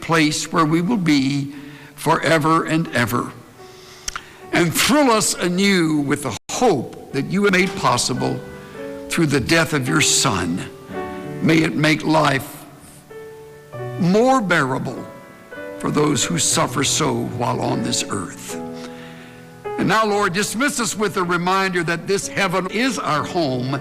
place where we will be forever and ever. And thrill us anew with the hope that you have made possible through the death of your Son. May it make life more bearable for those who suffer so while on this earth. And now, Lord, dismiss us with a reminder that this heaven is our home.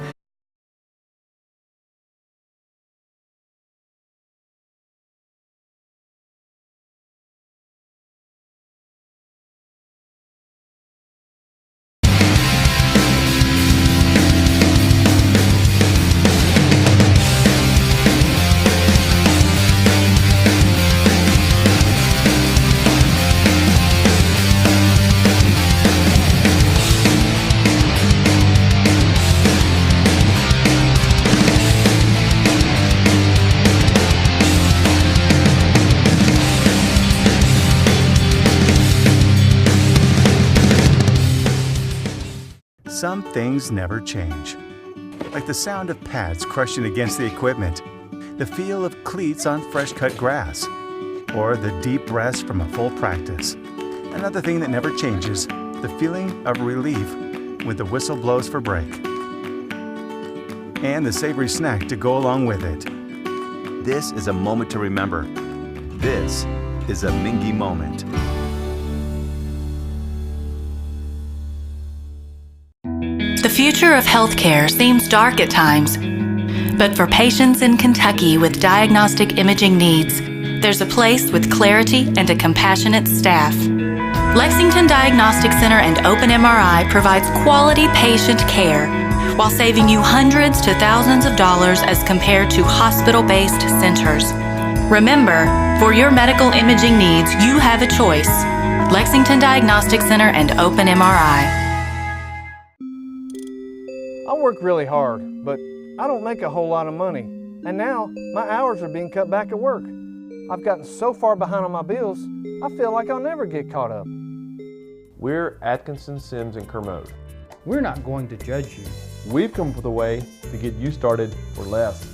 Some things never change, like the sound of pads crushing against the equipment, the feel of cleats on fresh-cut grass, or the deep rest from a full practice. Another thing that never changes, the feeling of relief when the whistle blows for break. And the savory snack to go along with it. This is a moment to remember. This is a Mingua moment. The future of healthcare seems dark at times, but for patients in Kentucky with diagnostic imaging needs, there's a place with clarity and a compassionate staff. Lexington Diagnostic Center and Open MRI provides quality patient care while saving you hundreds to thousands of dollars as compared to hospital-based centers. Remember, for your medical imaging needs, you have a choice. Lexington Diagnostic Center and Open MRI. I work really hard, but I don't make a whole lot of money. And now, my hours are being cut back at work. I've gotten so far behind on my bills, I feel like I'll never get caught up. We're Atkinson, Sims, and Kermode. We're not going to judge you. We've come up with a way to get you started for less.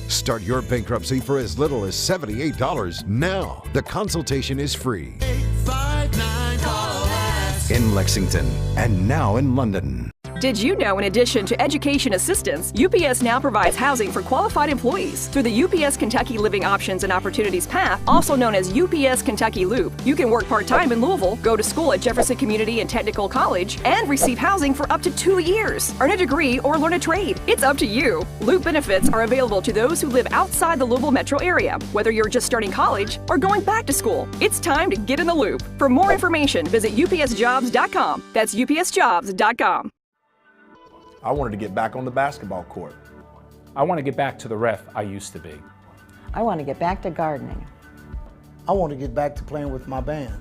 Start your bankruptcy for as little as $78 now. The consultation is free. 859-CALL-ASK. In Lexington and now in London. Did you know in addition to education assistance, UPS now provides housing for qualified employees? Through the UPS Kentucky Living Options and Opportunities Path, also known as UPS Kentucky Loop, you can work part-time in Louisville, go to school at Jefferson Community and Technical College, and receive housing for up to 2 years. Earn a degree or learn a trade. It's up to you. Loop benefits are available to those who live outside the Louisville metro area, whether you're just starting college or going back to school. It's time to get in the loop. For more information, visit upsjobs.com. That's upsjobs.com. I wanted to get back on the basketball court. I want to get back to the ref I used to be. I want to get back to gardening. I want to get back to playing with my band.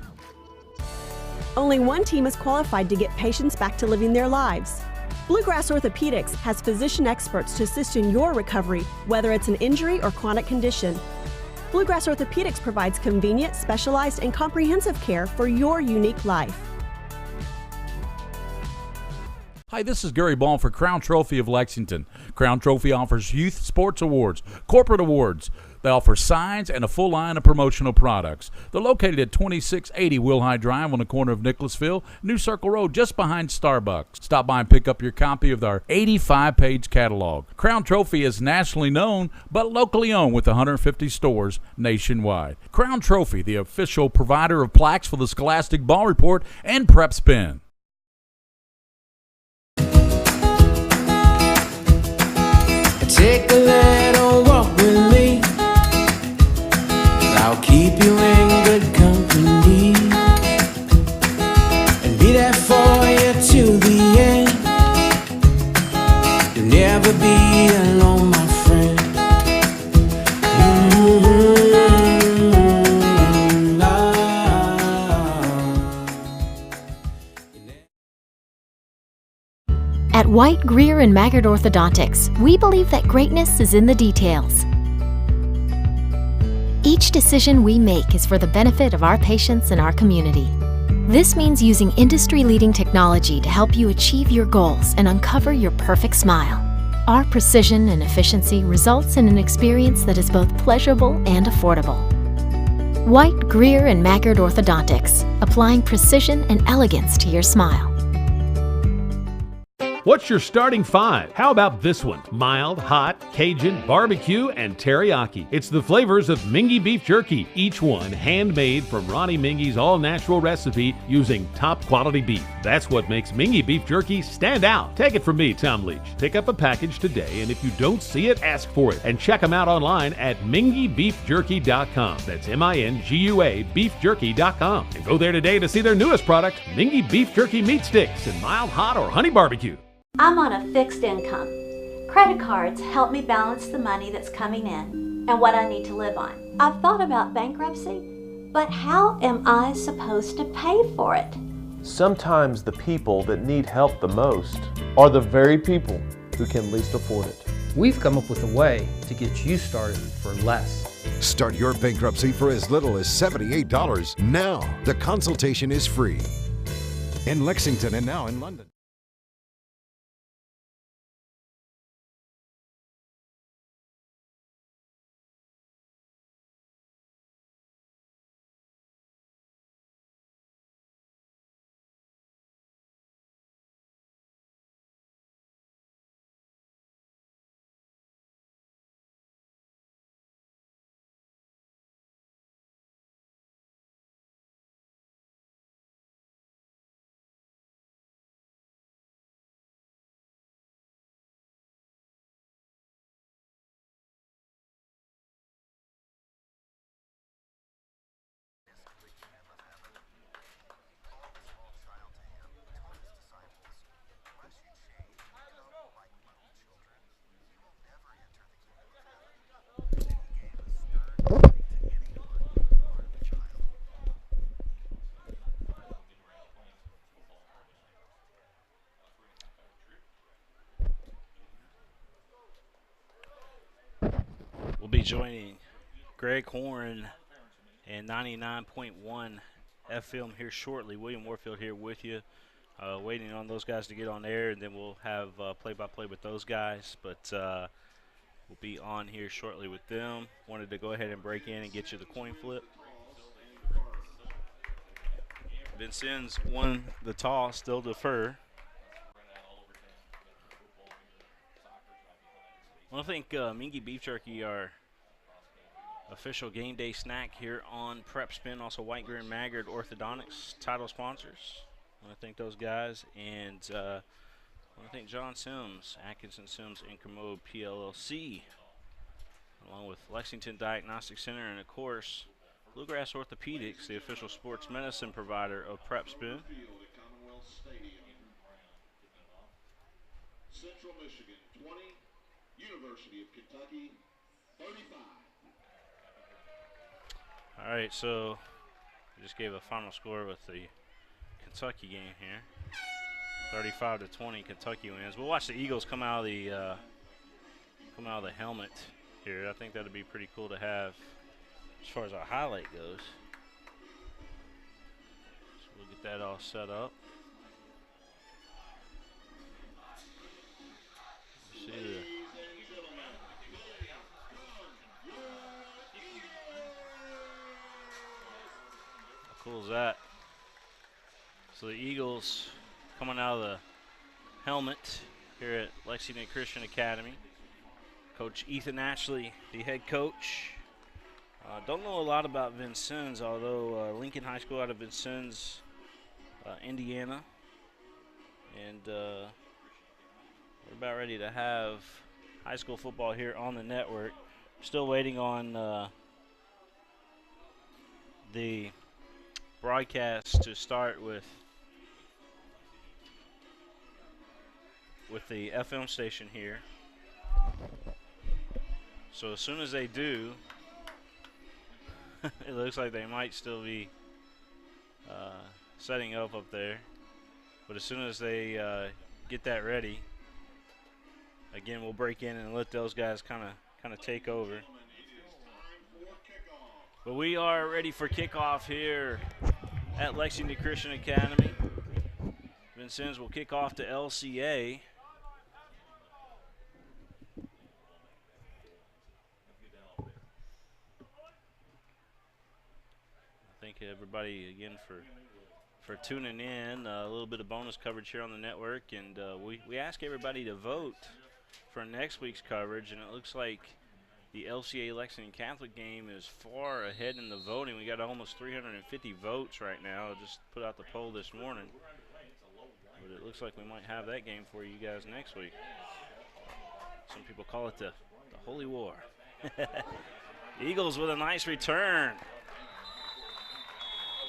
Only one team is qualified to get patients back to living their lives. Bluegrass Orthopedics has physician experts to assist in your recovery, whether it's an injury or chronic condition. Bluegrass Orthopedics provides convenient, specialized, and comprehensive care for your unique life. Hi, this is Gary Ball for Crown Trophy of Lexington. Crown Trophy offers youth sports awards, corporate awards. They offer signs and a full line of promotional products. They're located at 2680 Wilhite Drive on the corner of Nicholasville, New Circle Road, just behind Starbucks. Stop by and pick up your copy of our 85-page catalog. Crown Trophy is nationally known, but locally owned with 150 stores nationwide. Crown Trophy, the official provider of plaques for the Scholastic Ball Report and PrepSpin. Take a little walk with me. I'll keep you in good company and be there for you to the end. You'll never be alone, my friend. At White, Greer, and Maggard Orthodontics, we believe that greatness is in the details. Each decision we make is for the benefit of our patients and our community. This means using industry-leading technology to help you achieve your goals and uncover your perfect smile. Our precision and efficiency results in an experience that is both pleasurable and affordable. White, Greer, and Maggard Orthodontics, applying precision and elegance to your smile. What's your starting five? How about this one? Mild, hot, Cajun, barbecue, and teriyaki. It's the flavors of Mingua beef jerky, each one handmade from Ronnie Mingy's all-natural recipe using top-quality beef. That's what makes Mingua beef jerky stand out. Take it from me, Tom Leach. Pick up a package today, and if you don't see it, ask for it. And check them out online at minguabeefjerky.com. That's M-I-N-G-U-A beefjerky.com. And go there today to see their newest product, Mingua beef jerky meat sticks in mild, hot, or honey barbecue. I'm on a fixed income. Credit cards help me balance the money that's coming in and what I need to live on. I've thought about bankruptcy, but how am I supposed to pay for it? Sometimes the people that need help the most are the very people who can least afford it. We've come up with a way to get you started for less. Start your bankruptcy for as little as $78 now. The consultation is free. In Lexington and now in London. We'll be joining Greg Horn and 99.1 FM here shortly. William Warfield here with you, waiting on those guys to get on air, and then we'll have play-by-play with those guys. But we'll be on here shortly with them. Wanted to go ahead and break in and get you the coin flip. Vincennes won the toss, still defer. I want to thank Mingua Beef Jerky, our official game day snack here on PrepSpin. Also, White, Greer, and Maggard Orthodontics, title sponsors. I want to thank those guys. And I want to thank John Sims, Atkinson Sims and Commode PLLC, along with Lexington Diagnostic Center, and, of course, Bluegrass Orthopedics, the official sports medicine provider of PrepSpin. Central Michigan, 20. University of Kentucky, 35. All right, so we just gave a final score with the Kentucky game here. 35-20, Kentucky wins. We'll watch the Eagles come out of the helmet here. I think that'd be pretty cool to have as far as our highlight goes. So we'll get that all set up. See the cool is that? So the Eagles coming out of the helmet here at Lexington Christian Academy. Coach Ethan Ashley, the head coach. Don't know a lot about Vincennes, although Lincoln High School out of Vincennes, Indiana. And we're about ready to have high school football here on the network. Still waiting on the broadcast to start with the FM station here. So as soon as they do, it looks like they might still be setting up there. But as soon as they get that ready, again, we'll break in and let those guys kind of take over. But we are ready for kickoff here at Lexington Christian Academy. Vincennes will kick off to LCA. thank everybody again for tuning in. A little bit of bonus coverage here on the network, and we ask everybody to vote for next week's coverage, and it looks like the LCA Lexington Catholic game is far ahead in the voting. We got almost 350 votes right now. I just put out the poll this morning, but it looks like we might have that game for you guys next week. Some people call it the Holy War. Eagles with a nice return.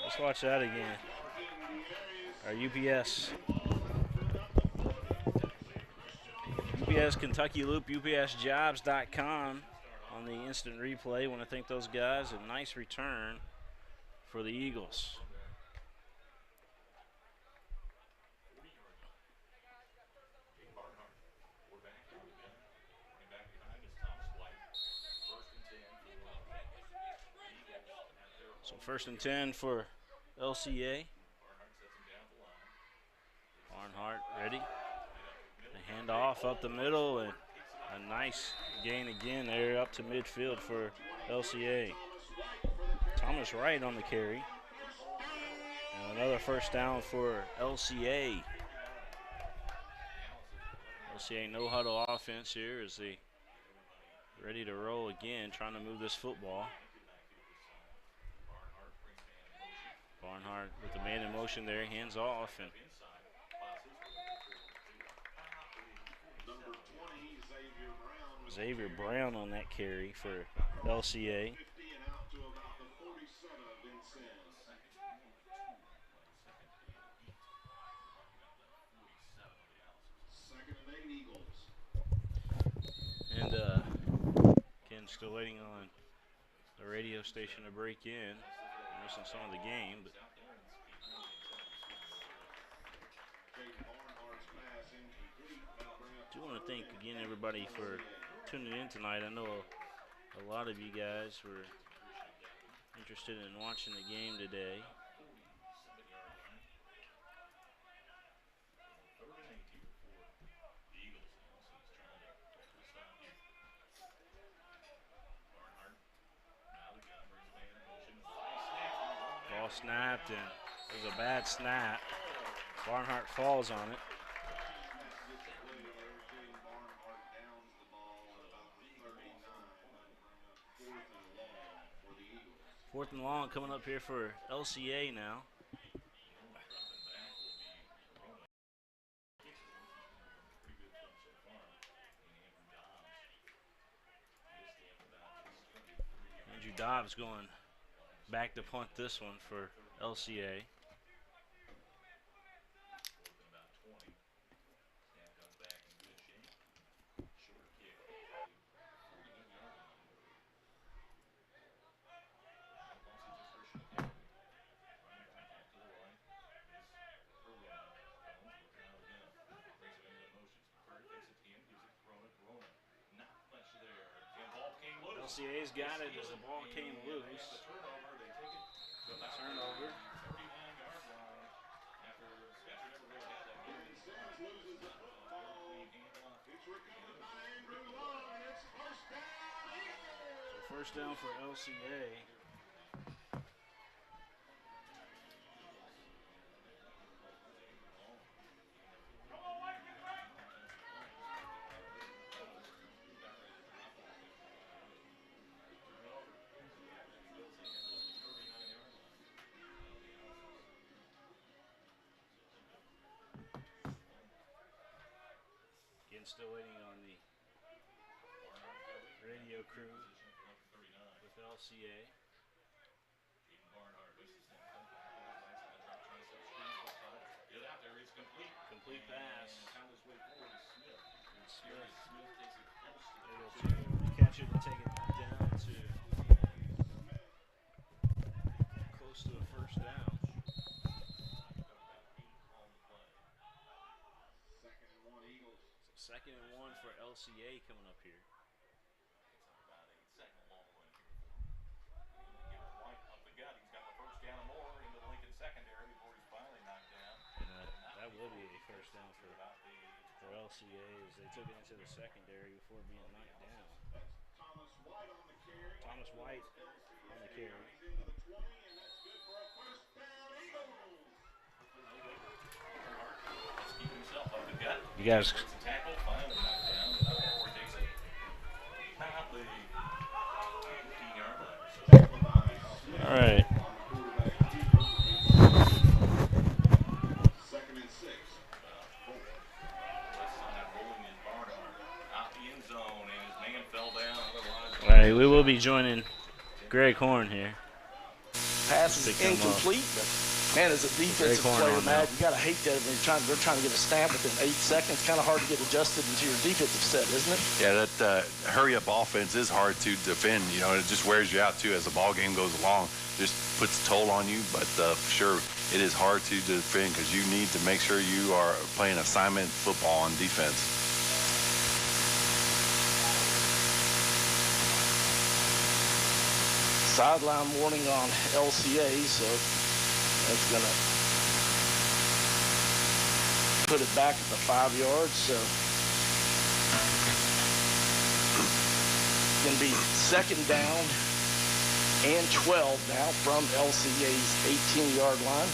Let's watch that again. Our UPS Kentucky Loop, UPSjobs.com on the instant replay. Want to thank those guys. A nice return for the Eagles. So 1st and 10 for LCA. Barnhart ready. The handoff up the middle, and a nice gain again there up to midfield for LCA. Thomas Wright on the carry. And another first down for LCA. LCA no huddle offense here as they ready to roll again, trying to move this football. Barnhart with the man in motion there, hands off, and Xavier Brown on that carry for LCA. And again, still waiting on the radio station to break in. Missing some of the game, but do want to thank again everybody for tuning in tonight. I know a lot of you guys were interested in watching the game today. Ball snapped, and it was a bad snap. Barnhart falls on it. Fourth and long coming up here for LCA now. Andrew Dobbs going back to punt this one for LCA. LCA's got it as the ball came loose. Turnover. So first down for LCA. Still waiting on the radio crew with LCA. Complete pass. And Smith able to catch it and take it down to close to the first down. Second and one for LCA coming up here. That will be a first down for LCA as they took it into the secondary before being knocked down. Thomas White on the carry. You guys. All right. All right, we will be joining Greg Horn here. Pass is incomplete, but man, as a defensive player, Matt, you gotta hate that when they're trying to get a snap within 8 seconds. Kind of hard to get adjusted into your defensive set, isn't it? Yeah, that hurry-up offense is hard to defend. You know, it just wears you out too as the ball game goes along. Just puts a toll on you, but for sure it is hard to defend because you need to make sure you are playing assignment football on defense. Sideline warning on LCA, so that's going to put it back at the 5 yards. So going to be 2nd down and 12 now from LCA's 18-yard line.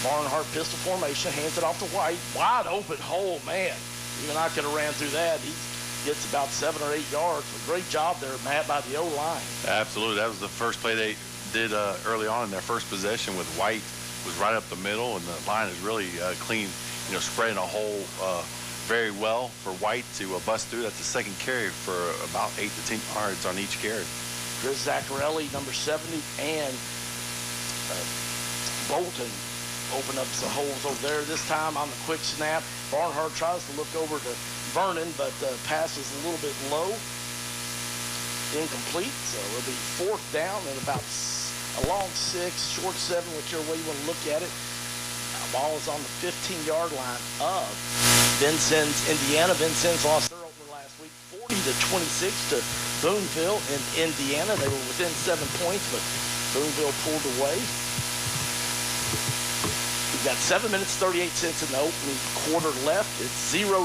Barnhart pistol formation, hands it off to White. Wide open hole, man. Even I could have ran through that. He gets about 7 or 8 yards. A great job there, Matt, by the O-line. Absolutely. That was the first play they did early on in their first possession with White. Was right up the middle, and the line is really clean, you know, spreading a hole very well for White to bust through. That's the second carry for about 8 to 10 yards on each carry. Chris Zaccarelli, number 70, and Bolton open up some holes over there. This time on the quick snap, Barnhart tries to look over to Vernon, but pass is a little bit low, incomplete. So it'll be 4th down and about a long 6, short 7, whichever way you want to look at it. Ball is on the 15-yard line of Vincennes, Indiana. Vincennes lost their opener last week, 40-26 to Boonville in Indiana. They were within 7 points, but Boonville pulled away. We've got 7 minutes, 38 cents in the opening quarter left. It's 0-0.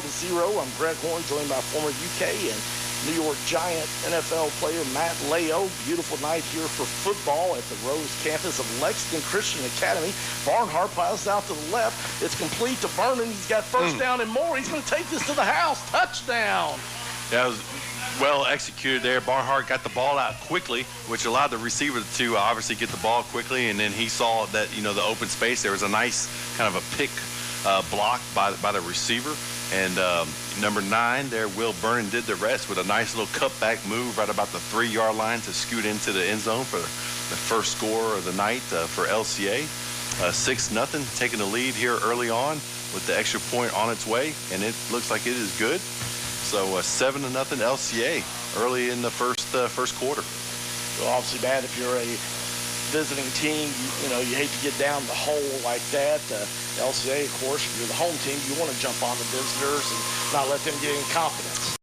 I'm Greg Horn, joined by former UK and New York Giant NFL player Matt Leo. Beautiful night here for football at the Rose campus of Lexington Christian Academy. Barnhart piles out to the left. It's complete to Vernon. He's got first down and more. He's going to take this to the house. Touchdown. That was well executed there. Barnhart got the ball out quickly, which allowed the receiver to obviously get the ball quickly, and then he saw that, you know, the open space. There was a nice kind of a pick block by the receiver. And number 9 there, Will Vernon, did the rest with a nice little cutback move right about the 3-yard line to scoot into the end zone for the first score of the night for LCA. 6-0, taking the lead here early on with the extra point on its way, and it looks like it is good. So 7-0 LCA early in the first quarter. Well, obviously, Matt, if you're a visiting team, you know, you hate to get down the hole like that. LCA, of course, if you're the home team, you want to jump on the visitors and not let them get in confidence.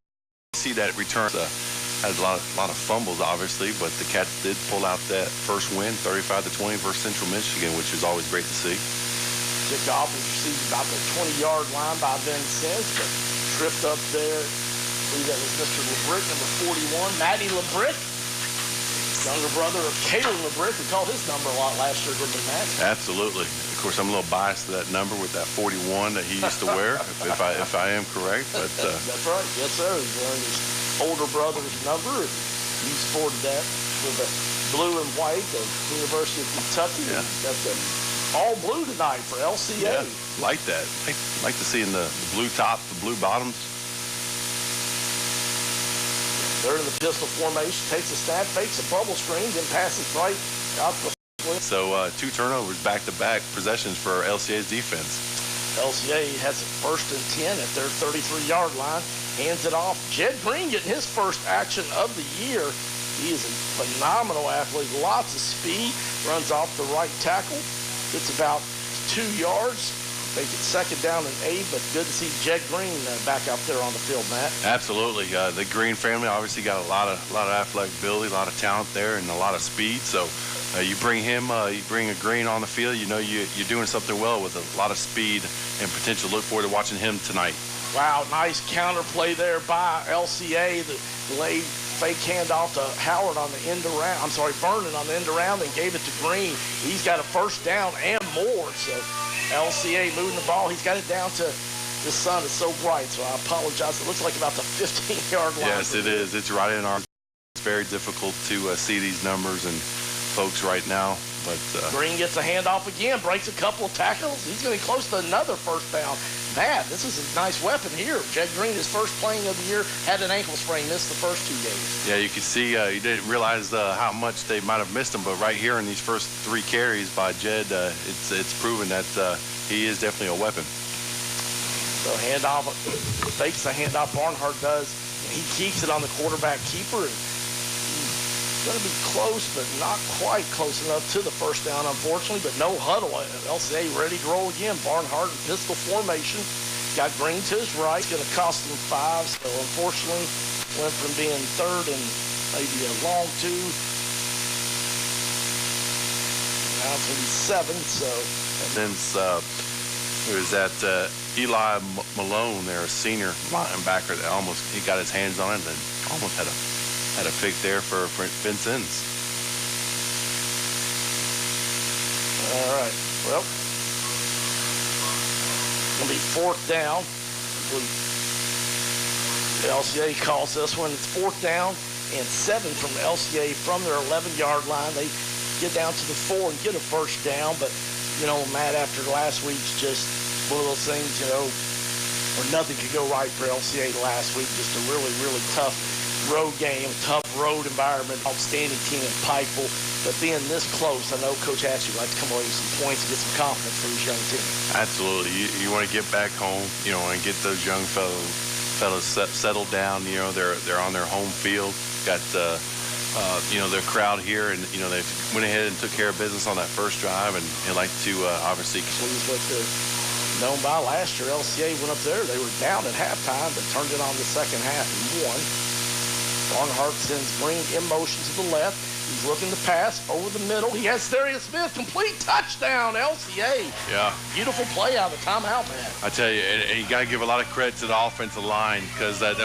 See that return has a lot of fumbles, obviously, but the Cats did pull out that first win, 35-20 versus Central Michigan, which is always great to see. Kickoff is received about the 20-yard line by Vincennes, but tripped up there. I believe that was Mr. LeBrick, number 41, Matty LeBrick. Younger brother of Caleb LeBrick. We called his number a lot last year, didn't we, Matt? Absolutely. Of course, I'm a little biased to that number with that 41 that he used to wear, if I am correct. But that's right. Yes, sir. He's wearing his older brother's number, and he sported that with the blue and white of the University of Kentucky. Yeah. Got the all blue tonight for LCA. Yeah, like that. Like to see in the blue top, the blue bottoms. They're in the pistol formation, takes a snap, fakes a bubble screen, then passes right out the flip. So 2 turnovers back-to-back possessions for LCA's defense. LCA has it 1st and 10 at their 33-yard line, hands it off. Jed Green getting his first action of the year. He is a phenomenal athlete, lots of speed, runs off the right tackle, gets about 2 yards. Make it 2nd down and 8, but good to see Jed Green back up there on the field, Matt. Absolutely. The Green family obviously got a lot of athletic ability, a lot of talent there, and a lot of speed. So you bring him, you bring a Green on the field, you know you're doing something well with a lot of speed and potential. Look forward to watching him tonight. Wow, nice counter play there by LCA. The laid fake handoff to Howard on the end around. I'm sorry, Vernon on the end around, and gave it to Green. He's got a 1st down and more. So LCA moving the ball. He's got it down to this sun is so bright, so I apologize. It looks like about the 15-yard line. Yes, it is. It's right in our. It's very difficult to see these numbers and folks right now. But Green gets a handoff again, breaks a couple of tackles. He's going to be close to another first down. Matt, this is a nice weapon here. Jed Green, his first playing of the year, had an ankle sprain, missed the first 2 games. yeah, you can see you didn't realize how much they might have missed him, but right here in these first 3 carries by Jed, it's proven that he is definitely a weapon. So handoff, fakes the handoff, Barnhart does, and he keeps it on the quarterback keeper. Going to be close, but not quite close enough to the first down, unfortunately, but no huddle. LCA ready to roll again. Barnhart in pistol formation. Got Green to his right. It's going to cost him 5, so unfortunately went from being 3rd and maybe a long 2. Now it's going to be 7, so. Since it was that Eli Malone there, a senior linebacker, that he got his hands on it and almost had a pick there for Vincennes. All right. Well, it's going to be 4th down. The LCA calls this one. It's 4th down and 7 from LCA from their 11-yard line. They get down to the 4 and get a first down. But, you know, Matt, after last week's just one of those things, you know, where nothing could go right for LCA last week. Just a really, really tough road game, tough road environment, outstanding team in Pikeville. But being this close, I know Coach Ashley would like to come away with some points and get some confidence for his young team. Absolutely. You want to get back home, you know, and get those young fellas settled down. You know, they're on their home field. Got you know, their crowd here, and you know they went ahead and took care of business on that first drive, and they like to obviously. Pleased with the known by last year. LCA went up there. They were down at halftime, but turned it on the second half and won. Barnhart sends Green in motion to the left. He's looking to pass over the middle. He has Darius Smith, complete touchdown, LCA. Yeah. Beautiful play out of the timeout, man. I tell you, and you got to give a lot of credit to the offensive line, because that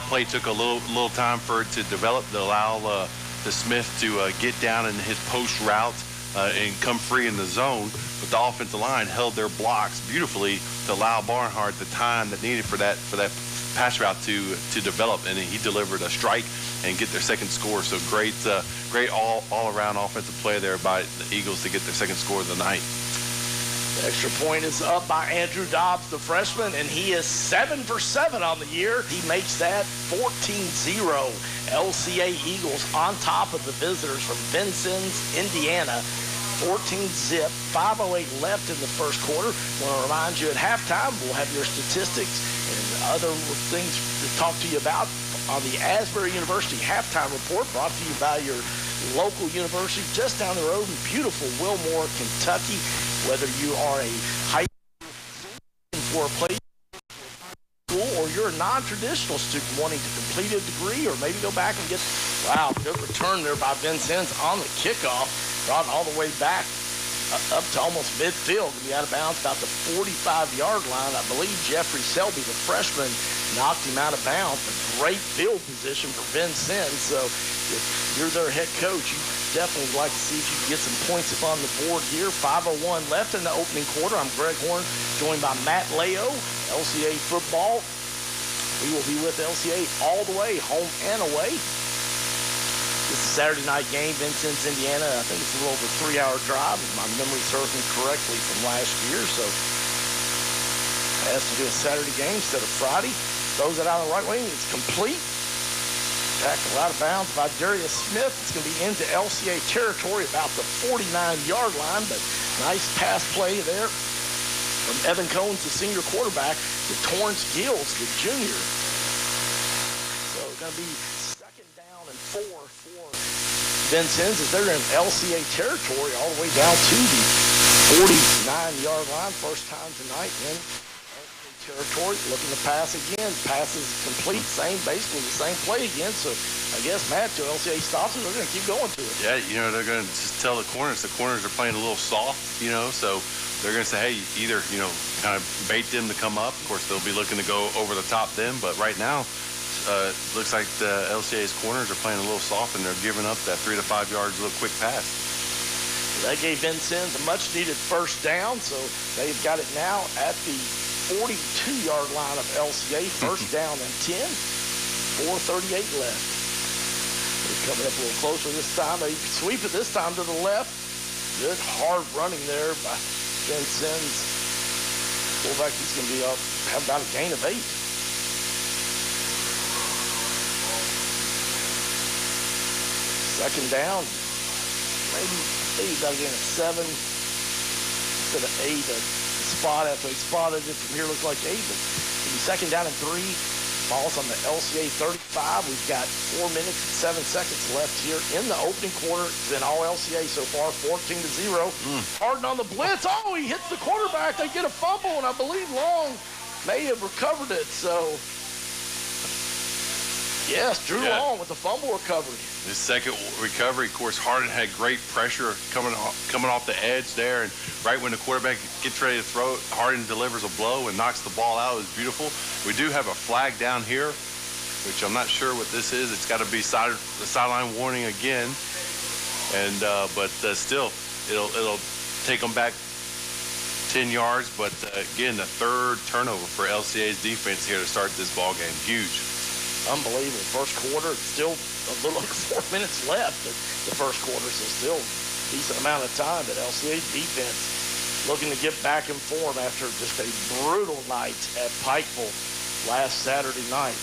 play took a little time for it to develop, to allow the Smith to get down in his post route and come free in the zone. But the offensive line held their blocks beautifully to allow Barnhart the time that needed for that pass route to develop, and he delivered a strike and get their second score. So great all-around offensive play there by the Eagles to get their second score of the night. The extra point is up by Andrew Dobbs, the freshman, and he is 7 for 7 on the year. He makes that 14-0. LCA Eagles on top of the visitors from Vincennes, Indiana. 14-zip, 5:08 left in the first quarter. I want to remind you at halftime, we'll have your statistics and other things to talk to you about on the Asbury University halftime report, brought to you by your local university just down the road in beautiful Wilmore, Kentucky. Whether you are a high school student for a place school, or you're a non-traditional student wanting to complete a degree or maybe go back and get, wow, good return there by Vincennes on the kickoff. Brought all the way back up to almost midfield to be out of bounds, about the 45-yard line. I believe Jeffrey Selby, the freshman, knocked him out of bounds. A great field position for Vincennes. So if you're their head coach, you definitely would like to see if you can get some points up on the board here. 5:01 left in the opening quarter. I'm Greg Horn, joined by Matt Leo, LCA football. We will be with LCA all the way, home and away. This is a Saturday night game, Vincennes, Indiana. I think it's a little over a 3-hour drive, if my memory serves me correctly, from last year. So it has to be a Saturday game instead of Friday. Throws it out on the right wing. It's complete. Tackle out of bounds by Darius Smith. It's going to be into LCA territory, about the 49-yard line, but nice pass play there from Evan Combs, the senior quarterback, to Torrance Gills, the junior. So it's going to be 4 for Vincennes as they're in LCA territory all the way down to the 49-yard line. First time tonight in LCA territory. Looking to pass again. Pass is complete. Basically the same play again. So I guess, Matt, till LCA stops it, they're going to keep going to it. Yeah, you know, they're going to just tell the corners are playing a little soft, you know, so they're going to say, hey, either, you know, kind of bait them to come up. Of course, they'll be looking to go over the top them, but right now, looks like the LCA's corners are playing a little soft, and they're giving up that 3 to 5 yards little quick pass. That gave Vincennes a much-needed first down, so they've got it now at the 42-yard line of LCA. First down and 10. 4:38 left. They're coming up a little closer this time. They sweep it this time to the left. Good hard running there by Vincennes. Fullback, he's going to be up, have about a gain of 8. Second down, maybe about a gain of 7 instead of 8. A spot after they spotted it from here looks like 8, but it'll be second down and 3. Ball's on the LCA 35. We've got 4 minutes and 7 seconds left here in the opening quarter. It's been all LCA so far, 14-0. Harden on the blitz. Oh, he hits the quarterback. They get a fumble, and I believe Long may have recovered it. So, yes, Drew Long with the fumble recovery. His second recovery, of course, Harden had great pressure coming off the edge there, and right when the quarterback gets ready to throw it, Harden delivers a blow and knocks the ball out. It was beautiful. We do have a flag down here, which I'm not sure what this is. It's got to be the sideline warning again, and but still, it'll take them back 10 yards. But again, the third turnover for LCA's defense here to start this ball game. Huge. Unbelievable. First quarter, it's still a little over 4 minutes left in the first quarter, so still a decent amount of time. But LCA defense looking to get back in form after just a brutal night at Pikeville last Saturday night.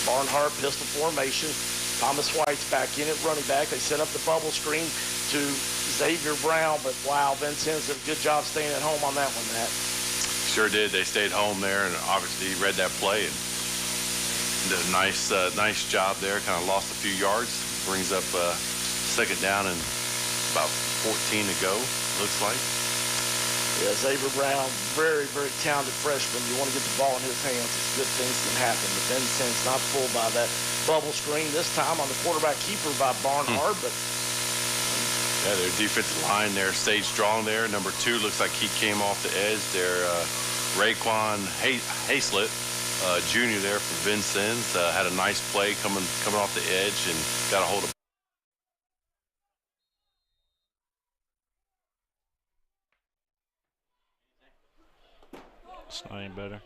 Barnhart pistol formation. Thomas White's back in at running back. They set up the bubble screen to Xavier Brown, but wow, Vincennes did a good job staying at home on that one, Matt. Sure did. They stayed home there, and obviously he read that play and did a nice job there. Kind of lost a few yards. Brings up second down and about 14 to go, looks like. Yeah, Xavier Brown, very, very talented freshman. You want to get the ball in his hands, good things can happen. But Vincennes not fooled by that bubble screen this time on the quarterback keeper by Barnhart, but yeah, their defensive line there stayed strong there. Number 2 looks like he came off the edge there. Raekwon Hayslett, junior there for Vincennes, had a nice play coming off the edge and got a hold of. It's not any better.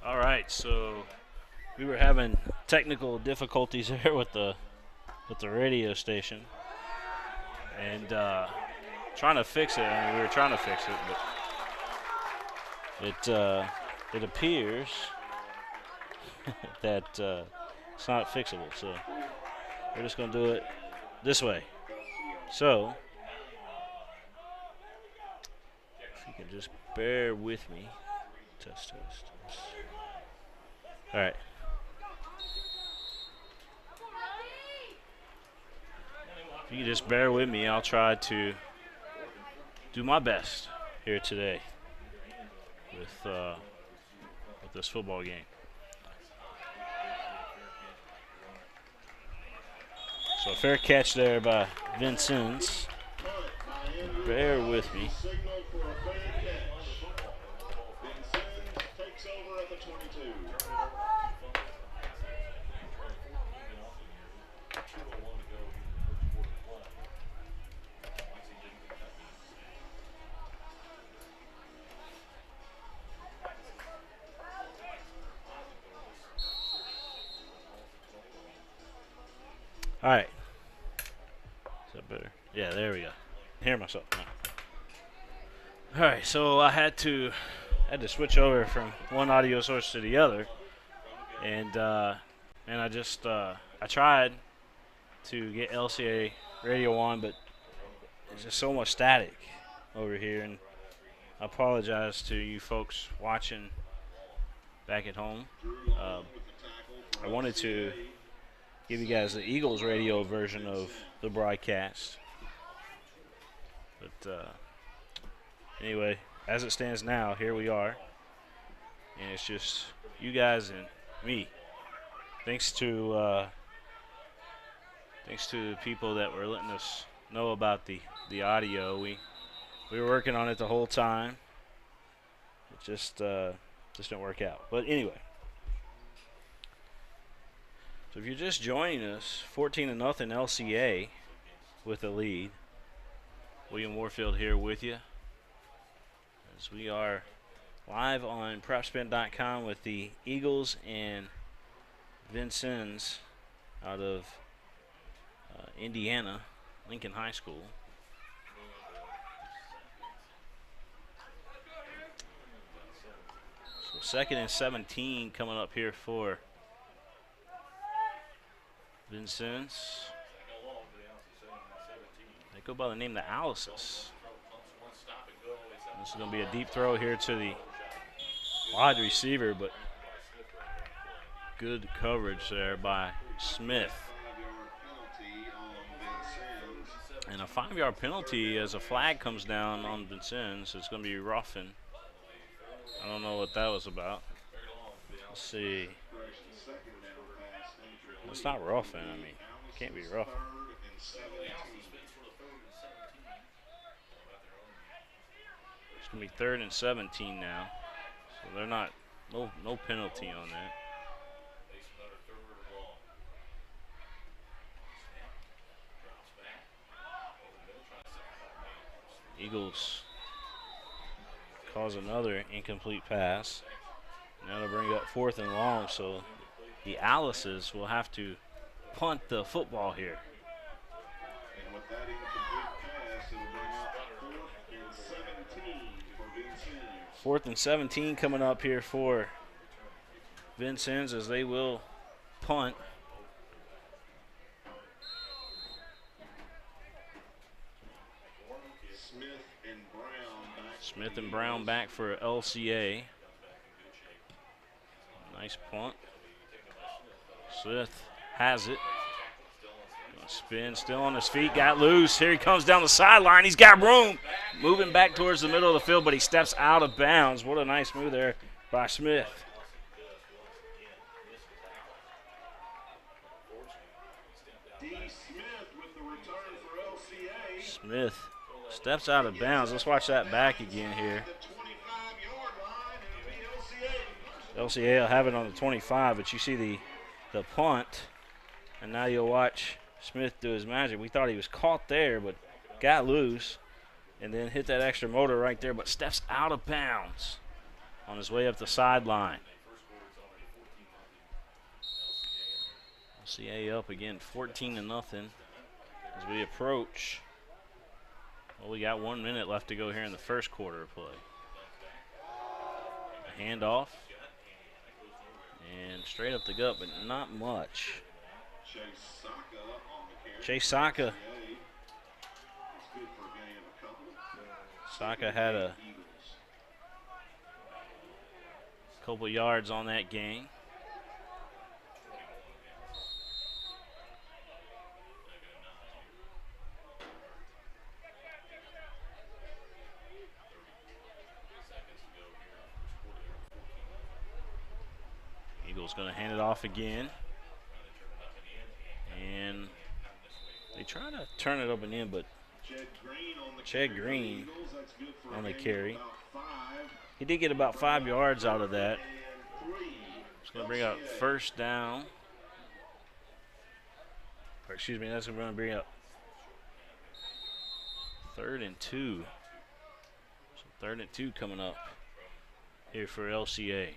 All right, so we were having technical difficulties here with the radio station, and trying to fix it. I mean, we were trying to fix it, but it appears that it's not fixable. So we're just going to do it this way. So if you can just bear with me. Test. All right. If you can just bear with me, I'll try to do my best here today with this football game. So a fair catch there by Vincennes. Bear with me. All right. Is that better? Yeah, there we go. Hear myself now. All right, so I had to switch over from one audio source to the other, and I tried to get LCA radio on, but there's just so much static over here, and I apologize to you folks watching back at home. I wanted to give you guys the Eagles radio version of the broadcast. But anyway, as it stands now, here we are. And it's just you guys and me. Thanks to the people that were letting us know about the audio. We were working on it the whole time. It just didn't work out. But anyway. So if you're just joining us, 14-0 LCA with the lead. William Warfield here with you as we are live on PrepSpin.com with the Eagles and Vincennes out of Indiana, Lincoln High School. So 2nd and 17 coming up here for Vincennes. They go by the name the Alice's. This is going to be a deep throw here to the wide receiver, but good coverage there by Smith. And a 5-yard penalty as a flag comes down on Vincennes. It's going to be roughing. I don't know what that was about. Let's see. It's not roughing. I mean, it can't be roughing. It's going to be 3rd and 17 now. So they're not, no penalty on that. Eagles cause another incomplete pass. Now they'll bring up 4th and long, so the Alice's will have to punt the football here. And with that incomplete pass, it'll bring up 4th and 17 for Vincennes. 4th and 17 coming up here for Vincennes as they will punt. Smith and Brown back for LCA. Nice punt. Smith has it. Gonna spin, still on his feet, got loose. Here he comes down the sideline. He's got room. Moving back towards the middle of the field, but he steps out of bounds. What a nice move there by Smith. Smith steps out of bounds. Let's watch that back again here. LCA will have it on the 25, but you see the punt, and now you'll watch Smith do his magic. We thought he was caught there, but got loose, and then hit that extra motor right there, but steps out of bounds on his way up the sideline. LCA up again, 14-0 as we approach. Well, we got 1 minute left to go here in the first quarter of play. A handoff. And straight up the gut, but not much. Chase Saka. Saka had a couple yards on that gain. Eagles going to hand it off again. And they try to turn it up and in, but Ched Green on the carry. He did get about 5 yards out of that. It's going to bring up 1st down. Or excuse me, that's going to bring up 3rd and 2. So 3rd and 2 coming up here for LCA.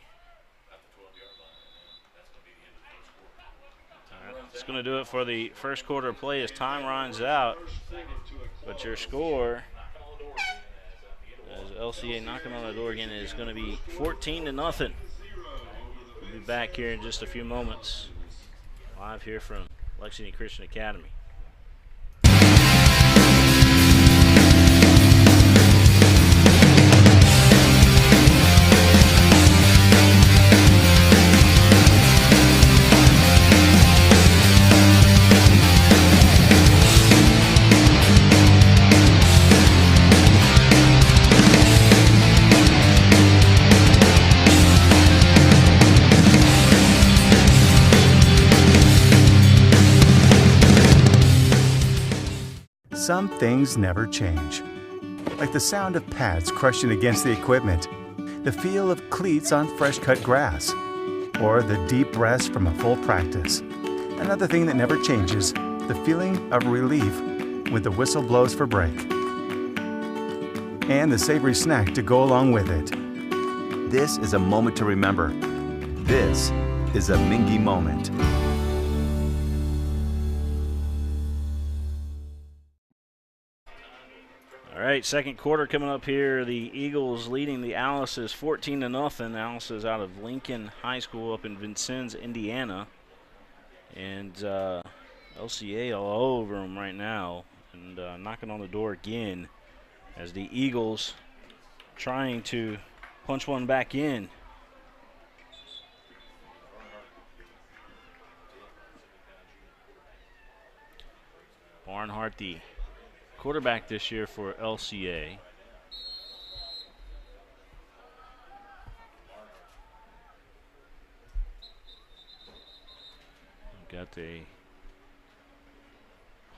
It's going to do it for the first quarter of play as time runs out. But your score, as LCA knocking on the door again, is going to be 14-0. We'll be back here in just a few moments. Live here from Lexington Christian Academy. Some things never change. Like the sound of pads crushing against the equipment, the feel of cleats on fresh-cut grass, or the deep breaths from a full practice. Another thing that never changes, the feeling of relief when the whistle blows for break. And the savory snack to go along with it. This is a moment to remember. This is a Mingua moment. All right, second quarter coming up here. The Eagles leading the Alice's 14-0. Alice is out of Lincoln High School up in Vincennes, Indiana. And LCA all over them right now and knocking on the door again as the Eagles trying to punch one back in. Barnhart, the quarterback this year for LCA. Got a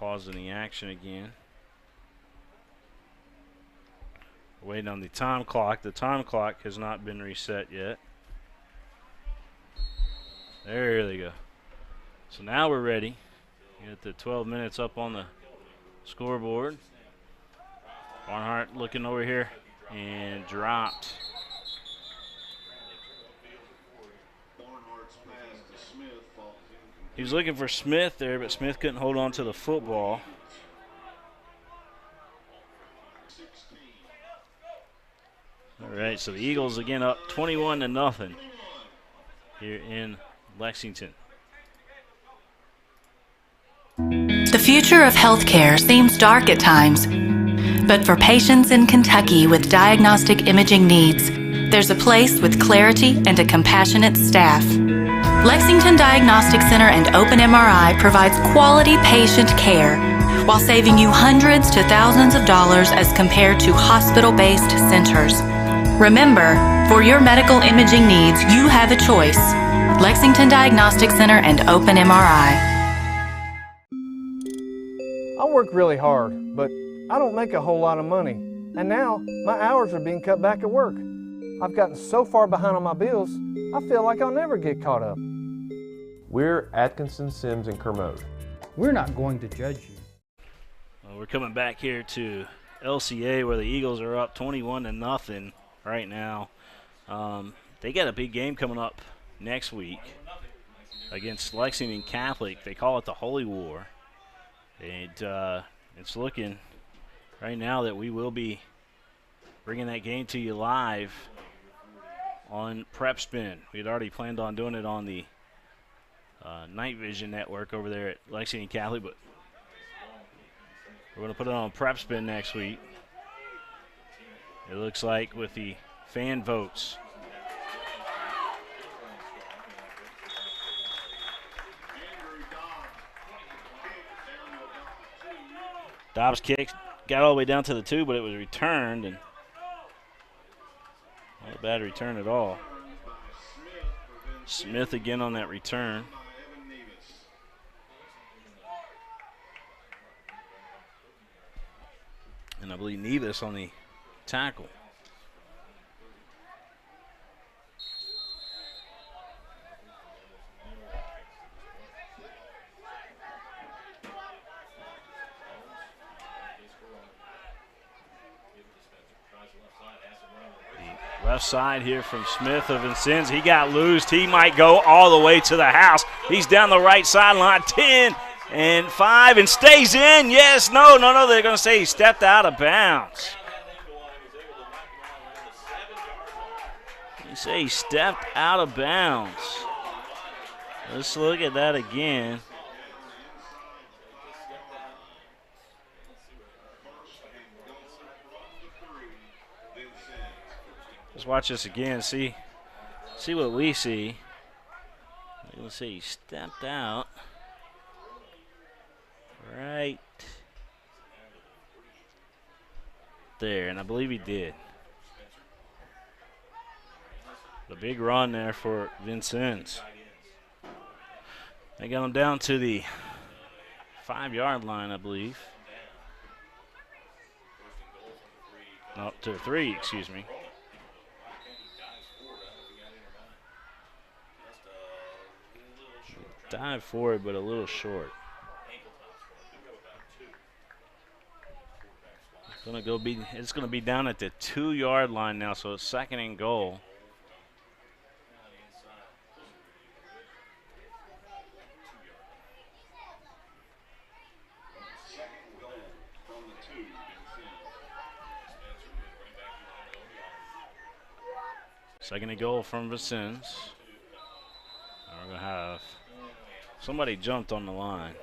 pause in the action again. Waiting on the time clock. The time clock has not been reset yet. There they go. So now we're ready. Get the 12 minutes up on the scoreboard. Barnhart looking over here and dropped. He was looking for Smith there, but Smith couldn't hold on to the football. All right, so the Eagles again up 21-0 here in Lexington. The future of healthcare seems dark at times, but for patients in Kentucky with diagnostic imaging needs, there's a place with clarity and a compassionate staff. Lexington Diagnostic Center and Open MRI provides quality patient care while saving you hundreds to thousands of dollars as compared to hospital-based centers. Remember, for your medical imaging needs, you have a choice. Lexington Diagnostic Center and Open MRI. I work really hard, but I don't make a whole lot of money. And now, my hours are being cut back at work. I've gotten so far behind on my bills, I feel like I'll never get caught up. We're Atkinson, Sims, and Kermode. We're not going to judge you. Well, we're coming back here to LCA where the Eagles are up 21-0 right now. They got a big game coming up next week against Lexington Catholic. They call it the Holy War. And it's looking right now that we will be bringing that game to you live on PrepSpin. We had already planned on doing it on the Night Vision network over there at Lexington Catholic, but we're going to put it on PrepSpin next week. It looks like with the fan votes. Dobbs kick got all the way down to the 2, but it was returned, and not a bad return at all. Smith again on that return. And I believe Nevis on the tackle. Left side here from Smith of Vincennes. He got loosed. He might go all the way to the house. He's down the right sideline. 10 and 5 and stays in. Yes, no. They're going to say he stepped out of bounds. They say he stepped out of bounds. Let's look at that again. Let's watch this again. See what we see. Let's see. He stepped out right there, and I believe he did. The big run there for Vincennes. They got him down to the 5-yard line, I believe. No, to 3, excuse me. Dive for it, but a little short. It's gonna be down at the 2-yard line now, so it's 2nd and goal. Second and goal from Vincennes. We're going to have somebody jumped on the line.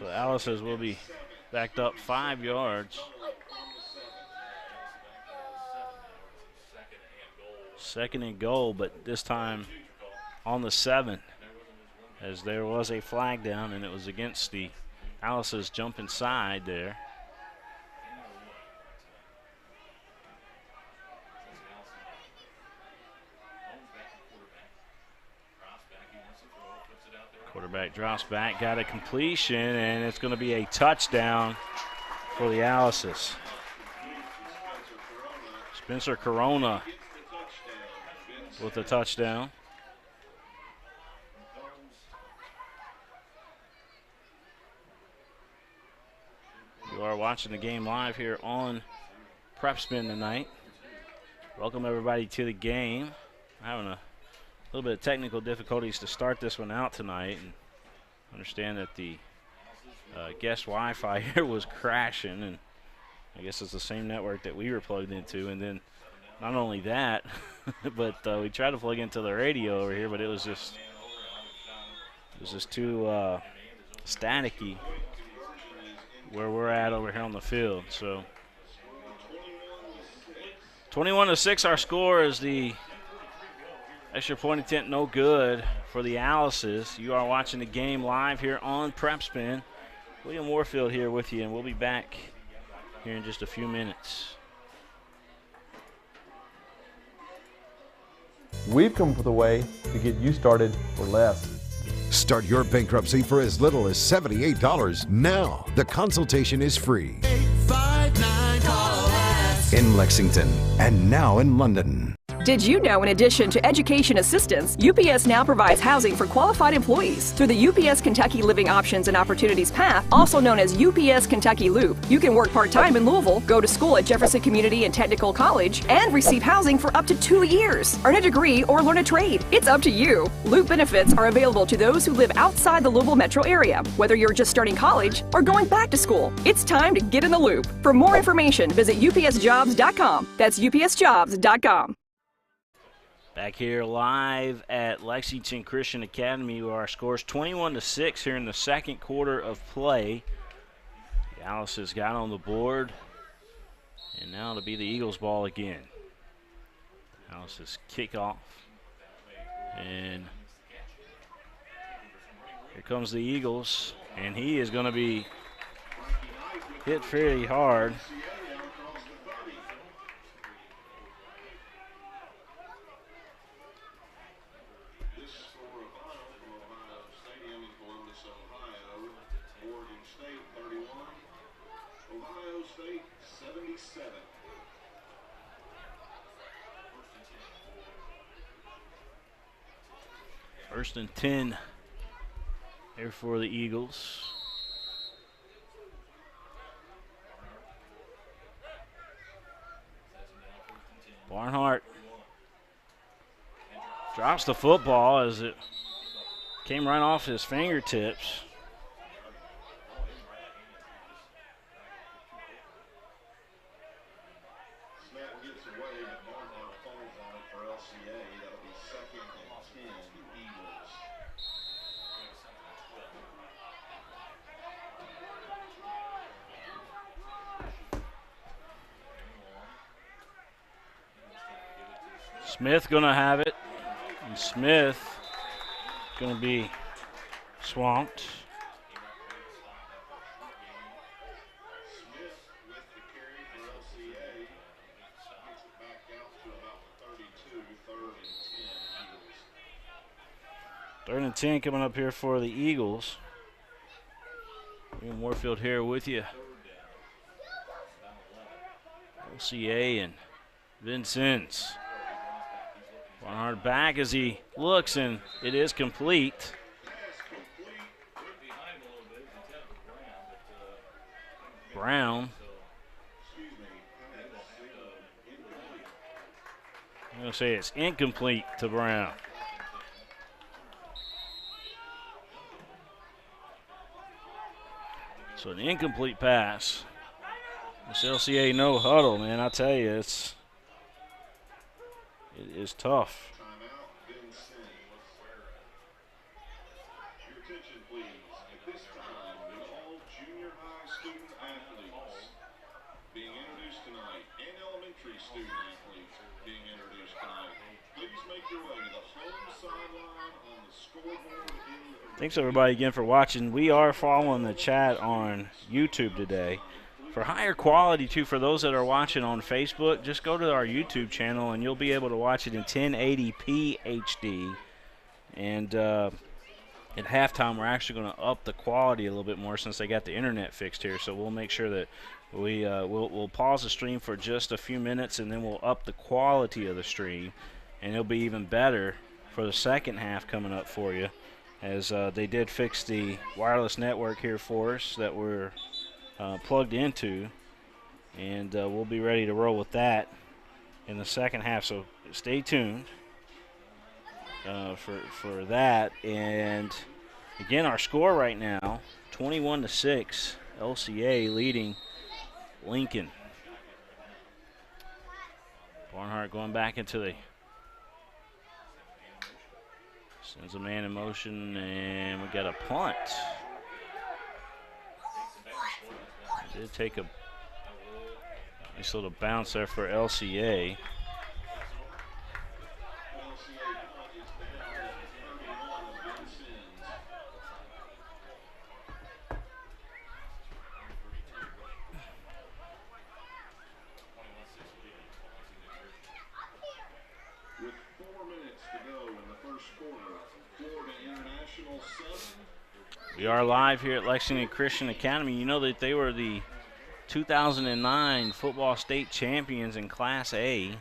So Alice's will be backed up 5 yards. 2nd and goal, but this time on the 7, as there was a flag down and it was against the Alice's jump inside there. Quarterback drops back, got a completion, and it's going to be a touchdown for the Alice's. Spencer Corona with a touchdown. You are watching the game live here on PrepSpin tonight. Welcome everybody to the game. Having a little bit of technical difficulties to start this one out tonight, and understand that the guest Wi-Fi here was crashing, and I guess it's the same network that we were plugged into. And then not only that, but we tried to plug into the radio over here, but it was just too staticky where we're at over here on the field. So 21-6 our score is the extra point attempt no good for the Alice's. You are watching the game live here on PrepSpin. William Warfield here with you, and we'll be back here in just a few minutes. We've come up with a way to get you started for less. Start your bankruptcy for as little as $78 now. The consultation is free. 859-CALL-US. In Lexington and now in London. Did you know, in addition to education assistance, UPS now provides housing for qualified employees through the UPS Kentucky Living Options and Opportunities Path, also known as UPS Kentucky Loop. You can work part-time in Louisville, go to school at Jefferson Community and Technical College, and receive housing for up to 2 years. Earn a degree or learn a trade. It's up to you. Loop benefits are available to those who live outside the Louisville metro area, whether you're just starting college or going back to school. It's time to get in the loop. For more information, visit upsjobs.com. That's upsjobs.com. Back here live at Lexington Christian Academy, where our score is 21-6 here in the 2nd quarter of play. The Alice's got on the board, and now it'll be the Eagles' ball again. Alice's kickoff, and here comes the Eagles, and he is going to be hit fairly hard. First and 10 here for the Eagles. Barnhart drops the football as it came right off his fingertips. Snap gets away, but Barnhart falls on it for LCA. That'll be 2nd and 10, Eagles. Smith gonna have it, and Smith gonna be swamped. Smith with the carry for LCA. Gets it back out to about the 32, 3rd and 10, Eagles. 3rd and 10 coming up here for the Eagles. William Warfield here with you LCA and Vincennes. Barnhart back as he looks, and it is complete. Brown. I'm going to say it's incomplete to Brown. So an incomplete pass. This LCA no huddle, man, I tell you, it is tough. Your attention, please. At this time, will all junior high student athletes being introduced tonight and elementary student athletes being introduced tonight, please make your way to the home sideline on the scoreboard in the... Thanks everybody again for watching. We are following the chat on YouTube today. For higher quality too, for those that are watching on Facebook, just go to our YouTube channel and you'll be able to watch it in 1080p HD. And at halftime, we're actually going to up the quality a little bit more since they got the internet fixed here. So we'll make sure that we'll pause the stream for just a few minutes, and then we'll up the quality of the stream, and it'll be even better for the second half coming up for you, as they did fix the wireless network here for us that we're plugged into, and we'll be ready to roll with that in the second half. So stay tuned for that. And again, our score right now, 21-6, LCA leading Lincoln. Barnhart going back into the sends a man in motion, and we got a punt. Did take a nice little bounce there for LCA. With 4 minutes to go in the first quarter, Florida International 7. We are live here at Lexington Christian Academy. You know that they were the 2009 football state champions in Class A.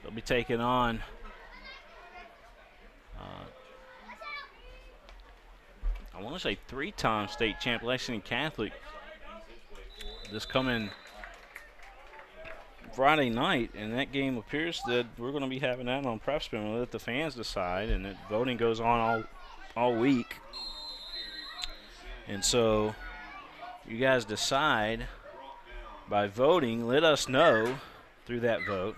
They'll be taking on I want to say 3-time state champ Lexington Catholic this coming Friday night, and that game appears that we're going to be having that on PrepSpin. We'll let the fans decide, and that voting goes on all week. And so you guys decide by voting. Let us know through that vote.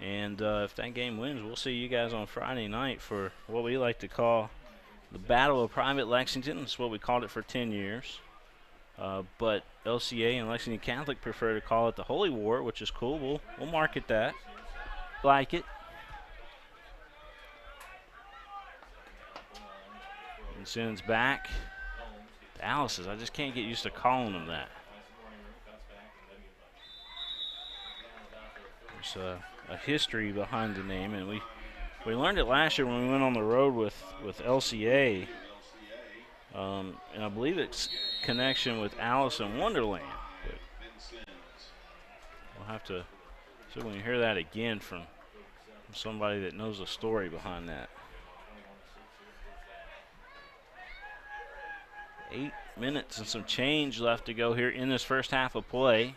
And if that game wins, we'll see you guys on Friday night for what we like to call the Battle of Private Lexington. That's what we called it for 10 years. But LCA and Lexington Catholic prefer to call it the Holy War, which is cool. We'll market that. Like it. Vincennes back. Alice's. I just can't get used to calling them that. There's a history behind the name, and we learned it last year when we went on the road with LCA, and I believe it's connection with Alice in Wonderland. But we'll have to see when you hear that again from somebody that knows the story behind that. 8 minutes and some change left to go here in this first half of play.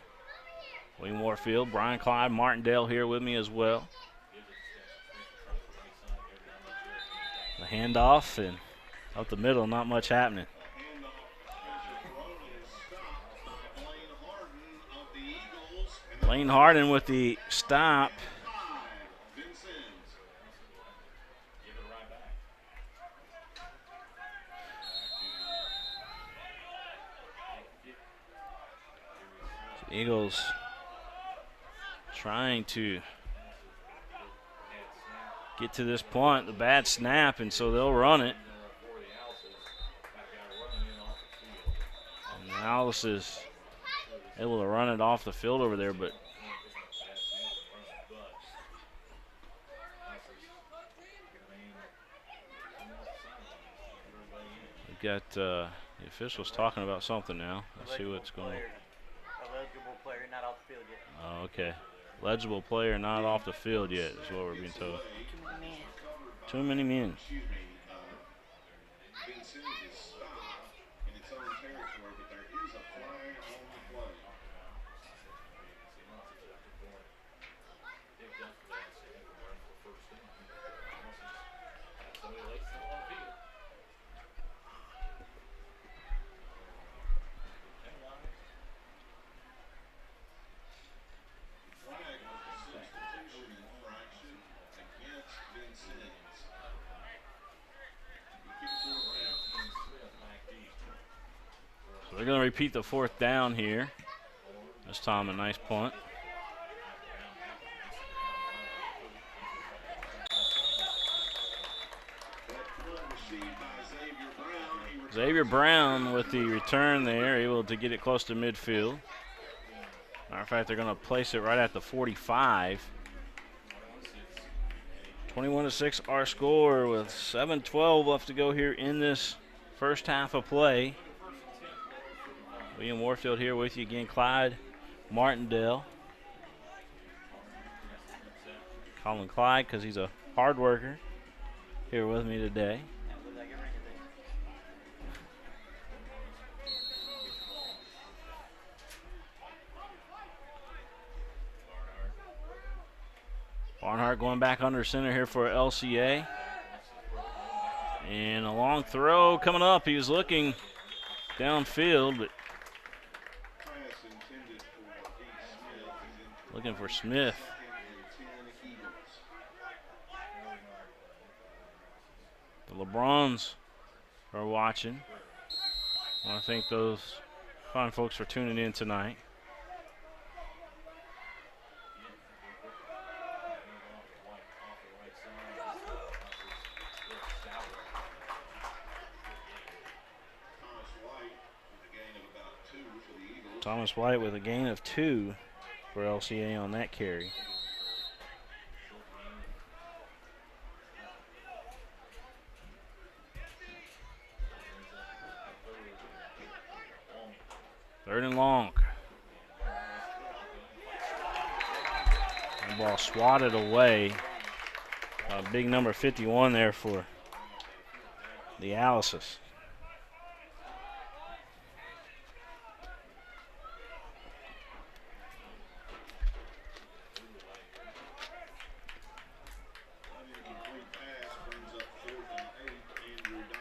William Warfield, Brian Clyde, Martindale here with me as well. The handoff, and up the middle, not much happening. Lane Harden with the stop. Eagles trying to get to this punt, the bad snap, and so they'll run it. And Alice is able to run it off the field over there, but we've got the officials talking about something now. Let's see what's going on. player not off the field yet. Oh, okay. Legible player not off the field yet is what we're being told. Too many men. Vincennes is stopped in its own territory, but there is a flag on the play. Flag was a substitution infraction against Vincennes. So they're going to repeat the 4th down here. This time a nice punt. Xavier Brown with the return there, able to get it close to midfield. Matter of fact, they're going to place it right at the 45. 21-6 our score with 7:12 left to go here in this first half of play. William Warfield here with you again. Clyde Martindale. Colin Clyde because he's a hard worker here with me today. Barnhart going back under center here for LCA. And a long throw coming up. He was looking downfield, but looking for Smith. The LeBrons are watching. I want to thank those fine folks for tuning in tonight. Thomas White with a gain of 2 for LCA on that carry. Third and long. The ball swatted away. Big number 51 there for the Alices.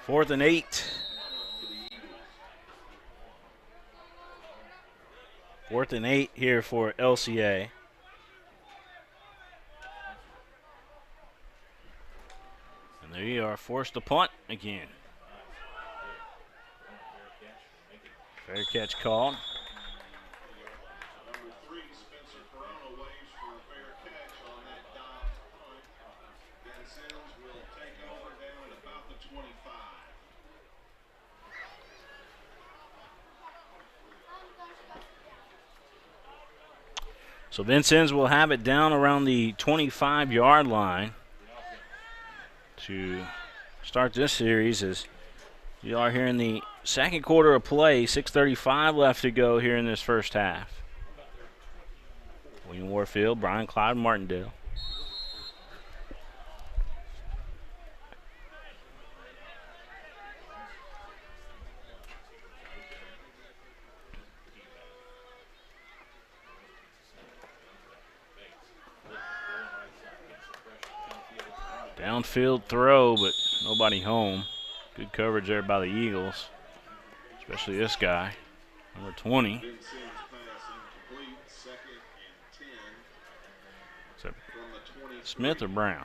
Fourth and 8. Fourth and 8 here for LCA. And they are forced to punt again. Fair catch called. So Vincennes will have it down around the 25-yard line to start this series as we are here in the second quarter of play. 6:35 left to go here in this first half. William Warfield, Brian Clyde Martindale. Downfield throw, but nobody home. Good coverage there by the Eagles, especially this guy, number 20. Is that Smith or Brown?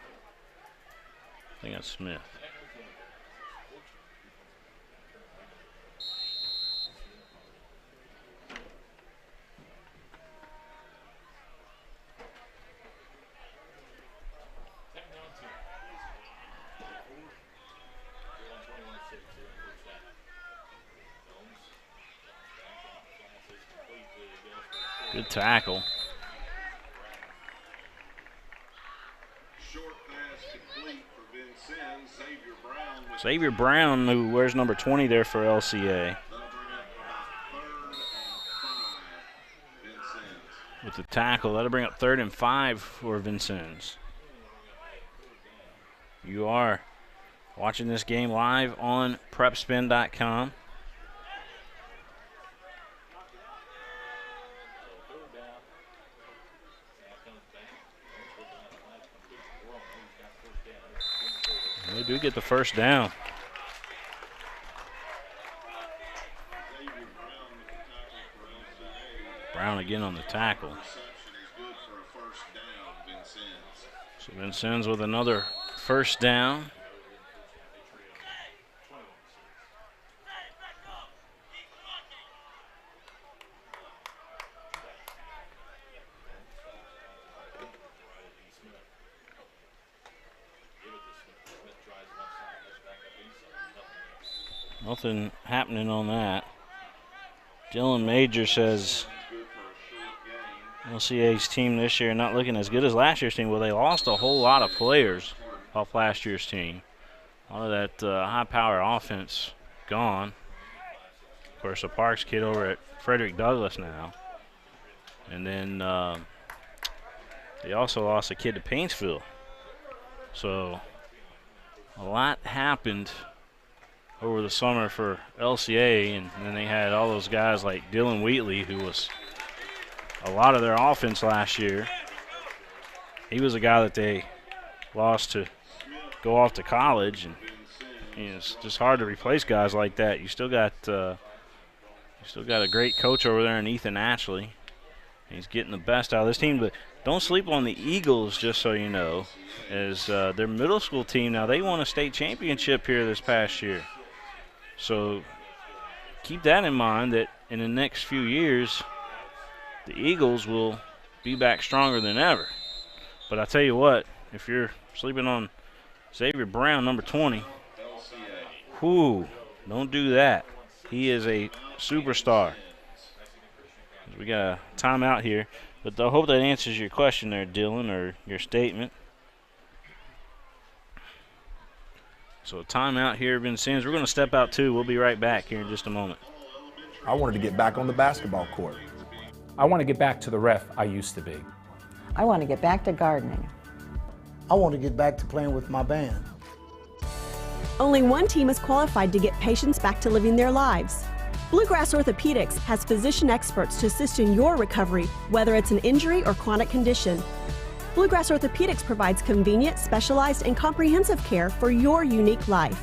I think that's Smith. Good tackle. Xavier Brown, who wears number 20 there for LCA. with the tackle. That'll bring up 3rd and 5 for Vincennes. You are watching this game live on PrepSpin.com. They do get the first down. Brown again on the tackle. So Vincennes with another first down. Nothing happening on that. Dylan Major says LCA's team this year not looking as good as last year's team. Well, they lost a whole lot of players off last year's team. A lot of that high-power offense gone. Of course, the Parks kid over at Frederick Douglass now. And then they also lost a kid to Paintsville. So a lot happened over the summer for LCA, and then they had all those guys like Dylan Wheatley, who was a lot of their offense last year. He was a guy that they lost to go off to college, and it's just hard to replace guys like that. You still got a great coach over there in Ethan Ashley. He's getting the best out of this team, but don't sleep on the Eagles, just so you know, as their middle school team now, they won a state championship here this past year. So keep that in mind, that in the next few years, the Eagles will be back stronger than ever. But I tell you what, if you're sleeping on Xavier Brown, number 20, don't do that. He is a superstar. We got a timeout here, but I hope that answers your question there, Dylan, or your statement. So a timeout here, Vincennes. We're going to step out too. We'll be right back here in just a moment. I wanted to get back on the basketball court. I want to get back to the ref I used to be. I want to get back to gardening. I want to get back to playing with my band. Only one team is qualified to get patients back to living their lives. Bluegrass Orthopedics has physician experts to assist in your recovery, whether it's an injury or chronic condition. Bluegrass Orthopedics provides convenient, specialized, and comprehensive care for your unique life.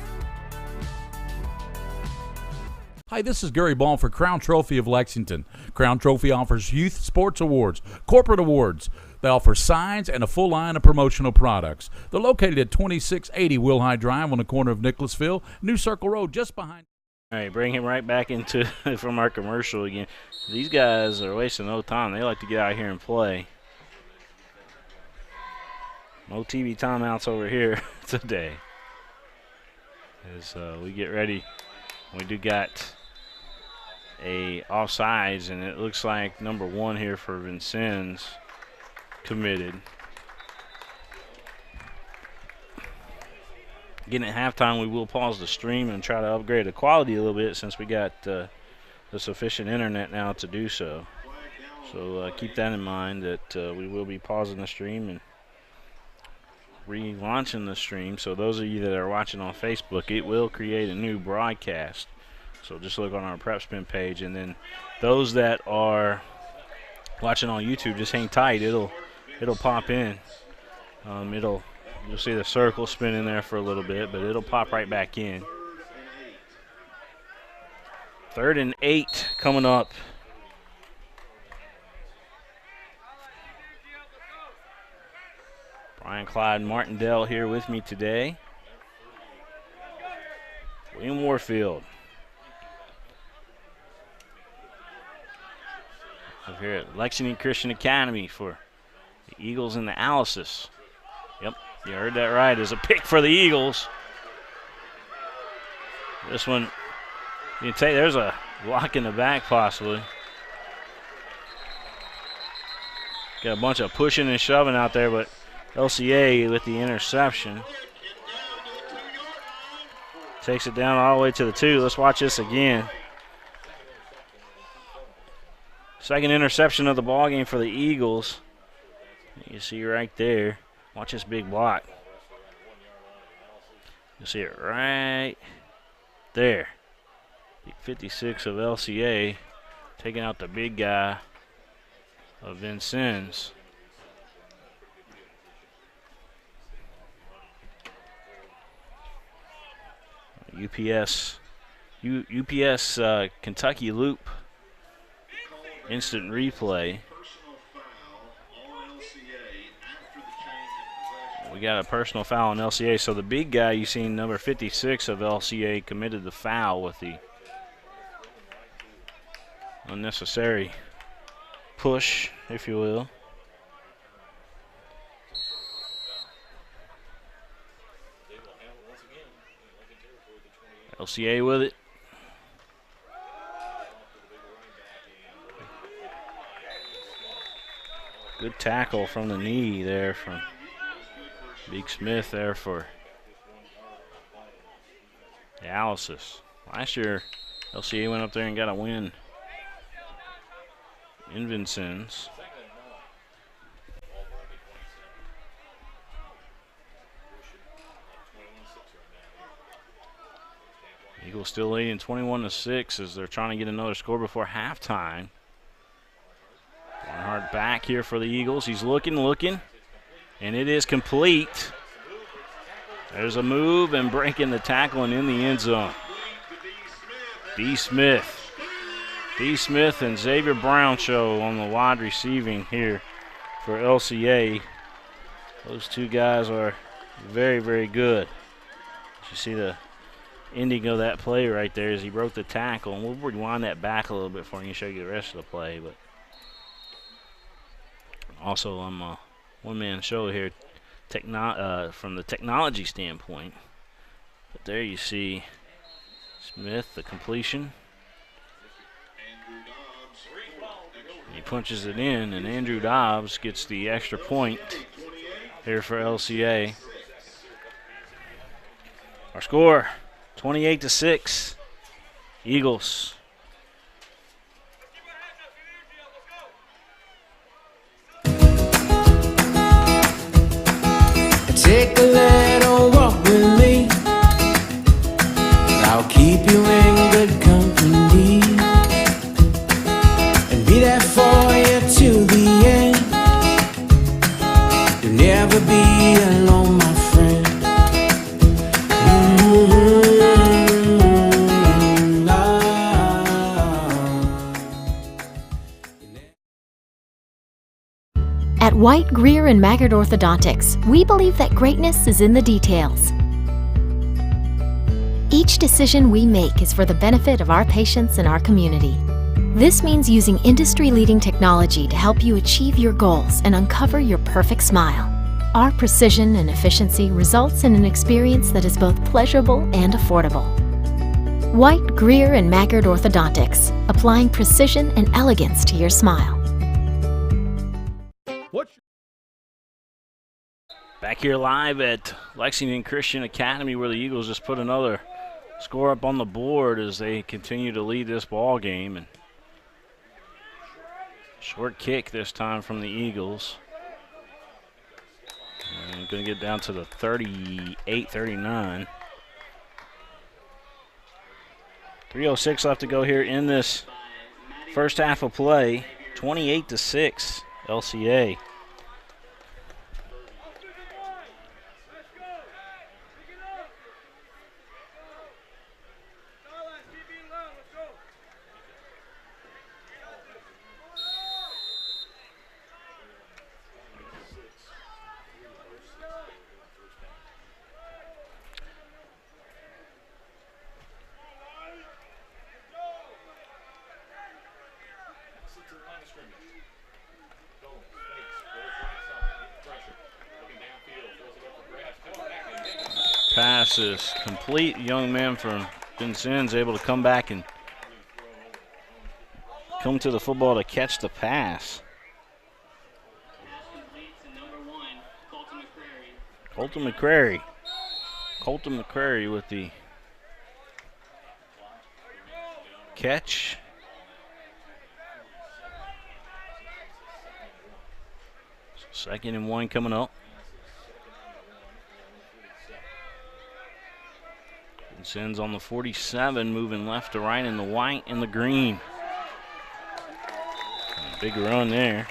Hi, this is Gary Ball for Crown Trophy of Lexington. Crown Trophy offers youth sports awards, corporate awards. They offer signs and a full line of promotional products. They're located at 2680 Wilhite Drive on the corner of Nicholasville, New Circle Road, just behind. All right, bring him right back into from our commercial again. These guys are wasting no time. They like to get out here and play. No TV timeouts over here today. As we get ready, we do got a offsides, and it looks like number 1 here for Vincennes committed. Again, at halftime, we will pause the stream and try to upgrade the quality a little bit, since we got the sufficient internet now to do so. So keep that in mind, that we will be pausing the stream and relaunching the stream. So those of you that are watching on Facebook, it will create a new broadcast. So just look on our PrepSpin page, and then those that are watching on YouTube, just hang tight. It'll pop in. You'll see the circle spinning there for a little bit, but it'll pop right back in. 3rd and 8 coming up. Brian Clyde Martindale here with me today. William Warfield. Over here at Lexington Christian Academy for the Eagles and the Alices. Yep, you heard that right. There's a pick for the Eagles. This one, you can take, there's a block in the back possibly. Got a bunch of pushing and shoving out there, but LCA with the interception. Takes it down all the way to the 2. Let's watch this again. Second interception of the ball game for the Eagles. You see right there. Watch this big block. You see it right there. Big 56 of LCA taking out the big guy of Vincennes. UPS Kentucky loop instant replay. We got a personal foul on LCA, so the big guy you seen, number 56 of LCA, committed the foul with the unnecessary push, if you will. LCA with it. Good tackle from the knee there from Big Smith there for dialysis. Last year, LCA went up there and got a win in Vincennes. Eagles still leading 21-6 as they're trying to get another score before halftime. Barnhart back here for the Eagles. He's looking, and it is complete. There's a move and breaking the tackle and in the end zone. D. Smith and Xavier Brown show on the wide receiving here for LCA. Those two guys are very, very good. You see the ending of that play right there as he broke the tackle, and we'll rewind that back a little bit for you and show you the rest of the play. But also, I'm a one-man show here from the technology standpoint. But there you see Smith, the completion. He punches it in, and Andrew Dobbs gets the extra point here for LCA. Our score, 28-6, Eagles. Take a little walk with me. I'll keep you in good company and be there for you to the end. You'll never be alone, my friend. At White, Greer, and Maggard Orthodontics, we believe that greatness is in the details. Each decision we make is for the benefit of our patients and our community. This means using industry-leading technology to help you achieve your goals and uncover your perfect smile. Our precision and efficiency results in an experience that is both pleasurable and affordable. White, Greer, and Maggard Orthodontics, applying precision and elegance to your smile. Back here live at Lexington Christian Academy, where the Eagles just put another score up on the board as they continue to lead this ball game. And short kick this time from the Eagles. And going to get down to the 38-39. 3:06 left to go here in this first half of play. 28-6, LCA. Pass is complete. Young man from Vincennes able to come back and come to the football to catch the pass. Colton McCrary. Colton McCrary with the catch. 2nd and 1 coming up. Vincennes on the 47, moving left to right in the white and the green. Big run there.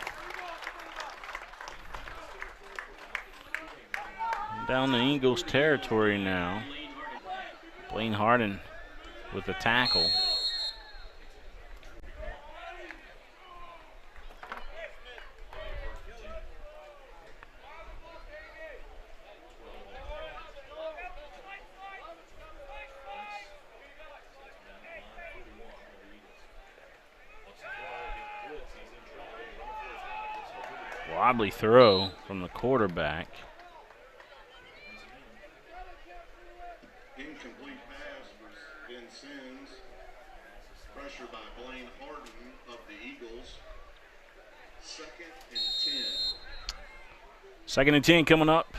Down the Eagles territory now. Blaine Harden with the tackle. Wobbly throw from the quarterback. Incomplete pass for Vincennes. Pressure by Blaine Harden of the Eagles. 2nd and 10. 2nd and 10 coming up.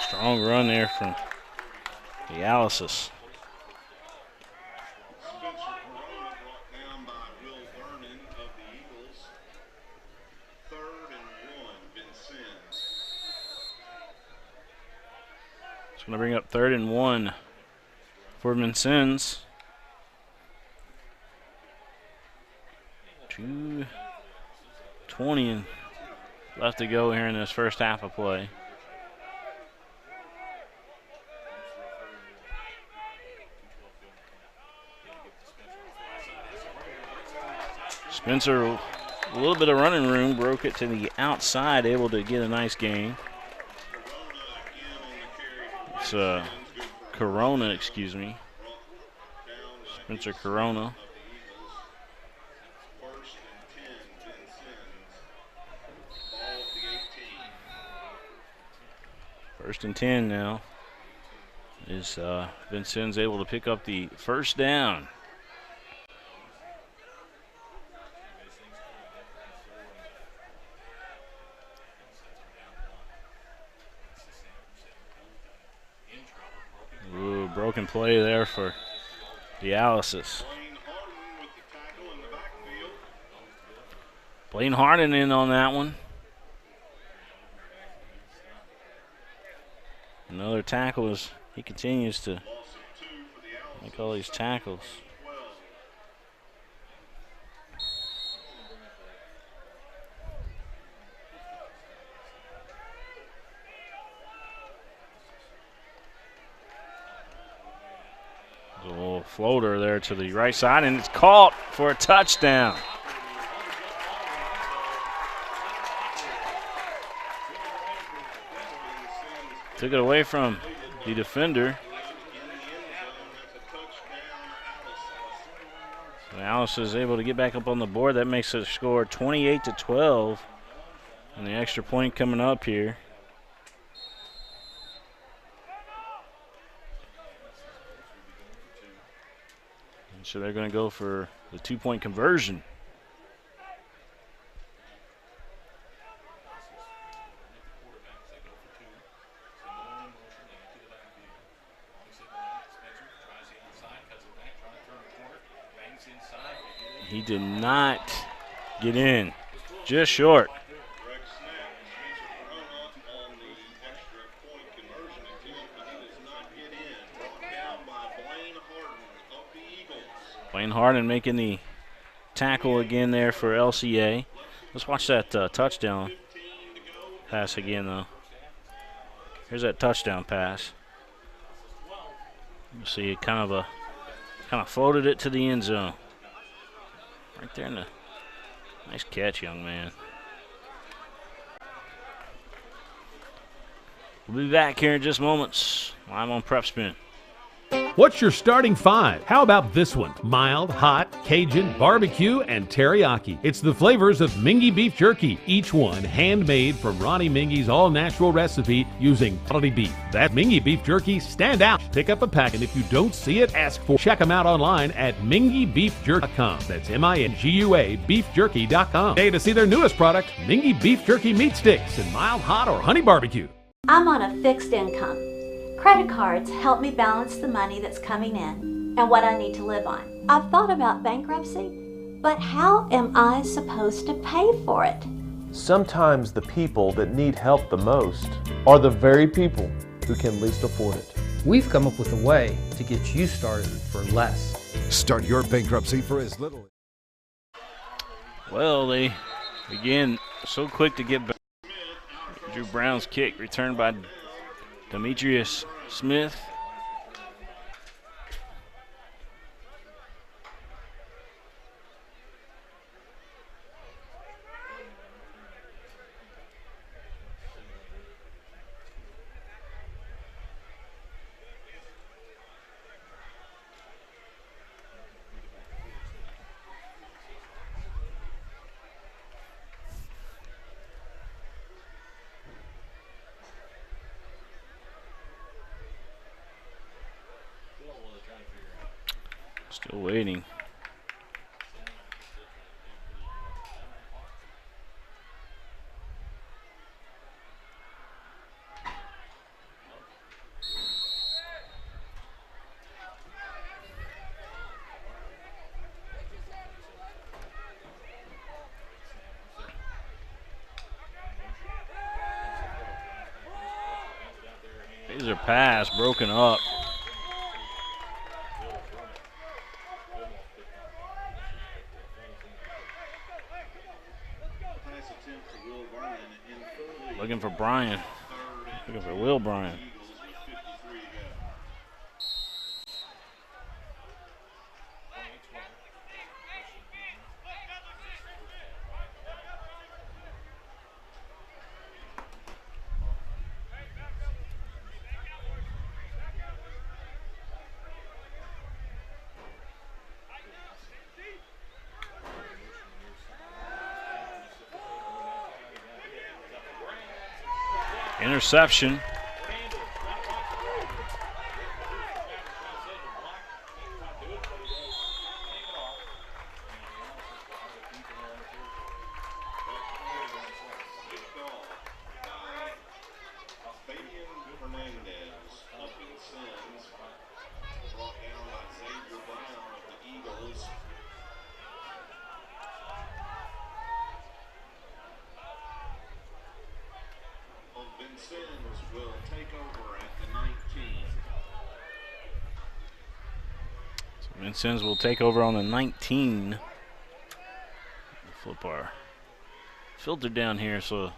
Strong run there from the Alice's. It's going to bring up 3rd and 1 for Vincennes. 2:20 left to go here in this first half of play. Spencer, a little bit of running room, broke it to the outside, able to get a nice gain. It's Corona, excuse me. Spencer Corona. First and 10 now. Is Vincennes able to pick up the first down? Ooh, broken play there for the Alice's. Blaine Harden in on that one. Another tackle as he continues to make all these tackles. There's a little floater there to the right side, and it's caught for a touchdown. Took it away from the defender. So Alice is able to get back up on the board. That makes it a score 28-12. And the extra point coming up here. And so they're going to go for the 2-point conversion. He did not get in, just short. Blaine Harden making the tackle again there for LCA. Let's watch that touchdown pass again, though. Here's that touchdown pass. You see, it kind of floated it to the end zone. Right there in the nice catch, young man. We'll be back here in just moments. I'm on PrepSpin. What's your starting 5? How about this one? Mild, hot, Cajun, barbecue, and teriyaki. It's the flavors of Mingua beef jerky, each one handmade from Ronnie Mingua's all-natural recipe using quality beef. That Mingua beef jerky stand out. Pick up a pack, and if you don't see it, ask for. Check them out online at minguabeefjerky.com. That's MINGUA beefjerky.com. Today to see their newest product, Mingua beef jerky meat sticks in mild, hot, or honey barbecue. I'm on a fixed income. Credit cards help me balance the money that's coming in and what I need to live on. I've thought about bankruptcy, but how am I supposed to pay for it? Sometimes the people that need help the most are the very people who can least afford it. We've come up with a way to get you started for less. Start your bankruptcy for as little. Well, they again so quick to get back. Drew Brown's kick returned by Demetrius Smith. Still waiting. Laser pass broken up. Looking for Bryan. Looking for Will Bryan. Interception. of Vincennes, brought down by Xavier Brown of the Eagles. Vincennes will take over at the 19. So Vincennes will take over on the 19. Flip our filter down here so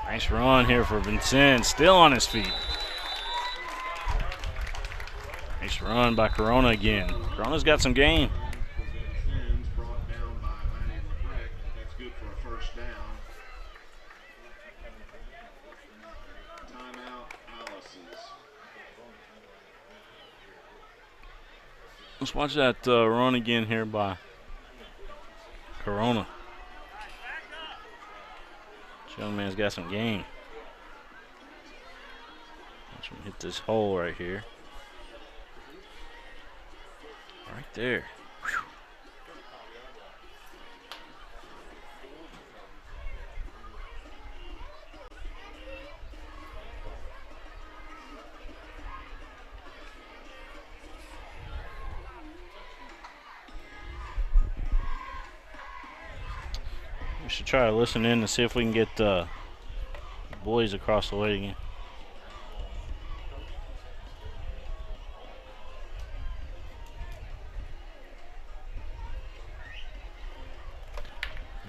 nice run here for Vincennes, still on his feet. Nice run by Corona again. Corona's got some game. Vincennes brought down by Manny LeBrecq. That's good for a first down. Timeout, Alice's. Let's watch that run again here by Corona. This young man's got some game. Watch him hit this hole right here. Right there. Whew. We should try to listen in to see if we can get the boys across the way again.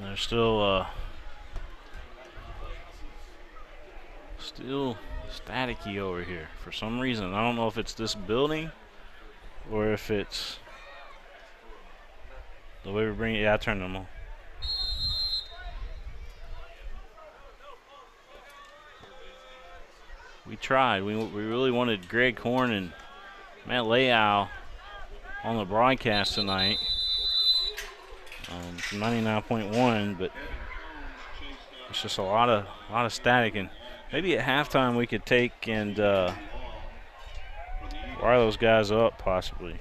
They're still staticky over here for some reason. I don't know if it's this building or if it's The way we bring it, yeah, I turned them on. We tried. We really wanted Greg Horn and Matt Layau on the broadcast tonight from 99.1, but it's just a lot of static. And maybe at halftime we could take and wire those guys up possibly.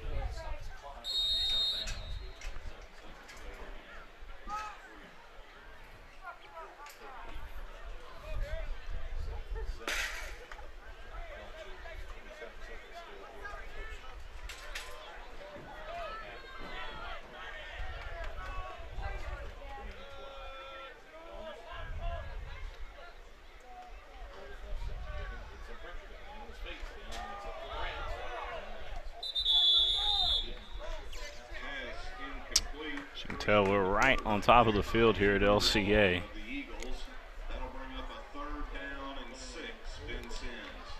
You can tell we're right on top of the field here at LCA.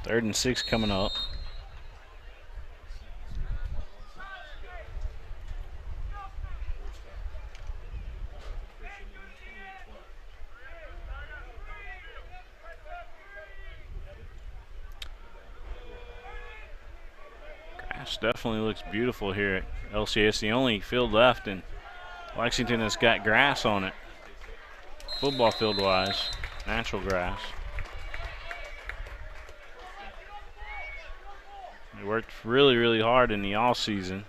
Third and 6 coming up. Grass definitely looks beautiful here at LCA. It's the only field left, and Lexington has got grass on it, football field wise, natural grass. They worked really, really hard in the off season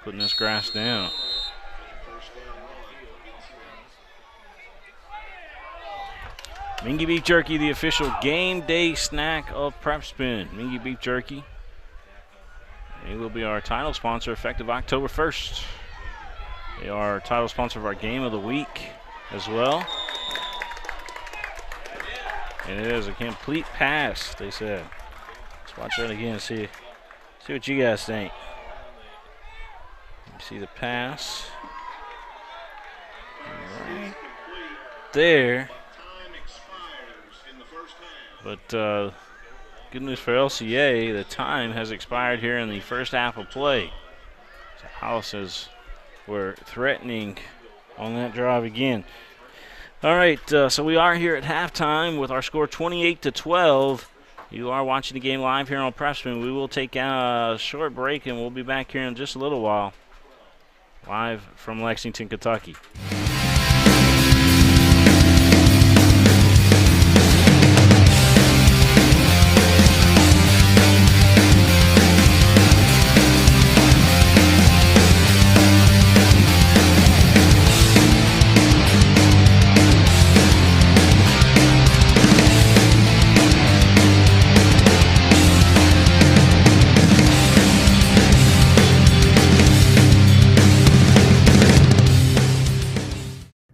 putting this grass down. Mingua Beef Jerky, the official game day snack of PrepSpin. Mingua Beef Jerky. They will be our title sponsor effective October 1st. They are title sponsor of our game of the week as well. And it is a complete pass, they said. Let's watch that again and see what you guys think. You see the pass. Right there. But good news for LCA, the time has expired here in the first half of play. So House says we're threatening on that drive again. All right, so we are here at halftime with our score 28-12. You are watching the game live here on PrepSpin. We will take a short break, and we'll be back here in just a little while, live from Lexington, Kentucky.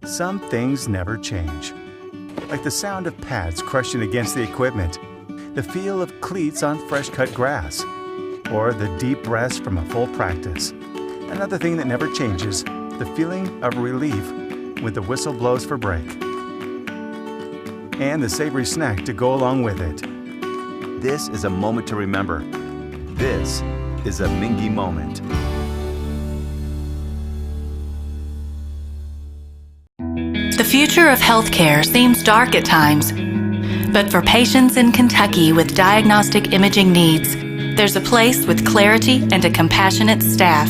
Some things never change. Like the sound of pads crushing against the equipment, the feel of cleats on fresh-cut grass, or the deep rest from a full practice. Another thing that never changes, the feeling of relief when the whistle blows for break. And the savory snack to go along with it. This is a moment to remember. This is a Mingua moment. The future of healthcare seems dark at times, but for patients in Kentucky with diagnostic imaging needs, there's a place with clarity and a compassionate staff.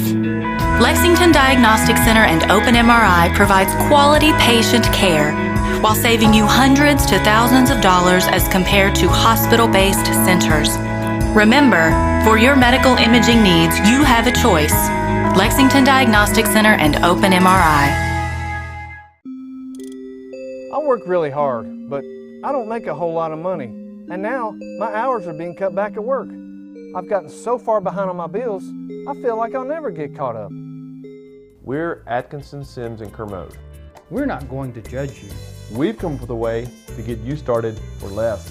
Lexington Diagnostic Center and Open MRI provides quality patient care while saving you hundreds to thousands of dollars as compared to hospital-based centers. Remember, for your medical imaging needs, you have a choice. Lexington Diagnostic Center and Open MRI. I work really hard, but I don't make a whole lot of money. And now, my hours are being cut back at work. I've gotten so far behind on my bills, I feel like I'll never get caught up. We're Atkinson, Sims, and Kermode. We're not going to judge you. We've come up with a way to get you started for less.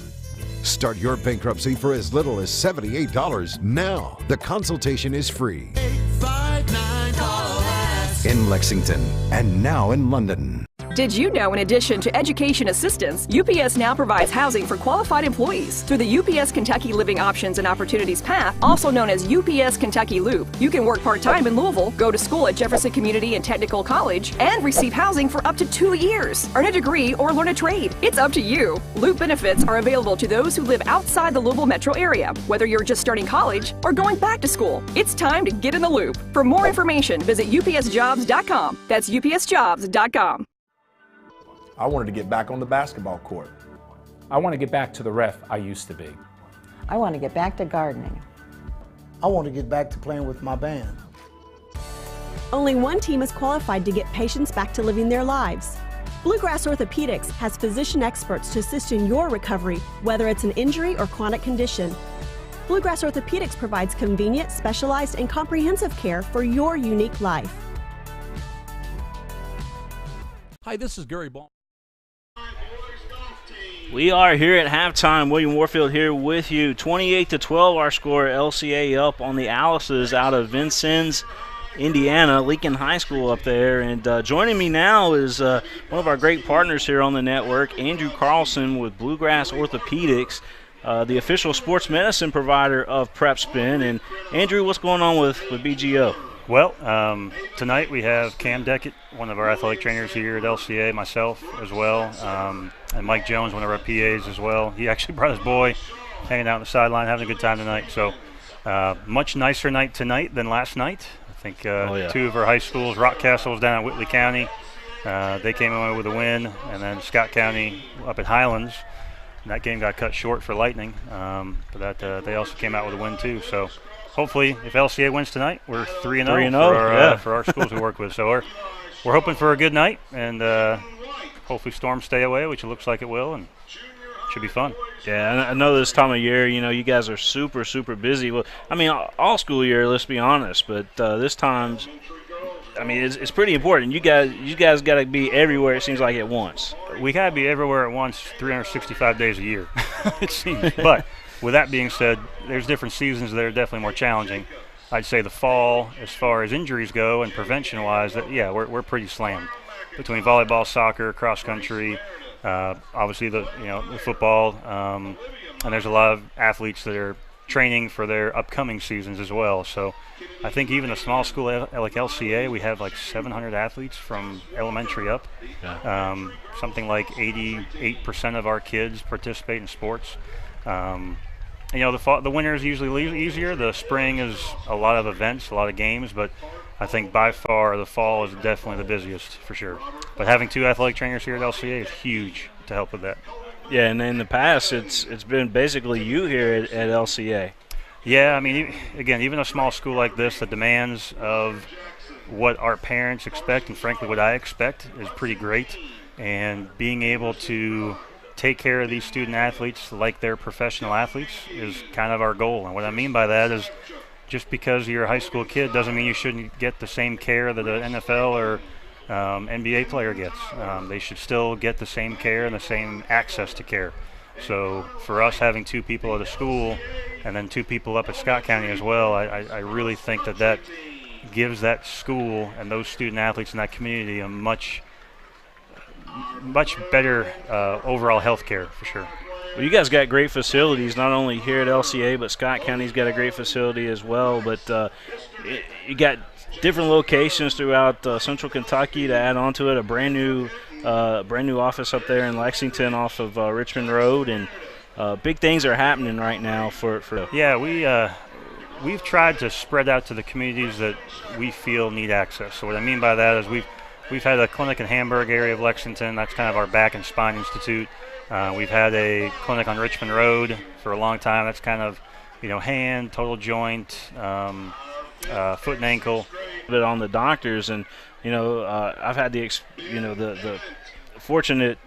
Start your bankruptcy for as little as $78 now. The consultation is free. 859 in Lexington and now in London. Did you know, in addition to education assistance, UPS now provides housing for qualified employees through the UPS Kentucky Living Options and Opportunities Path, also known as UPS Kentucky Loop. You can work part-time in Louisville, go to school at Jefferson Community and Technical College, and receive housing for up to 2 years. Earn a degree or learn a trade. It's up to you. Loop benefits are available to those who live outside the Louisville metro area, whether you're just starting college or going back to school. It's time to get in the loop. For more information, visit upsjobs.com. That's upsjobs.com. I wanted to get back on the basketball court. I want to get back to the ref I used to be. I want to get back to gardening. I want to get back to playing with my band. Only one team is qualified to get patients back to living their lives. Bluegrass Orthopedics has physician experts to assist in your recovery, whether it's an injury or chronic condition. Bluegrass Orthopedics provides convenient, specialized, and comprehensive care for your unique life. Hi, this is Gary Ball. We are here at halftime. William Warfield here with you. 28-12 our score. LCA up on the Alices out of Vincennes, Indiana, Lincoln High School up there. And joining me now is one of our great partners here on the network, Andrew Carlson with Bluegrass Orthopedics, the official sports medicine provider of PrepSpin. And Andrew, what's going on with BGO? Well, tonight we have Cam Deckett, one of our athletic trainers here at LCA, myself as well, and Mike Jones, one of our PAs as well. He actually brought his boy, hanging out on the sideline, having a good time tonight. So much nicer night tonight than last night. I think two of our high schools, Rockcastle was down in Whitley County. They came away with a win, and then Scott County up at Highlands. And that game got cut short for Lightning, but they also came out with a win too. So hopefully, if LCA wins tonight, we're 3-0 for our schools we work with. So we're hoping for a good night, and hopefully storms stay away, which it looks like it will, and it should be fun. Yeah, I know this time of year, you guys are super, super busy. Well, I mean, all school year, let's be honest, but this time, I mean, it's pretty important. You guys got to be everywhere, it seems like, at once. We got to be everywhere at once 365 days a year, it seems. But with that being said, there's different seasons that are definitely more challenging. I'd say the fall, as far as injuries go and prevention-wise, we're pretty slammed between volleyball, soccer, cross country, obviously the football, and there's a lot of athletes that are training for their upcoming seasons as well. So I think even a small school like LCA, we have like 700 athletes from elementary up. Yeah. Something like 88% of our kids participate in sports. The winter is usually easier. The spring is a lot of events, a lot of games, but I think by far the fall is definitely the busiest for sure. But having two athletic trainers here at LCA is huge to help with that. Yeah, and in the past, it's been basically you here at LCA. Yeah, I mean, again, even a small school like this, the demands of what our parents expect and frankly what I expect is pretty great. And being able to take care of these student athletes like they're professional athletes is kind of our goal. And what I mean by that is just because you're a high school kid doesn't mean you shouldn't get the same care that an NFL or NBA player gets. They should still get the same care and the same access to care. So for us having two people at a school and then two people up at Scott County as well, I really think that gives that school and those student athletes in that community a much better overall health care for sure. Well, you guys got great facilities, not only here at LCA, but Scott County's got a great facility as well. But you got different locations throughout Central Kentucky to add on to it. A brand new office up there in Lexington off of Richmond Road, and big things are happening right now for. Yeah, we've tried to spread out to the communities that we feel need access. So what I mean by that is we've had a clinic in Hamburg area of Lexington. That's kind of our back and spine institute. We've had a clinic on Richmond Road for a long time. That's kind of, hand, total joint, foot and ankle. But on the doctors, and I've had the fortunate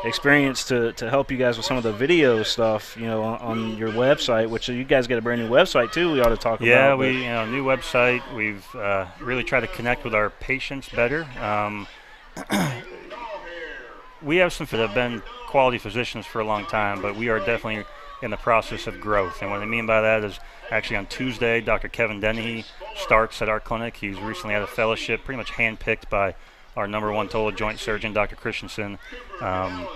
experience to help you guys with some of the video stuff, on your website, which you guys got a brand new website too. We ought to talk about. Yeah, new website. We've really tried to connect with our patients better. We have some that have been quality physicians for a long time, but we are definitely in the process of growth. And what I mean by that is actually on Tuesday, Dr. Kevin Dennehy starts at our clinic. He's recently had a fellowship, pretty much handpicked by our #1 total joint surgeon, Dr. Christensen. I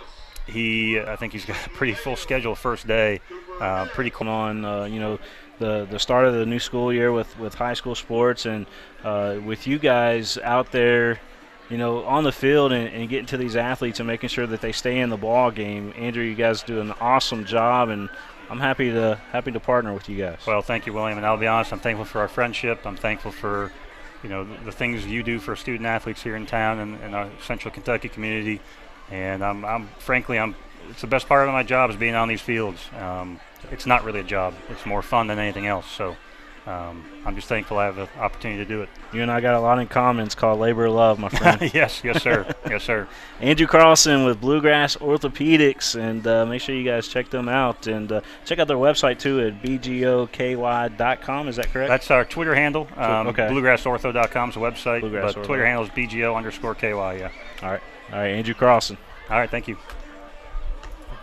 think he's got a pretty full schedule first day. Pretty cool on, the start of the new school year with high school sports, and with you guys out there, on the field and getting to these athletes and making sure that they stay in the ball game. Andrew, you guys do an awesome job, and I'm happy to partner with you guys. Well, thank you, William. And I'll be honest, I'm thankful for our friendship. I'm thankful for, the things you do for student athletes here in town and our Central Kentucky community. And it's the best part of my job is being on these fields. It's not really a job. It's more fun than anything else. So I'm just thankful I have the opportunity to do it. You and I got a lot in common. It's called labor of love, my friend. Yes, sir. Yes, sir. Andrew Carlson with Bluegrass Orthopedics, and make sure you guys check them out, and check out their website too at bgoky.com. Is that correct? That's our Twitter handle. Okay. BluegrassOrtho.com is the website, Bluegrass but Ortho. Twitter handle is BGO_KY. Yeah. All right, Andrew Carlson. All right, thank you.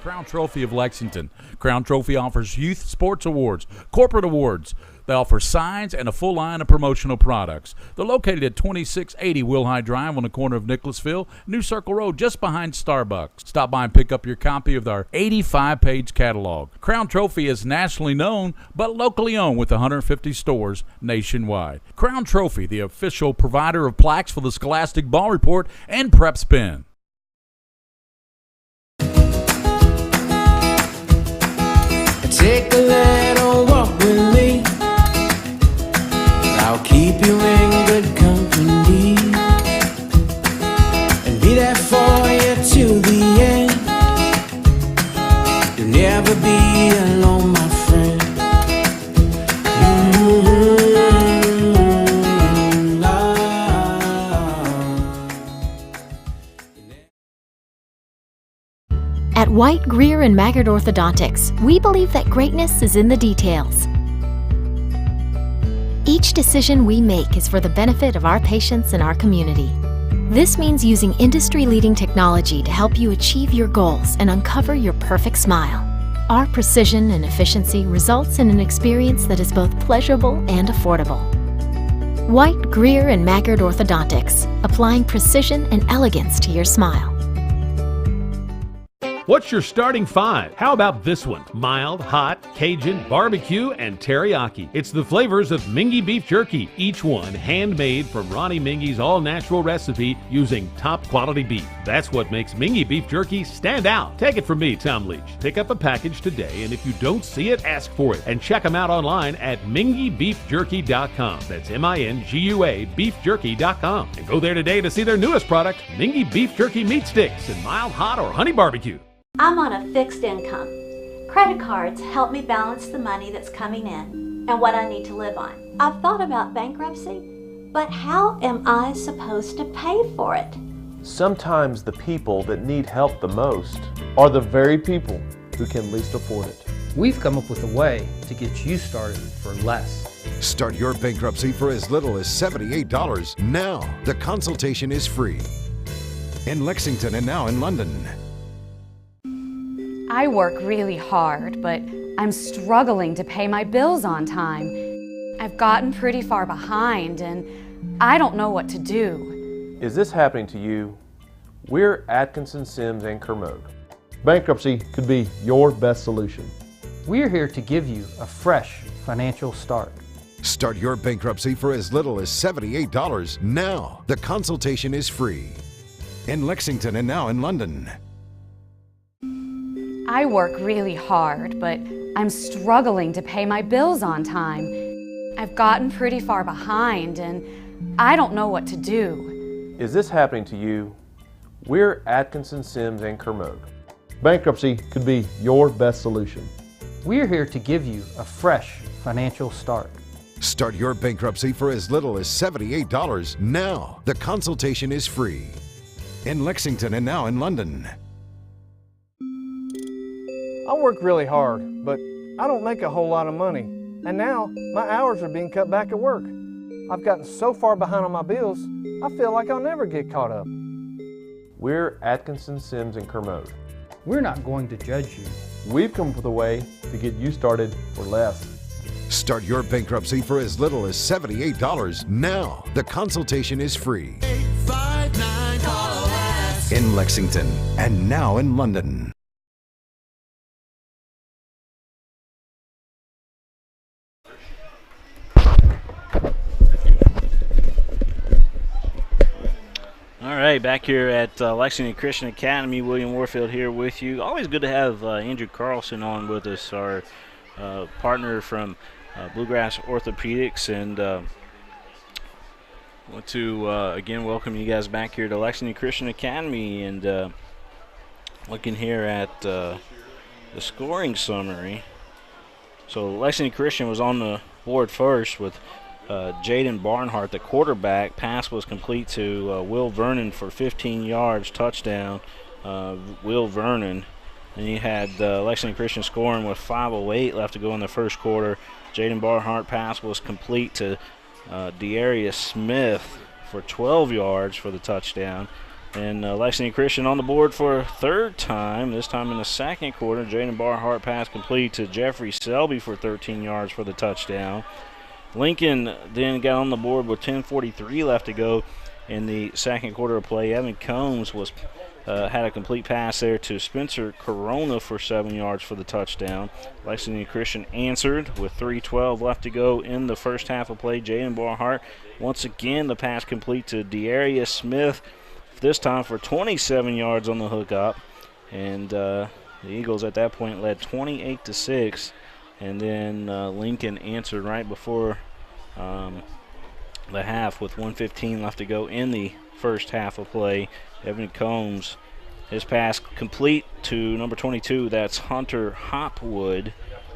Crown Trophy of Lexington. Crown Trophy offers youth sports awards, corporate awards. They offer signs and a full line of promotional products. They're located at 2680 Wilhite Drive on the corner of Nicholasville, New Circle Road, just behind Starbucks. Stop by and pick up your copy of our 85-page catalog. Crown Trophy is nationally known, but locally owned with 150 stores nationwide. Crown Trophy, the official provider of plaques for the Scholastic Ball Report and PrepSpin. Take a little walk with me. I'll keep you in good company and be there for you till the end. You'll never be alone, my friend. At White, Greer, and Maggard Orthodontics, we believe that greatness is in the details. Each decision we make is for the benefit of our patients and our community. This means using industry-leading technology to help you achieve your goals and uncover your perfect smile. Our precision and efficiency results in an experience that is both pleasurable and affordable. White, Greer, and Maggard Orthodontics, applying precision and elegance to your smile. What's your starting five? How about this one? Mild, hot, Cajun, barbecue, and teriyaki. It's the flavors of Mingua beef jerky, each one handmade from Ronnie Mingy's all-natural recipe using top-quality beef. That's what makes Mingua beef jerky stand out. Take it from me, Tom Leach. Pick up a package today, and if you don't see it, ask for it. And check them out online at minguabeefjerky.com. That's M-I-N-G-U-A beefjerky.com. And go there today to see their newest product, Mingua beef jerky meat sticks in mild, hot, or honey barbecue. I'm on a fixed income. Credit cards help me balance the money that's coming in and what I need to live on. I've thought about bankruptcy, but how am I supposed to pay for it? Sometimes the people that need help the most are the very people who can least afford it. We've come up with a way to get you started for less. Start your bankruptcy for as little as $78 now. The consultation is free. In Lexington and now in London. I work really hard, but I'm struggling to pay my bills on time. I've gotten pretty far behind, and I don't know what to do. Is this happening to you? We're Atkinson, Sims, and Kermode. Bankruptcy could be your best solution. We're here to give you a fresh financial start. Start your bankruptcy for as little as $78 now. The consultation is free. In Lexington and now in London. I work really hard, but I'm struggling to pay my bills on time. I've gotten pretty far behind, and I don't know what to do. Is this happening to you? We're Atkinson, Sims, and Kermode. Bankruptcy could be your best solution. We're here to give you a fresh financial start. Start your bankruptcy for as little as $78 now. The consultation is free. In Lexington and now in London. I work really hard, but I don't make a whole lot of money. And now, my hours are being cut back at work. I've gotten so far behind on my bills, I feel like I'll never get caught up. We're Atkinson, Sims, and Kermode. We're not going to judge you. We've come up with a way to get you started for less. Start your bankruptcy for as little as $78 now. The consultation is free. 859 in Lexington and now in London. All right, back here at Lexington Christian Academy. William Warfield here with you. Always good to have Andrew Carlson on with us, our partner from Bluegrass Orthopedics, and want to again welcome you guys back here to Lexington Christian Academy. And looking here at the scoring summary. So Lexington Christian was on the board first with Jaden Barnhart, the quarterback. Pass was complete to Will Vernon for 15 yards, touchdown. Will Vernon. And you had Lexington Christian scoring with 5:08 left to go in the first quarter. Jaden Barnhart pass was complete to Dearius Smith for 12 yards for the touchdown. And Lexington Christian on the board for a third time, this time in the second quarter. Jaden Barnhart pass complete to Jeffrey Selby for 13 yards for the touchdown. Lincoln then got on the board with 10:43 left to go in the second quarter of play. Evan Combs was had a complete pass there to Spencer Corona for 7 yards for the touchdown. Lexington Christian answered with 3:12 left to go in the first half of play. Jaden Barnhart, once again, the pass complete to Dearius Smith, this time for 27 yards on the hookup. And the Eagles at that point led 28-6. And then Lincoln answered right before the half with 1:15 left to go in the first half of play. Evan Combs, his pass complete to number 22. That's Hunter Hopwood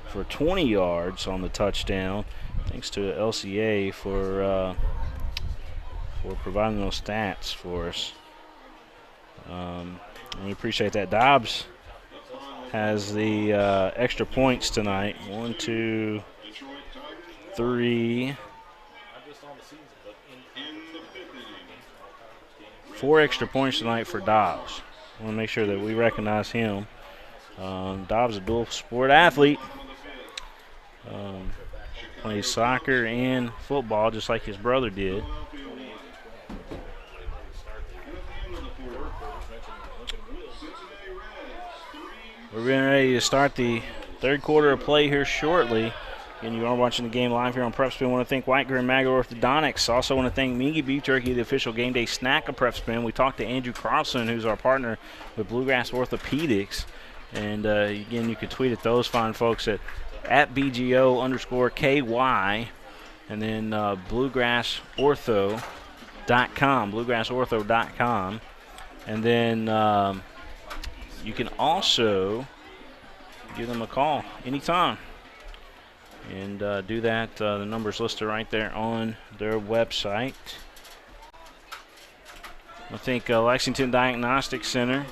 for 20 yards on the touchdown. Thanks to LCA for providing those stats for us. We appreciate that. Dobbs has the extra points tonight. 1, 2, 3, 4 extra points tonight for Dobbs. I want to make sure that we recognize him. Dobbs is a dual sport athlete. Plays soccer and football just like his brother did. We're getting ready to start the third quarter of play here shortly. Again, you are watching the game live here on PrepSpin. I want to thank Whiteger and Magor Orthodontics. Also want to thank Mingua Beef Jerky, the official game day snack of PrepSpin. We talked to Andrew Carlson, who's our partner with Bluegrass Orthopedics. And again, you can tweet at those fine folks at BGO_KY, and then bluegrassortho.com, And then you can also give them a call anytime and do that. The number's listed right there on their website. I think Lexington Diagnostic Center,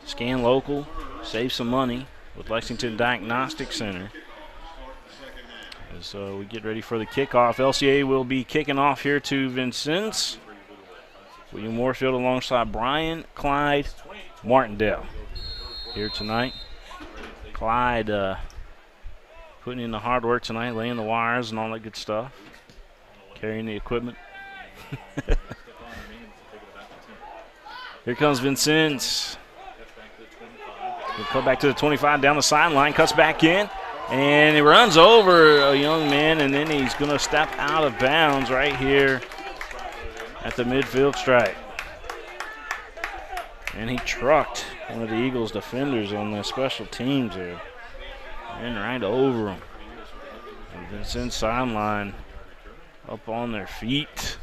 scan local, save some money with Lexington Diagnostic Center. As we get ready for the kickoff, LCA will be kicking off here to Vincennes. William Warfield alongside Brian Clyde Martindale here tonight. Clyde putting in the hard work tonight, laying the wires and all that good stuff, carrying the equipment. Here comes Vincennes. He'll come back to the 25 down the sideline, cuts back in, and he runs over a young man, and then he's going to step out of bounds right here at the midfield stripe. And he trucked one of the Eagles defenders on the special teams there. And right over him. And Vincennes sideline up on their feet.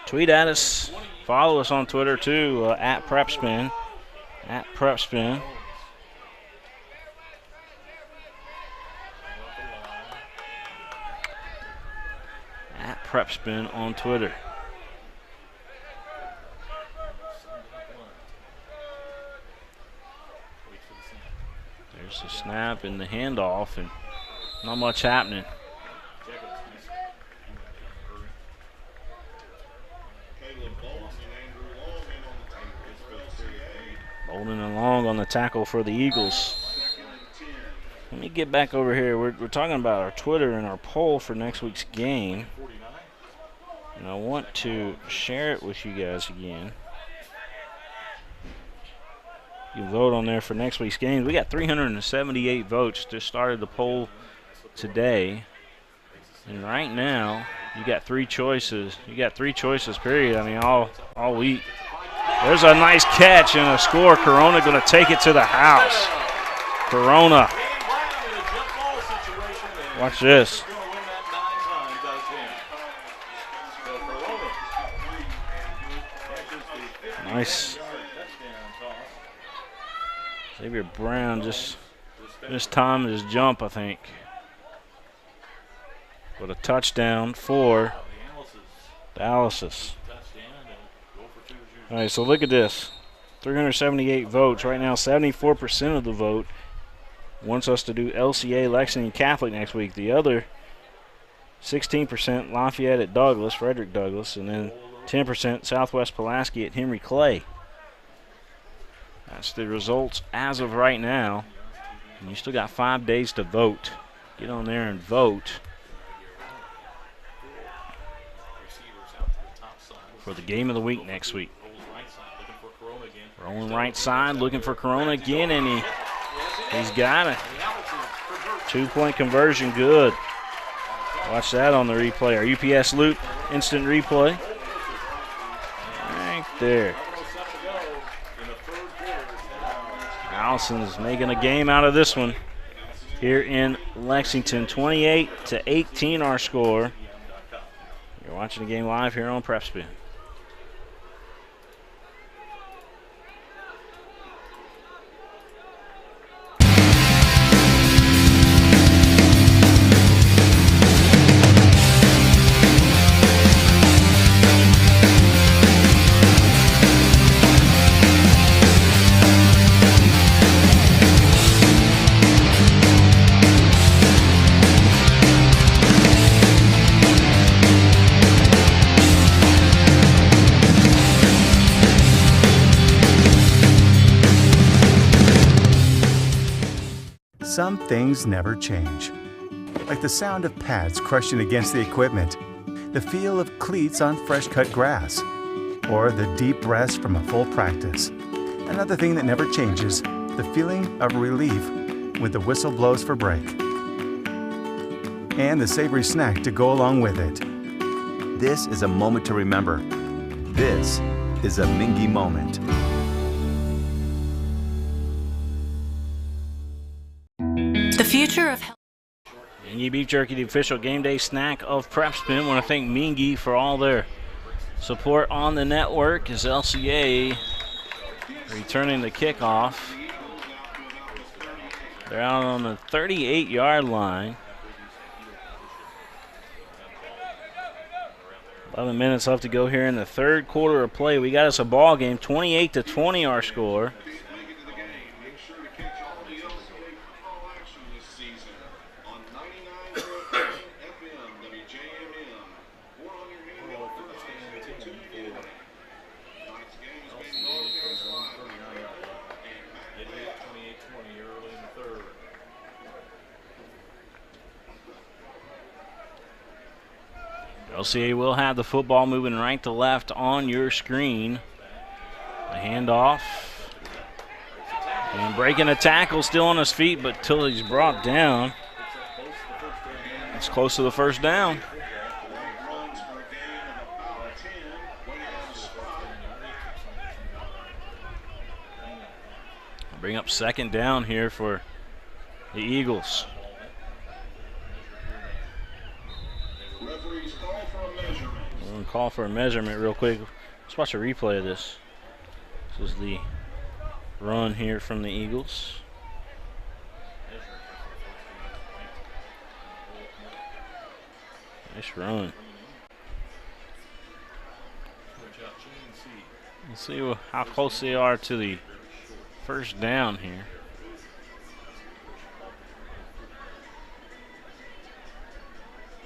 Tweet at us. Follow us on Twitter too, at PrepSpin. At PrepSpin. At PrepSpin on Twitter. There's the snap and the handoff, and not much happening. Bolton and Long on the tackle for the Eagles. Let me get back over here. We're talking about our Twitter and our poll for next week's game. And I want to share it with you guys again. You can vote on there for next week's games. We got 378 votes. Just started the poll today. And right now, you got 3 choices. You got 3 choices, period. I mean, all week. There's a nice catch and a score. Corona going to take it to the house. Corona. Watch this. Nice. Xavier Brown just timed his jump, I think. With a touchdown for Dallas. All right, so look at this. 378 votes. Right now, 74% of the vote wants us to do LCA, Lexington Catholic next week. The other 16% Lafayette at Douglas, Frederick Douglass, and then 10% Southwest Pulaski at Henry Clay. That's the results as of right now. And you still got 5 days to vote. Get on there and vote for the game of the week next week. Rolling right side, looking for Corona again, and he's got it. 2-point conversion, good. Watch that on the replay. Our UPS Loop instant replay. Right there. Allison's making a game out of this one here in Lexington. 28-18 our score. You're watching the game live here on PrepSpin. Some things never change. Like the sound of pads crushing against the equipment, the feel of cleats on fresh-cut grass, or the deep breaths from a full practice. Another thing that never changes, the feeling of relief when the whistle blows for break. And the savory snack to go along with it. This is a moment to remember. This is a Mingy moment. The future of health. Mingy Beef Jerky, the official game day snack of PrepSpin. Want to thank Mingy for all their support on the network as LCA returning the kickoff. They're out on the 38-yard line. 11 minutes left to go here in the third quarter of play. We got us a ball game, 28-20 our score. LCA will have the football moving right to left on your screen. The handoff. And breaking a tackle, still on his feet, but till he's brought down. It's close to the first down. Bring up second down here for the Eagles. We're going to call for a measurement real quick. Let's watch a replay of this. This is the run here from the Eagles. Nice run. Let's see how close they are to the first down here.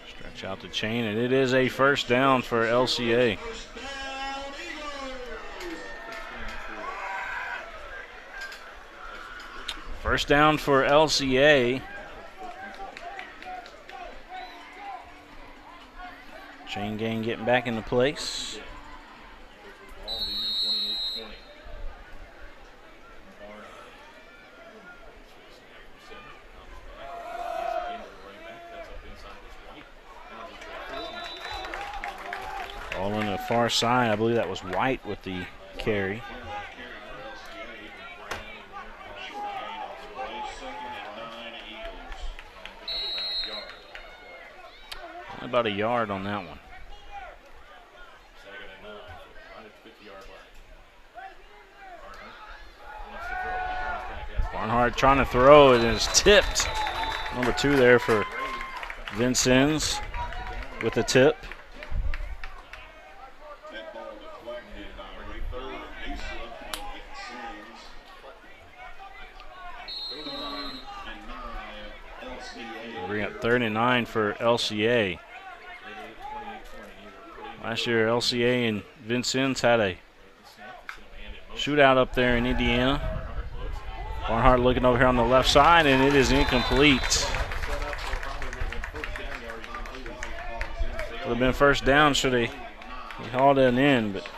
Stretch out the chain, and it is a first down for LCA. First down for LCA. Chain gang getting back into place. All on the far side. I believe that was White with the carry. About a yard on that one. Barnhart trying to throw. It is tipped. Number 2 there for Vincennes with the tip. Bring up 3rd and 9 for LCA. Last year, LCA and Vincennes had a shootout up there in Indiana. Barnhart looking over here on the left side, and it is incomplete. Would have been first down should he hauled it in, but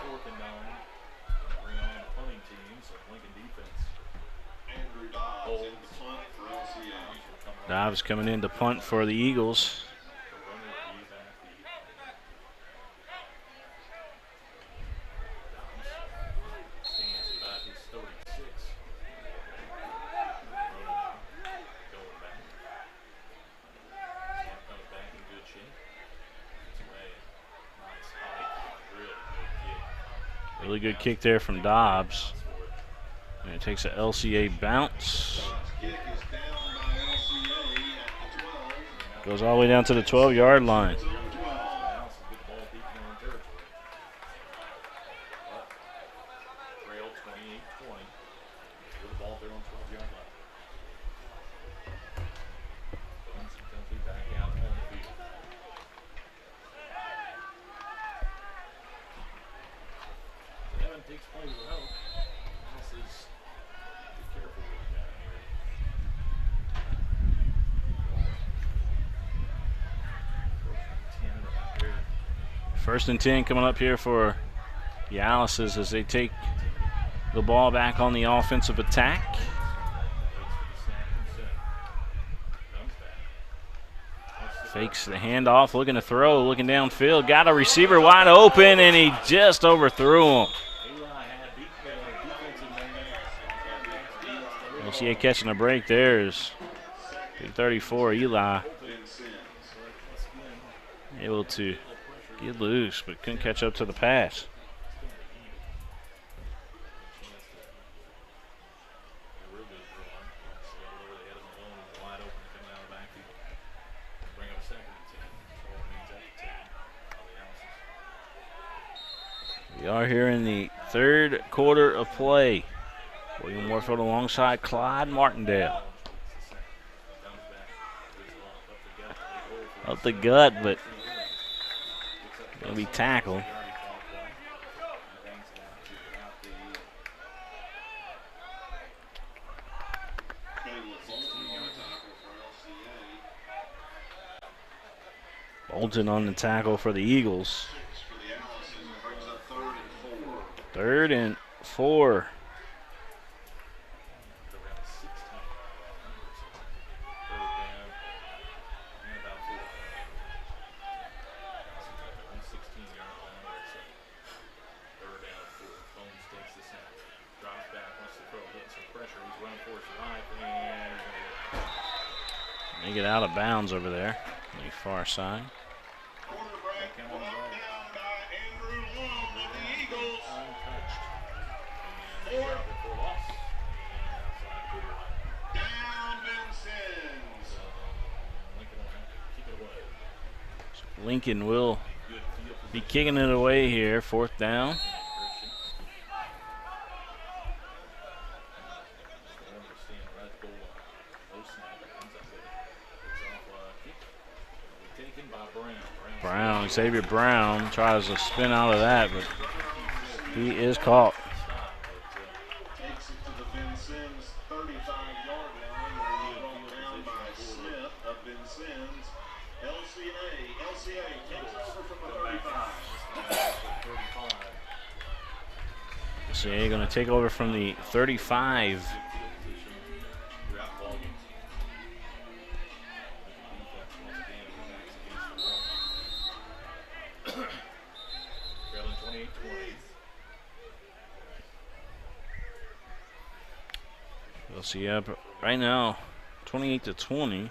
Dobbs coming in to punt for the Eagles. Really good kick there from Dobbs. And it takes a LCA bounce. Goes all the way down to the 12-yard line. First and 10 coming up here for the Alices as they take the ball back on the offensive attack. Fakes the handoff, looking to throw, looking downfield. Got a receiver wide open, and he just overthrew him. LCA catching a break there is 34, Eli. Able to get loose, but couldn't catch up to the pass. We are here in the 3rd quarter of play. William Warfield alongside Clyde Martindale. Up the gut, but going to be tackled. Bolton on the tackle for the Eagles. 3rd and 4. They get out of bounds over there on the far side. Lincoln will be kicking it away here, 4th down. Brown, Xavier Brown tries to spin out of that, but he is caught. LCA going to take over from the 35. LCA up right now, 28-20.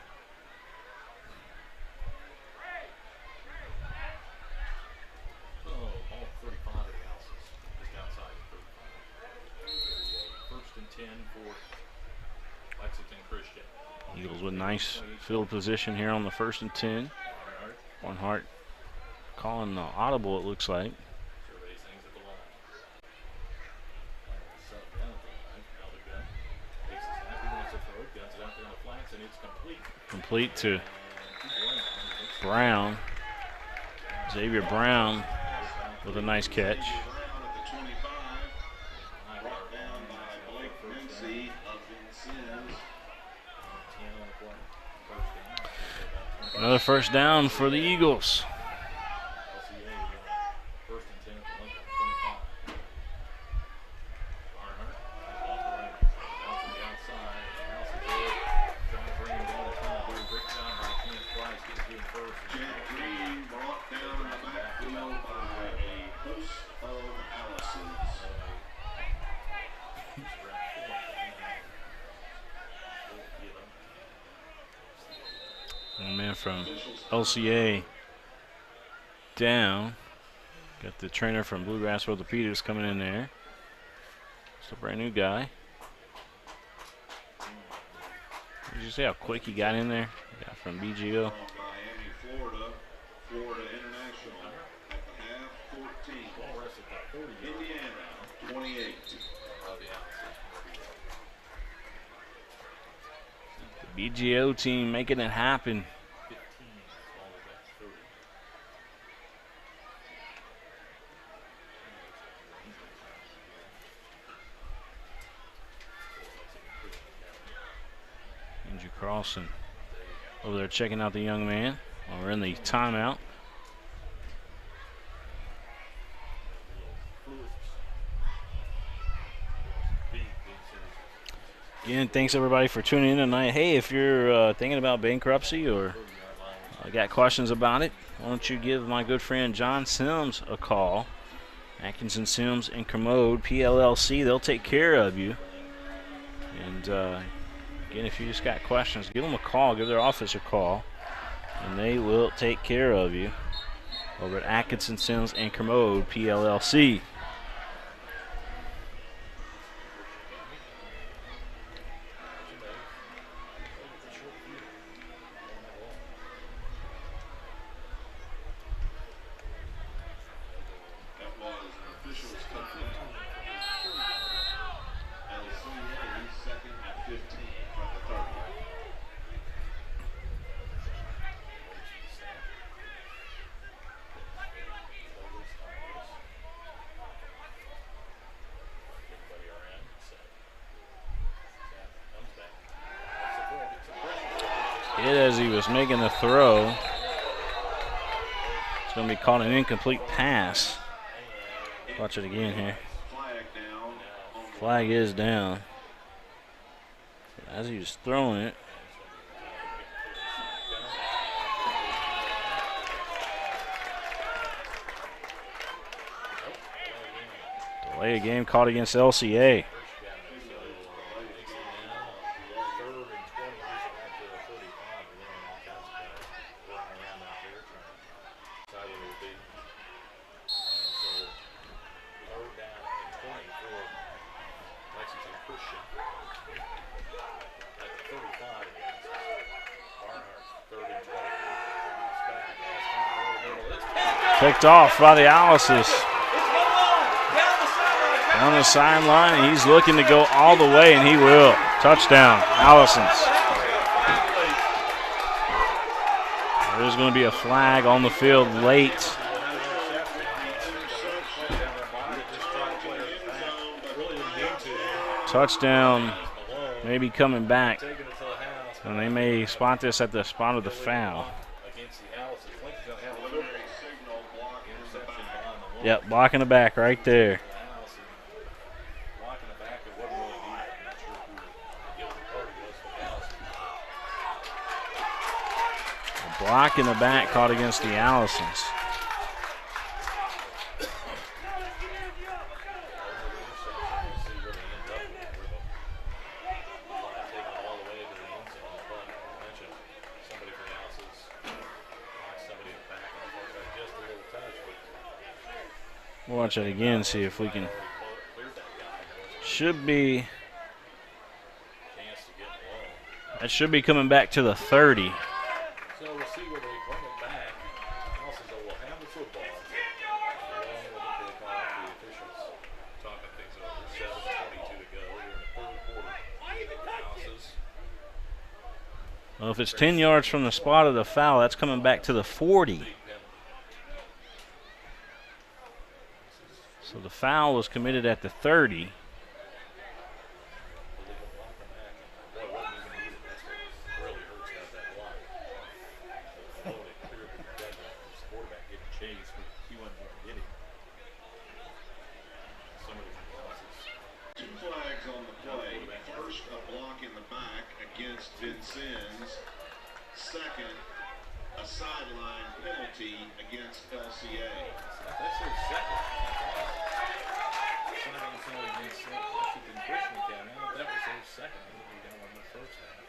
Eagles with nice field position here on the 1st and 10. Barnhart calling the audible, it looks like. Complete to Brown. Xavier Brown with a nice catch. Another first down for the Eagles. From LCA down. Got the trainer from Bluegrass Orthopedics coming in there. It's a brand new guy. Did you see how quick he got in there? Got from BGO. Florida International at the half, 14. Indiana, 28. The BGO team making it happen. Andrew Carlson over there checking out the young man while we're in the timeout. Again, thanks everybody for tuning in tonight. Hey, if you're thinking about bankruptcy or got questions about it, why don't you give my good friend John Sims a call. Atkinson, Sims, and Commode, PLLC, they'll take care of you. And again, if you just got questions, give them a call, give their office a call, and they will take care of you over at Atkinson, Sims, and Commode, PLLC. As he was making the throw, it's going to be called an incomplete pass. Watch it again here. Flag is down. As he was throwing it, delay of game called against LCA. Picked off by the Alice's. On the sideline, he's looking to go all the way, and he will. Touchdown, Allison's. There's going to be a flag on the field late. Touchdown maybe coming back, and they may spot this at the spot of the foul. Yep, blocking the back right there. A block in the back caught against the Allisons. We'll watch it again, see if we can. That should be coming back to the 30. So we'll see where they bring it back. Also, will have the football. Along with the kickoff, the officials talking things over. 7:22 to go here in the third quarter. Well, if it's 10 yards from the spot of the foul, that's coming back to the 40. So the foul was committed at the 30. Two flags on the play. First, a block in the back against Vincennes. Second, a sideline penalty against LCA. That's their second. Sideline penalty against Lexington Christian Academy. That was their second. We got one in the first half.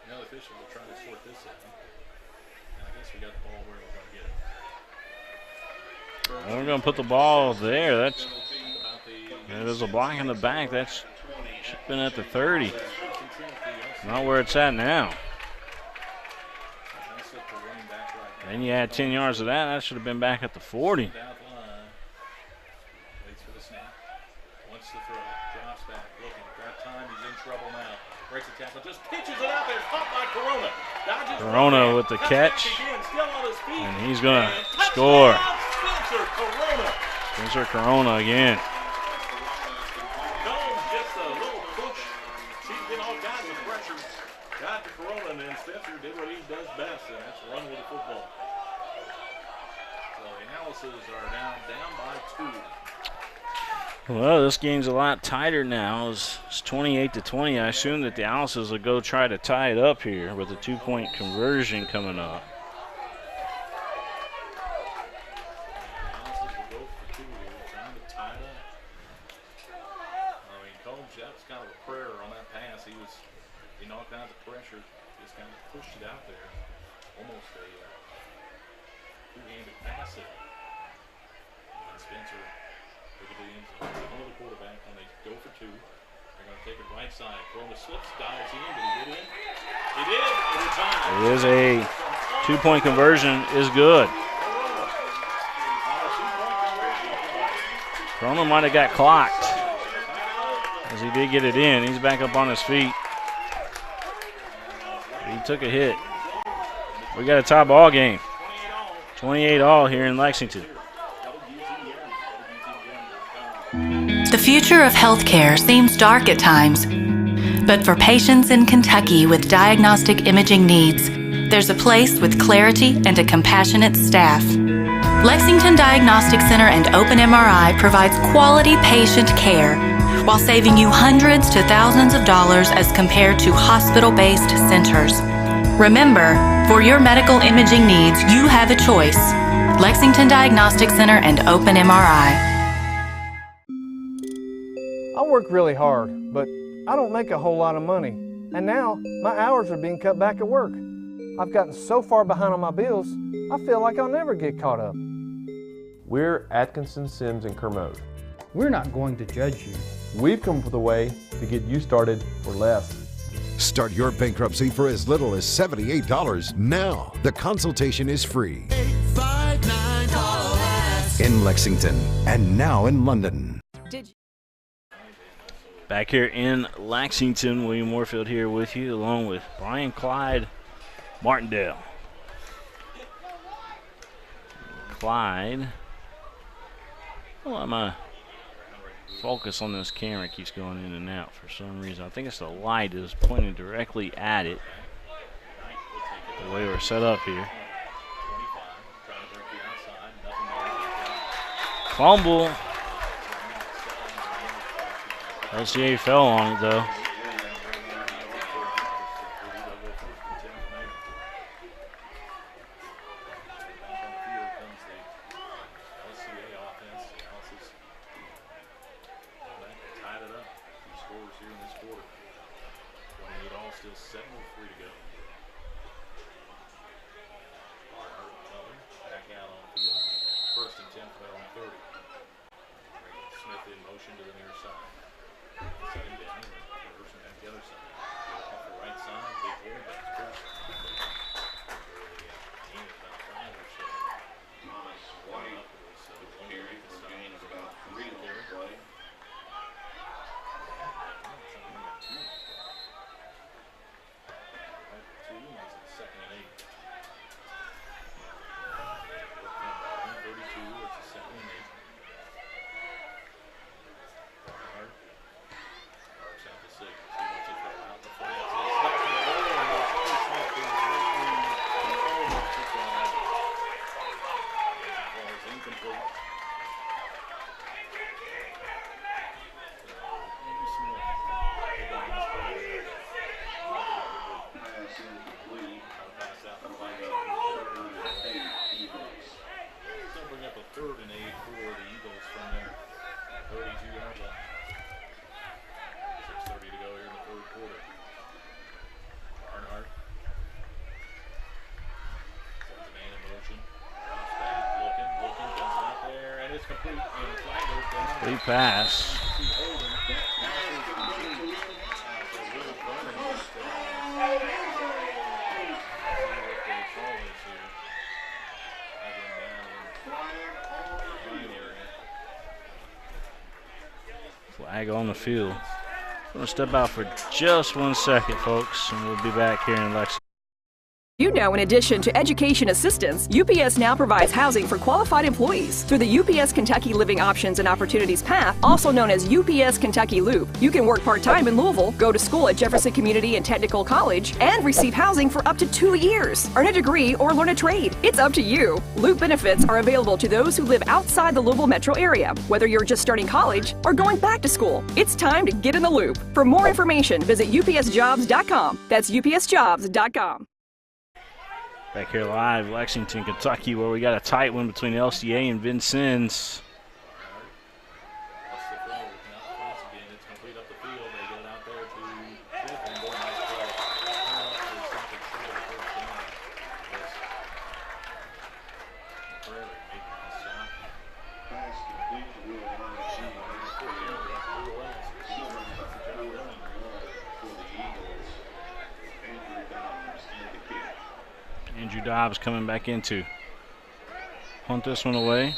Now the officials are trying to sort this out. And I guess we got the ball where we're going to get it. We're going to put the ball there. That's there's a block in the back. That's should have been at the 30. Not where it's at now. And you add 10 yards of that. That should have been back at the 40. Waits for the snap. Wants to throw. Drops back. Looking. Got time. He's in trouble now. Breaks the tackle. Just pitches it out there. Caught by Corona. Dodges Corona with the catch. Again, still on his feet. And he's going to score. Spencer Corona. Spencer Corona again. Combs gets a little push. She's getting all kinds of pressure. Got to Corona, and then Spencer did what he does best, and that's run with the football. So the Alices are down by 2. Well, this game's a lot tighter now. It's 28-20. I assume that the Alices will go try to tie it up here with a 2-point conversion coming up. He knocked out the pressure, just kind of pushed it out there. Almost a two-handed pass it. And Spencer took it to the end zone. Another quarterback when they go for 2. They're going to take it right side. Corona slips, dives in. Did he get in? He did. Overtime. It is a 2-point conversion is good. Corona might have got clocked as he did get it in. He's back up on his feet. He took a hit. We got a tie ball game. 28-all here in Lexington. The future of healthcare seems dark at times, but for patients in Kentucky with diagnostic imaging needs, there's a place with clarity and a compassionate staff. Lexington Diagnostic Center and Open MRI provides quality patient care while saving you hundreds to thousands of dollars as compared to hospital-based centers. Remember, for your medical imaging needs, you have a choice. Lexington Diagnostic Center and Open MRI. I work really hard, but I don't make a whole lot of money. And now, my hours are being cut back at work. I've gotten so far behind on my bills, I feel like I'll never get caught up. We're Atkinson, Sims, and Kermode. We're not going to judge you. We've come up with a way to get you started for less. Start your bankruptcy for as little as $78 now. The consultation is free. In Lexington and now in London. Back here in Lexington, William Warfield here with you, along with Brian Clyde Martindale. Clyde. Well, my focus on this camera keeps going in and out for some reason. I think it's the light is pointing directly at it, the way we're set up here. Fumble. LCA fell on it though. Complete pass. Flag on the field. I'm going to step out for just 1 second, folks, and we'll be back here in Lexington. You know, in addition to education assistance, UPS now provides housing for qualified employees. Through the UPS Kentucky Living Options and Opportunities Path, also known as UPS Kentucky Loop, you can work part-time in Louisville, go to school at Jefferson Community and Technical College, and receive housing for up to 2 years. Earn a degree or learn a trade. It's up to you. Loop benefits are available to those who live outside the Louisville metro area, whether you're just starting college or going back to school. It's time to get in the loop. For more information, visit upsjobs.com. That's upsjobs.com. Back here live, Lexington, Kentucky, where we got a tight one between LCA and Vincennes. Dobbs coming back into. Punt this one away.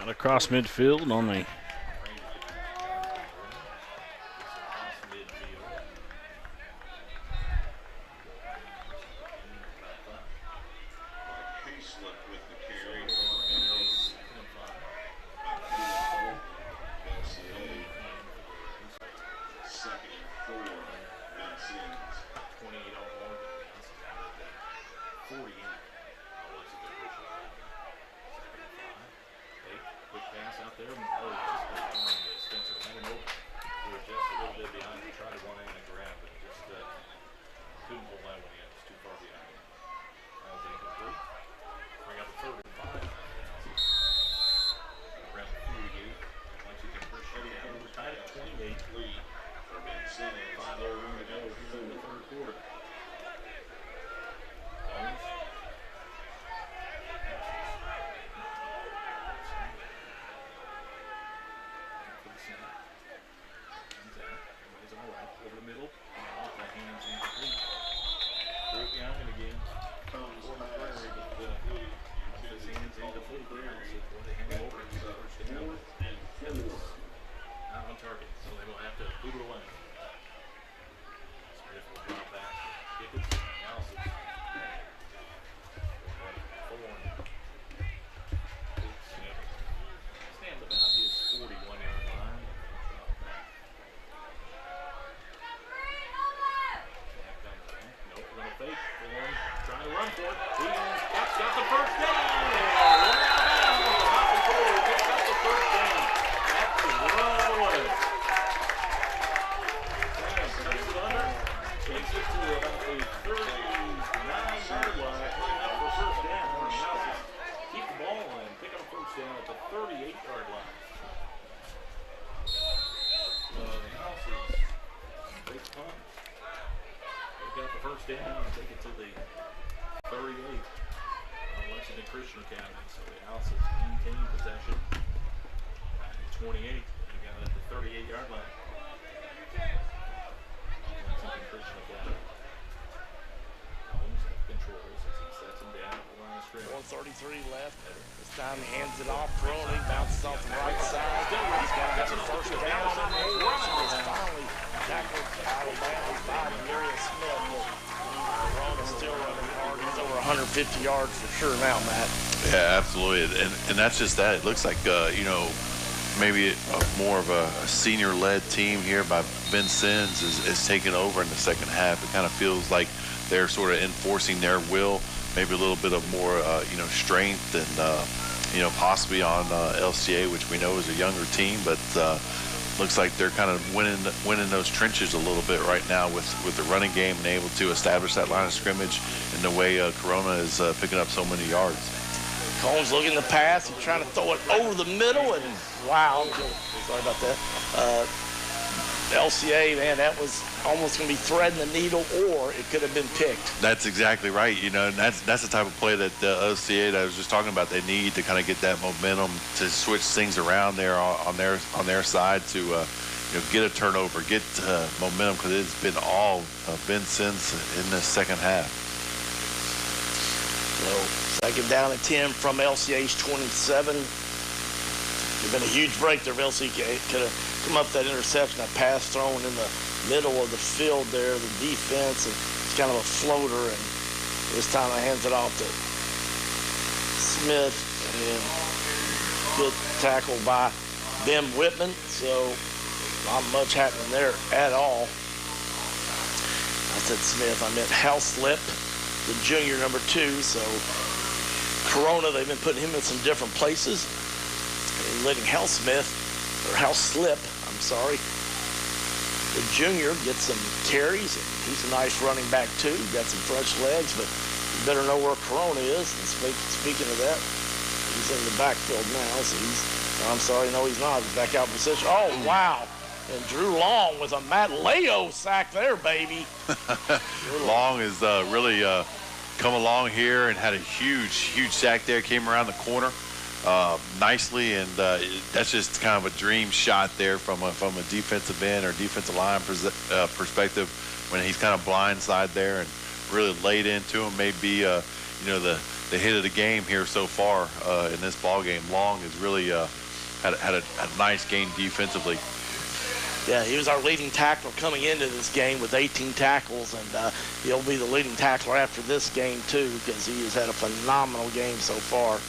Across midfield on the Pass out there. Oh, Time he hands it off. Corona bounces off the right side. He's got the first down. He's finally tackled Alabama by Darius Smith. Corona's still running hard. He's over 150 yards for sure now, Matt. Yeah, absolutely. And that's just that. It looks like, maybe more of a senior-led team here by Vincennes is taking over in the second half. It kind of feels like they're sort of enforcing their will, maybe a little bit of more, strength and, possibly on LCA, which we know is a younger team, but looks like they're kind of winning those trenches a little bit right now with the running game and able to establish that line of scrimmage in the way Corona is picking up so many yards. Combs looking to pass. He's trying to throw it over the middle, and wow, sorry about that. LCA, man, that was almost going to be threading the needle, or it could have been picked. That's exactly right. And that's the type of play that LCA that I was just talking about. They need to kind of get that momentum to switch things around there on their side to get a turnover, get momentum, because it's been all Vincennes in the second half. So second down and 10 from LCA's 27. It's been a huge break there. LCA could have come up that interception, that pass thrown in the middle of the field there, the defense, and it's kind of a floater, and this time I hands it off to Smith, and good tackle by Ben Whitman, so not much happening there at all. I said Smith, I meant Houslip, the junior number 2, so Corona, they've been putting him in some different places, and letting Houslip, the junior, gets some carries, and he's a nice running back too. Got some fresh legs, but you better know where Corona is. And speaking of that, he's in the backfield now, so he's not. He's back out in position. Oh, wow. And Drew Long with a Matt Leo sack there, baby. Long has really come along here and had a huge sack there. Came around the corner nicely, and that's just kind of a dream shot there from a defensive end or defensive line perspective, when he's kind of blindside there and really laid into him. Maybe the hit of the game here so far in this ball game. Long has really had a nice game defensively. Yeah, he was our leading tackler coming into this game with 18 tackles, and he'll be the leading tackler after this game too, because he has had a phenomenal game so far.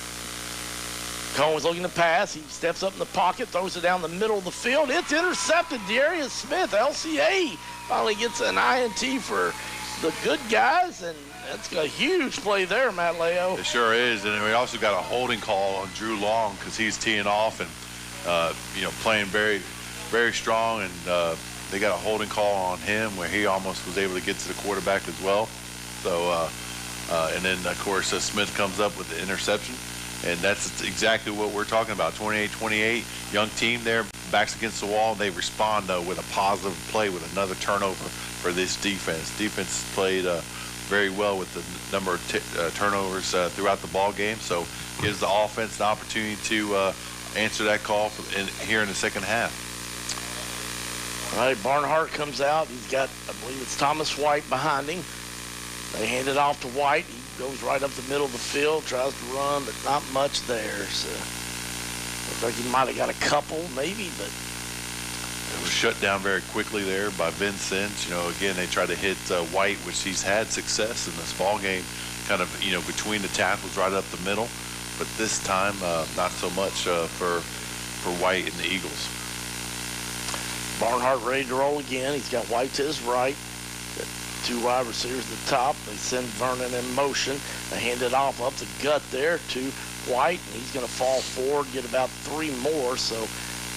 Cohen's looking to pass. He steps up in the pocket, throws it down the middle of the field. It's intercepted. Darius Smith, LCA, finally gets an INT for the good guys, and that's a huge play there, Matt Leo. It sure is, and we also got a holding call on Drew Long because he's teeing off and playing very, very strong, and they got a holding call on him where he almost was able to get to the quarterback as well. So, and then of course Smith comes up with the interception. And that's exactly what we're talking about. 28-28, young team there, backs against the wall. They respond, though, with a positive play with another turnover for this defense. Defense played very well with the number of turnovers throughout the ball game, so gives the offense the opportunity to answer that call here in the second half. All right, Barnhart comes out. He's got, I believe it's Thomas White behind him. They hand it off to White. He goes right up the middle of the field, tries to run, but not much there. So looks like he might have got a couple, maybe, but it was shut down very quickly there by Vincennes. You know, again, they tried to hit White, which he's had success in this ball game, kind of, you know, between the tackles right up the middle. But this time, not so much for White and the Eagles. Barnhart ready to roll again. He's got White to his right. Got two wide receivers at the top. They send Vernon in motion. They hand it off up the gut there to White, and he's going to fall forward, get about 3 more. So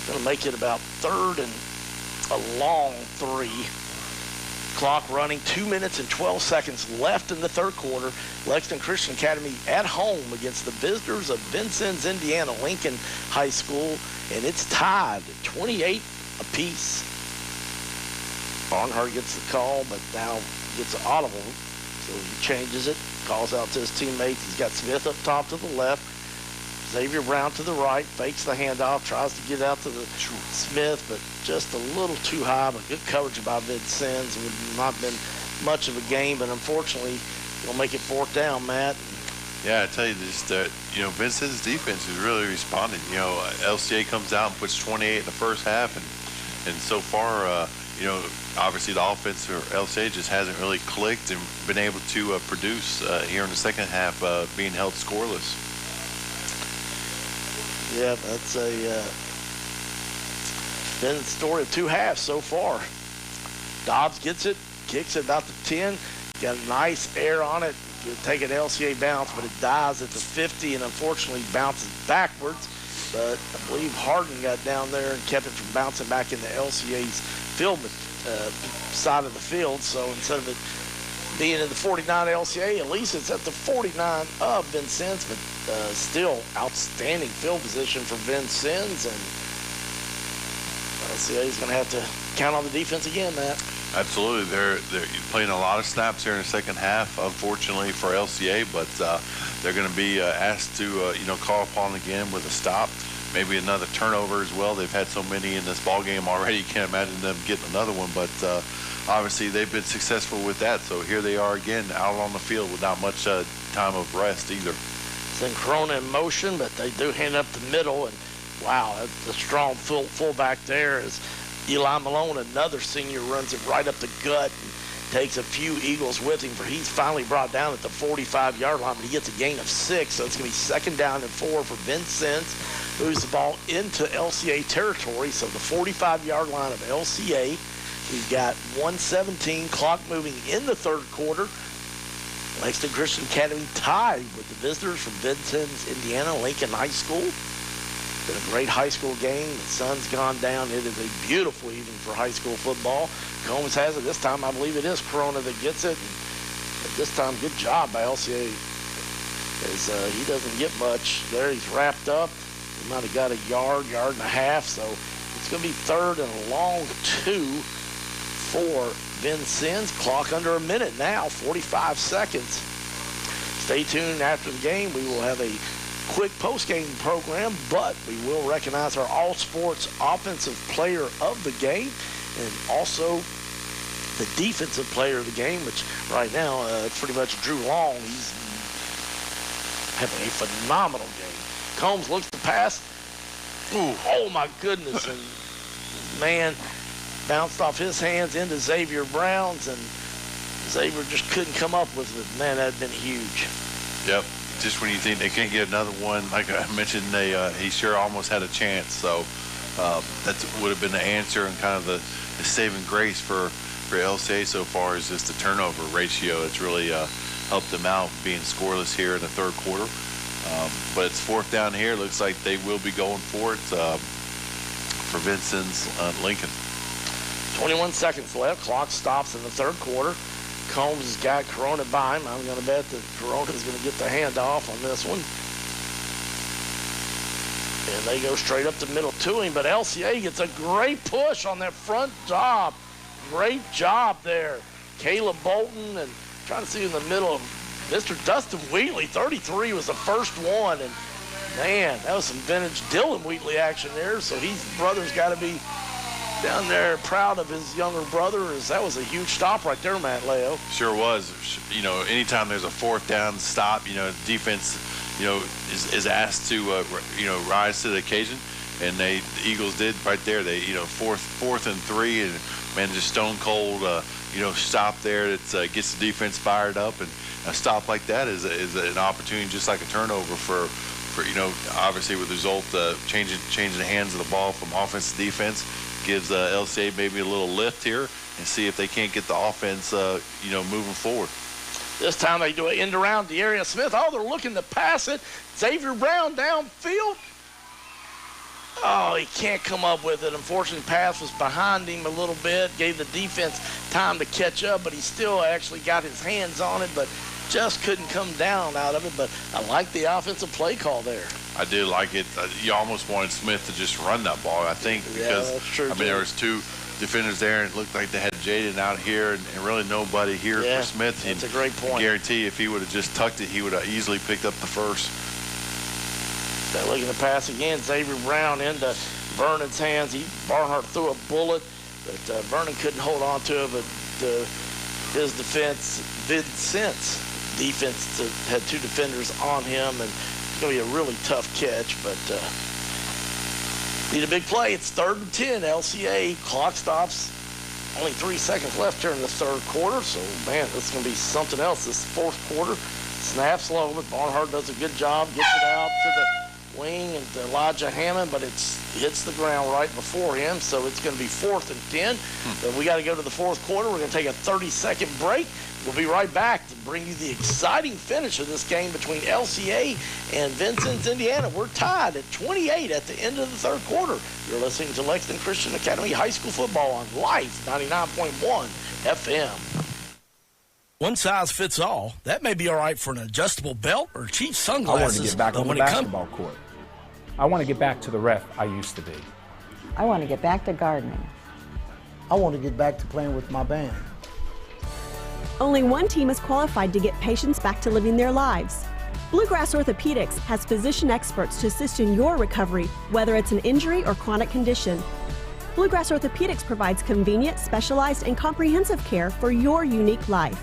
going to make it about 3rd and a long 3. Clock running, 2 minutes and 12 seconds left in the third quarter. Lexington Christian Academy at home against the visitors of Vincennes, Indiana, Lincoln High School, and it's tied at 28 apiece. Barnhart gets the call, but now gets an audible, so he changes it, calls out to his teammates. He's got Smith up top to the left, Xavier Brown to the right, fakes the handoff, tries to get out to the Smith, but just a little too high, but good coverage by Vincennes. It would not been much of a game, but unfortunately, we'll make it 4th down, Matt. Yeah, I tell you, just you know, Vincennes' defense is really responding. You know, LCA comes out and puts 28 in the first half, and so far, you know, obviously the offense for LCA just hasn't really clicked and been able to produce here in the second half, being held scoreless. Yeah, that's been the story of 2 halves so far. Dobbs gets it, kicks it about the 10, got a nice air on it. You'll take an LCA bounce, but it dies at the 50 and unfortunately bounces backwards. But I believe Harden got down there and kept it from bouncing back into LCA's field side of the field. So instead of it being in the 49 LCA, at least it's at the 49 of Vincennes, but still outstanding field position for Vincennes, and LCA is going to have to count on the defense again, Matt. Absolutely. They're playing a lot of snaps here in the second half, unfortunately for LCA, but they're going to be asked to, you know, call upon again with a stop, maybe another turnover as well. They've had so many in this ball game already. You can't imagine them getting another one, but obviously they've been successful with that. So here they are again out on the field without much time of rest either. Then Corona in motion, but they do hand up the middle, and wow, that's a strong fullback there as Eli Malone, another senior, runs it right up the gut and takes a few Eagles with him, for he's finally brought down at the 45-yard line, but he gets a gain of 6, so it's going to be 2nd down and 4 for Vincennes. Moves the ball into LCA territory, so the 45-yard line of LCA. We've got 1:17 clock moving in the third quarter. Lexington Christian Academy tied with the visitors from Vincennes, Indiana, Lincoln High School. Been a great high school game. The sun's gone down. It is a beautiful evening for high school football. Combs has it. This time I believe it is Corona that gets it. But this time, good job by LCA. As he doesn't get much there. He's wrapped up. He might have got a yard and a half. So it's going to be 3rd and a long 2 for Vincennes. Clock under a minute now, 45 seconds. Stay tuned after the game. We will have a quick post-game program, but we will recognize our all-sports offensive player of the game and also the defensive player of the game, which right now it's pretty much Drew Long. He's having a phenomenal game. Combs looks to pass. Ooh, oh my goodness, and man, bounced off his hands into Xavier Brown's, and Xavier just couldn't come up with it. Man, that had been huge. Yep. Just when you think they can't get another one, like I mentioned, he sure almost had a chance. So that would have been the answer, and kind of the saving grace for LCA so far is just the turnover ratio. It's really helped them out being scoreless here in the third quarter. But it's 4th down here. Looks like they will be going for it for Vincennes Lincoln. 21 seconds left. Clock stops in the third quarter. Combs has got Corona by him. I'm going to bet that Corona is going to get the handoff on this one. And they go straight up the middle to him, but LCA gets a great push on that front job. Great job there. Caleb Bolton, and trying to see in the middle of Mr. Dustin Wheatley. 33 was the first one, and man, that was some vintage Dylan Wheatley action there. So brother's got to be down there proud of his younger brother. That was a huge stop right there, Matt Leo. Sure was. You know, anytime there's a fourth down stop, you know, defense, you know, is asked to, you know, rise to the occasion. And the Eagles did right there. They, you know, fourth and 3, and man, just stone cold, you know, stop there that gets the defense fired up. And a stop like that is an opportunity, just like a turnover for you know, obviously with the result changing the hands of the ball from offense to defense, gives LCA maybe a little lift here and see if they can't get the offense, you know, moving forward. This time they do an end around De'Arius Smith. Oh, they're looking to pass it. Xavier Brown downfield. Oh, he can't come up with it. Unfortunately, pass was behind him a little bit, gave the defense time to catch up, but he still actually got his hands on it, but just couldn't come down out of it. But I like the offensive play call there. I did like it. You almost wanted Smith to just run that ball, I think, because, that's true, I mean, there was 2 defenders there, and it looked like they had Jaden out here and really nobody here for Smith. That's a great point. I guarantee if he would have just tucked it, he would have easily picked up the first. They're looking to pass again. Xavier Brown into Vernon's hands. Barnhart threw a bullet, but Vernon couldn't hold on to it. But his defense, Vincennes defense, had 2 defenders on him, and it's going to be a really tough catch. But need a big play. It's 3rd and 10. LCA clock stops. Only 3 seconds left here in the 3rd quarter. So man, this is going to be something else. This 4th quarter. Snaps low, but Barnhart does a good job. Gets it out to the wing and Elijah Hammond, but it hits the ground right before him, so it's going to be 4th and 10. But we got to go to the 4th quarter. We're going to take a 30-second break. We'll be right back to bring you the exciting finish of this game between LCA and Vincennes, Indiana. We're tied at 28 at the end of the 3rd quarter. You're listening to Lexington Christian Academy High School Football on Life 99.1 FM. One size fits all. That may be all right for an adjustable belt or cheap sunglasses. I want to get back on the basketball court. I want to get back to the ref I used to be. I want to get back to gardening. I want to get back to playing with my band. Only one team is qualified to get patients back to living their lives. Bluegrass Orthopedics has physician experts to assist in your recovery, whether it's an injury or chronic condition. Bluegrass Orthopedics provides convenient, specialized, and comprehensive care for your unique life.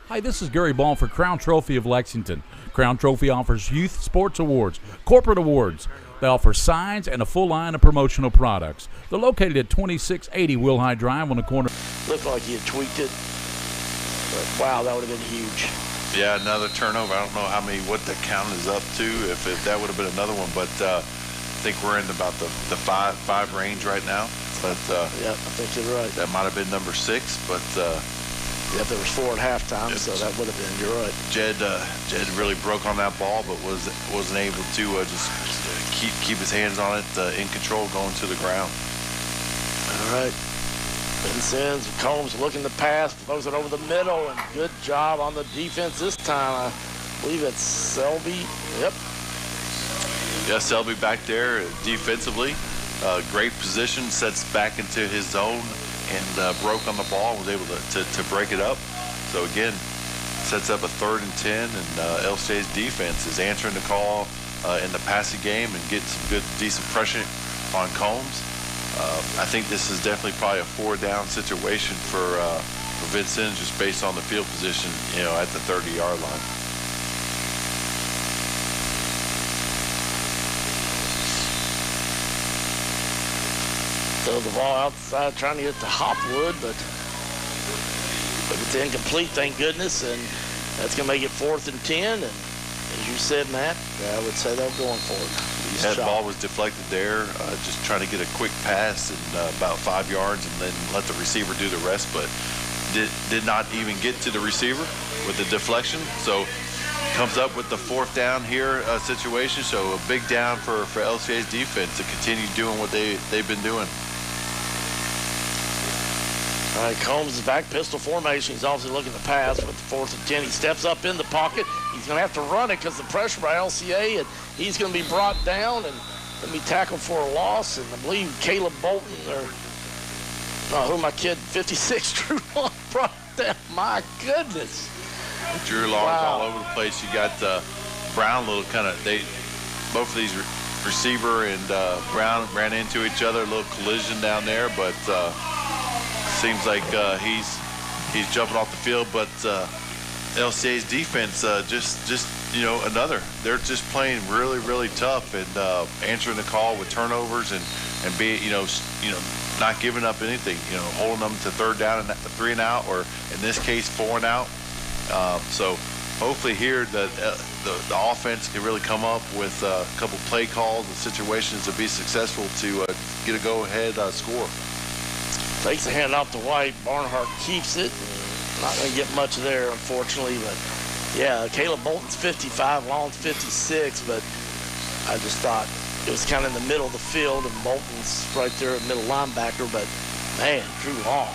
Hi, this is Gary Ball for Crown Trophy of Lexington. Crown Trophy offers youth sports awards, corporate awards. They offer signs and a full line of promotional products. They're located at 2680 Wilhite Drive on the corner. Looked like he had tweaked it, but wow, that would have been huge. Yeah, another turnover. I don't know what the count is up to, if that would have been another one, but I think we're in about the 5 range right now. But yeah, I think you're right. That might have been number 6, but yeah, there was 4 at halftime, so that would have been. You're right. Jed really broke on that ball, but wasn't able to just keep his hands on it in control, going to the ground. All right. Vincennes, Combs looking to pass, throws it over the middle, and good job on the defense this time. I believe it's Selby. Yep. Yeah, Selby back there defensively. Great position, sets back into his zone, and broke on the ball, was able to break it up. So again, sets up a 3rd and 10, and LCA's defense is answering the call in the passing game and getting some good, decent pressure on Combs. I think this is definitely probably a 4-down situation for Vincennes, just based on the field position, at the 30-yard line. Throw the ball outside, trying to get to Hopwood, but it's incomplete, thank goodness, and that's going to make it 4th and 10. And as you said, Matt, I would say they're going for it. That ball was deflected there, just trying to get a quick pass and about 5 yards, and then let the receiver do the rest, but did not even get to the receiver with the deflection. So comes up with the 4th down here situation. So a big down for LCA's defense to continue doing what they've been doing. All right, Combs is back, pistol formation. He's obviously looking to pass with the 4th and 10. He steps up in the pocket. He's going to have to run it because the pressure by LCA, and he's going to be brought down and going to be tackled for a loss. And I believe Caleb Bolton, or my kid, 56, Drew Long, brought down. My goodness. Drew Long's all over the place. You got Brown, both of these receiver and Brown ran into each other, a little collision down there, but seems like he's jumping off the field. But LCA's defense just they're just playing really, really tough and answering the call with turnovers and be not giving up anything, holding them to third down and 3 and out, or in this case 4 and out. So hopefully here the offense can really come up with a couple play calls and situations to be successful to get a go-ahead score. Takes the hand off to White. Barnhart keeps it. Not going to get much there, unfortunately, but yeah, Caleb Bolton's 55, Long's 56, but I just thought it was kind of in the middle of the field, and Bolton's right there at middle linebacker, but man, Drew Long,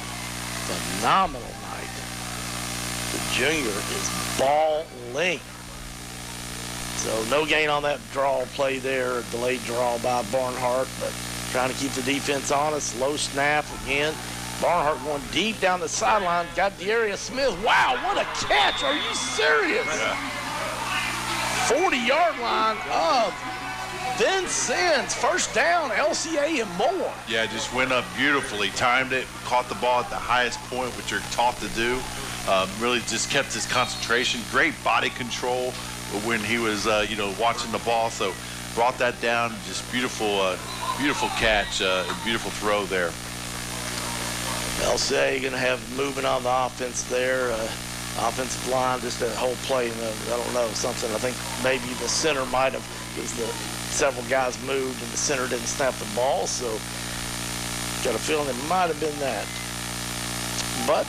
phenomenal night. The junior is balling. So no gain on that draw play there, delayed draw by Barnhart, but trying to keep the defense honest. Low snap again. Barnhart going deep down the sideline. Got Darius Smith. Wow, what a catch. Are you serious? Yeah. 40-yard line of Vincennes. First down, LCA and more. Yeah, just went up beautifully. Timed it, caught the ball at the highest point, which you're taught to do. Really just kept his concentration. Great body control when he was, watching the ball. So brought that down. Just beautiful catch, beautiful throw there. LCA going to have movement on the offense there. Offensive line, just that whole play. I don't know, something. I think maybe the center might have, because several guys moved and the center didn't snap the ball. So got a feeling it might have been that. But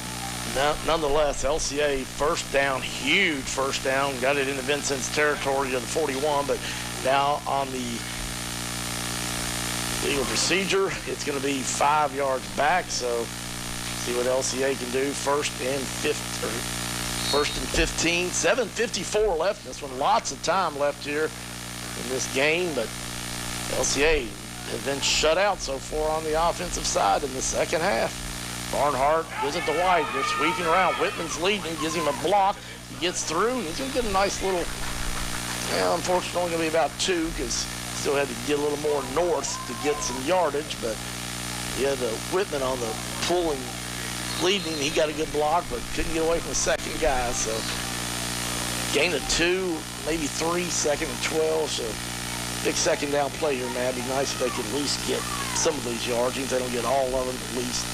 nonetheless, LCA first down, huge first down. Got it into Vincennes territory to the 41, but now on the legal procedure, it's going to be 5 yards back. So see what LCA can do. First and 15, 7:54 left. This one, lots of time left here in this game, but LCA has been shut out so far on the offensive side in the second half. Barnhart gives it to White. They're sweeping around. Whitman's leading, gives him a block. He gets through, and he's going to get a nice little, unfortunately only going to be about 2, because still had to get a little more north to get some yardage, but he had Whitman on the pulling, leading. He got a good block, but couldn't get away from the second guy. So gain of 2, maybe 3, second and 12. So big second down play here, man. It'd be nice if they could at least get some of these yards. Even if they don't get all of them, at least.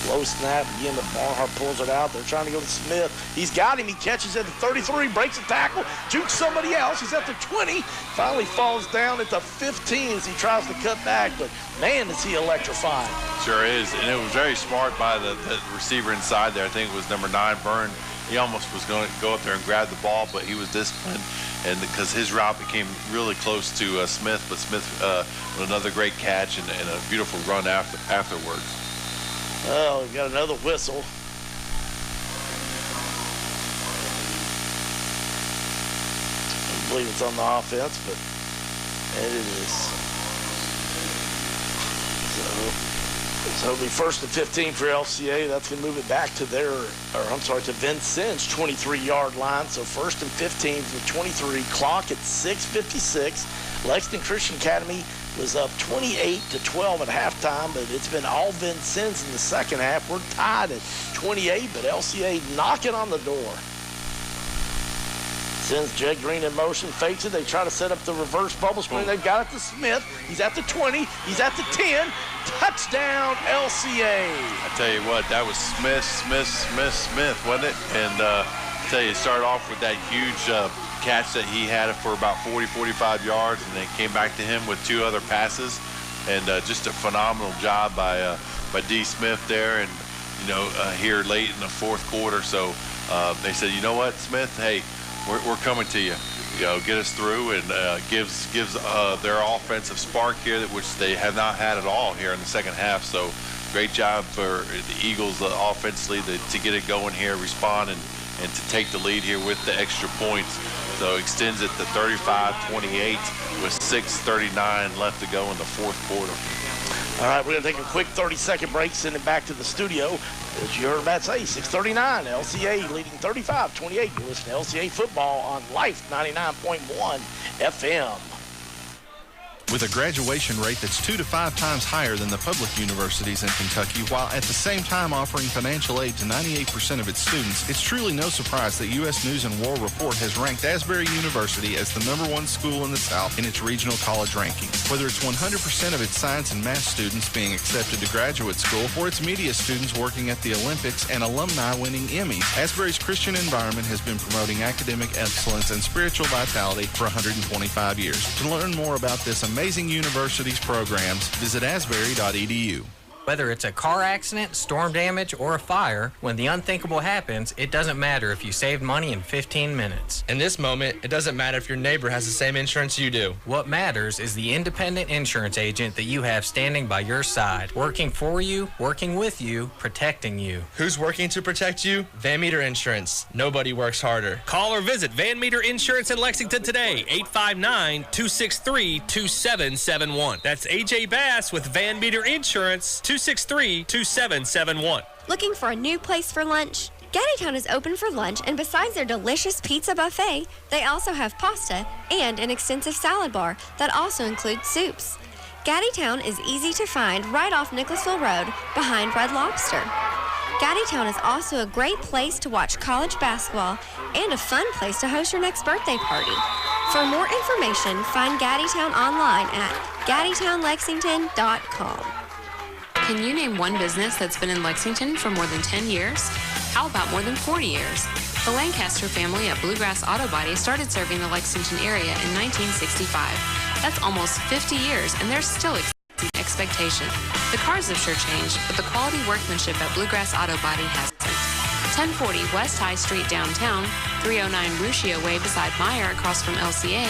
Low snap again, but Barnhart pulls it out. They're trying to go to Smith. He's got him. He catches at the 33, breaks a tackle, jukes somebody else. He's at the 20. Finally falls down at the 15 as he tries to cut back. But man, is he electrifying. Sure is, and it was very smart by the receiver inside there. I think it was number 9, Byrne. He almost was going to go up there and grab the ball, but he was disciplined, and because his route became really close to Smith, but Smith with another great catch and a beautiful run afterwards. Oh, we got another whistle. I believe it's on the offense, but it is. So it'll be first and 15 for LCA. That's going to move it back to to Vincennes' 23-yard line. So first and 15 from the 23. Clock at 6:56. Lexington Christian Academy was up 28-12 at halftime, but it's been all Vincennes in the second half. We're tied at 28, but LCA knocking on the door. Sends Jed Green in motion, fakes it. They try to set up the reverse bubble screen. They've got it to Smith. He's at the 20. He's at the 10. Touchdown, LCA. I tell you what, that was Smith, wasn't it? And I tell you, it started off with that huge catch that he had for about 40-45 yards, and then came back to him with 2 other passes, and just a phenomenal job by D. Smith there. And here late in the fourth quarter, so they said, you know what, Smith, hey, we're coming to you. Get us through, and gives their offensive spark here, which they have not had at all here in the second half. So great job for the Eagles offensively to get it going here, respond, and to take the lead here with the extra points. So extends it to 35-28 with 6:39 left to go in the fourth quarter. All right, we're going to take a quick 30-second break, send it back to the studio. As you heard Matt say, 6:39, LCA leading 35-28. You listen to LCA football on Life 99.1 FM. with a graduation rate that's 2 to 5 times higher than the public universities in Kentucky, while at the same time offering financial aid to 98% of its students. It's truly no surprise that U.S. News & World Report has ranked Asbury University as the #1 school in the South in its regional college rankings. Whether it's 100% of its science and math students being accepted to graduate school, or its media students working at the Olympics and alumni winning Emmys, Asbury's Christian environment has been promoting academic excellence and spiritual vitality for 125 years. To learn more about this amazing university's programs, visit asbury.edu. Whether it's a car accident, storm damage, or a fire, when the unthinkable happens, it doesn't matter if you saved money in 15 minutes. In this moment, it doesn't matter if your neighbor has the same insurance you do. What matters is the independent insurance agent that you have standing by your side, working for you, working with you, protecting you. Who's working to protect you? Van Meter Insurance. Nobody works harder. Call or visit Van Meter Insurance in Lexington today, 859-263-2771. That's AJ Bass with Van Meter Insurance, 263-2771. Looking for a new place for lunch? Gaddytown is open for lunch, and besides their delicious pizza buffet, they also have pasta and an extensive salad bar that also includes soups. Gaddytown is easy to find right off Nicholasville Road behind Red Lobster. Gaddytown is also a great place to watch college basketball and a fun place to host your next birthday party. For more information, find Gaddytown online at gaddytownlexington.com. Can you name one business that's been in Lexington for more than 10 years? How about more than 40 years? The Lancaster family at Bluegrass Auto Body started serving the Lexington area in 1965. That's almost 50 years, and they're still exceeding expectation. The cars have sure changed, but the quality workmanship at Bluegrass Auto Body hasn't. 1040 West High Street downtown, 309 Ruscia Way beside Meyer across from LCA,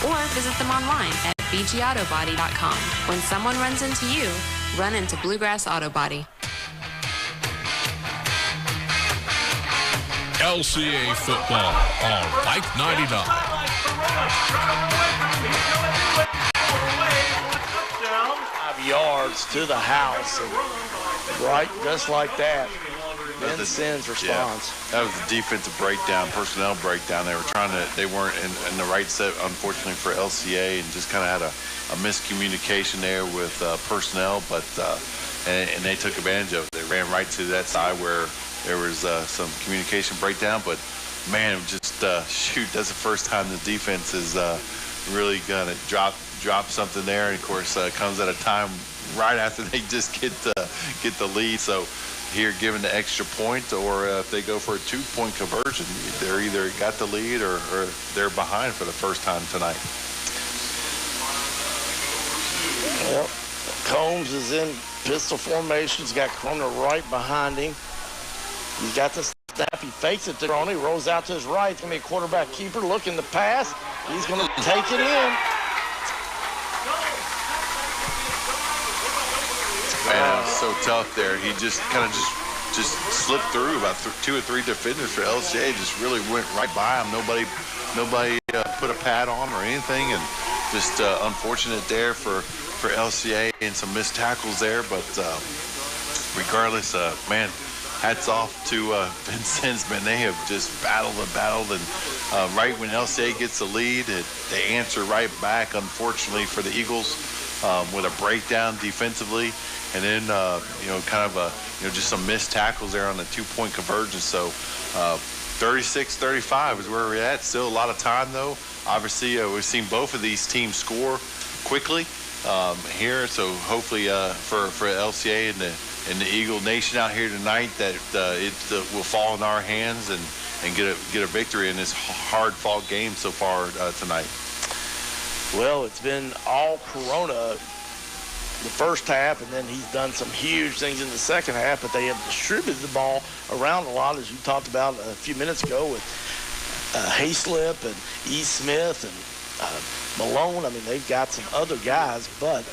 or visit them online at bgautobody.com. When someone runs into you, run into Bluegrass Auto Body. LCA football on Fight 99. 5 yards to the house, and right, just like that. Vincennes response. Yeah, that was the defensive breakdown, personnel breakdown. They weren't in the right set, unfortunately, for LCA, and just kind of had a miscommunication there with personnel, but and they took advantage of it. They ran right to that side where there was some communication breakdown, but man, just shoot, that's the first time the defense is really gonna drop something there, and of course comes at a time right after they just get the lead. So here, given the extra point, or if they go for a 2-point conversion, they're either got the lead or they're behind for the first time tonight. Yep. Combs is in pistol formation. He's got Corona right behind him. He's got the snap. He fakes it to Corona. He rolls out to his right. It's going to be a quarterback keeper looking to pass. He's going to take it in. Man, it was so tough there. He just kind of just slipped through about 2 or 3 defenders for LCA. Just really went right by him. Nobody put a pad on or anything, and just unfortunate there for LCA and some missed tackles there. But regardless, man, hats off to Vincennes, man. They have just battled, and right when LCA gets the lead, they answer right back, unfortunately, for the Eagles with a breakdown defensively. And then, kind of just some missed tackles there on the 2-point conversion. So 36-35 is where we're at. Still a lot of time, though. Obviously, we've seen both of these teams score quickly here. So hopefully for LCA and the Eagle Nation out here tonight, that it will fall in our hands and get a victory in this hard-fought game so far tonight. Well, it's been all Corona the first half, and then he's done some huge things in the second half, but they have distributed the ball around a lot, as you talked about a few minutes ago with Hayslip and E. Smith and Malone. I mean, they've got some other guys, but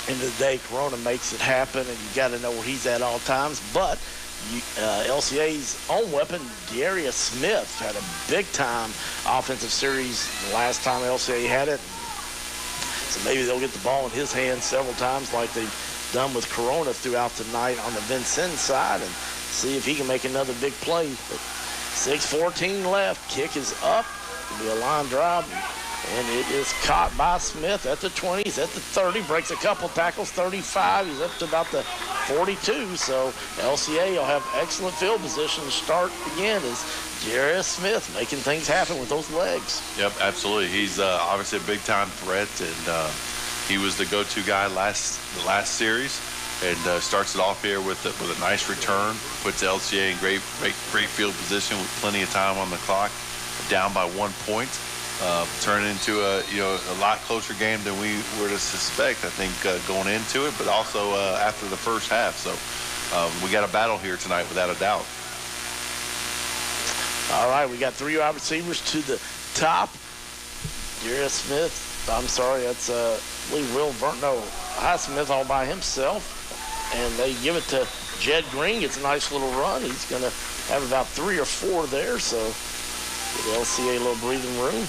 end of the day, Corona makes it happen, and you got to know where he's at all times. But LCA's own weapon, Darius Smith, had a big-time offensive series the last time LCA had it. So maybe they'll get the ball in his hands several times like they've done with Corona throughout the night on the Vincennes side, and see if he can make another big play. But 6:14 left. Kick is up. It'll be a line drive. And it is caught by Smith at the 20. He's at the 30. Breaks a couple tackles. 35. He's up to about the 42. So LCA will have excellent field position to start again as Darius Smith making things happen with those legs. Yep, absolutely. He's obviously a big-time threat, and he was the go-to guy the last series, and starts it off here with a nice return. Puts LCA in great field position with plenty of time on the clock. Down by 1 point. Turn into a lot closer game than we were to suspect, I think, going into it, but also after the first half. So we got a battle here tonight without a doubt. All right, we got 3 wide receivers to the top. Darius Smith, I'm sorry, that's Will Highsmith all by himself. And they give it to Jed Green. It's a nice little run. He's going to have about 3 or 4 there, so give LCA a little breathing room.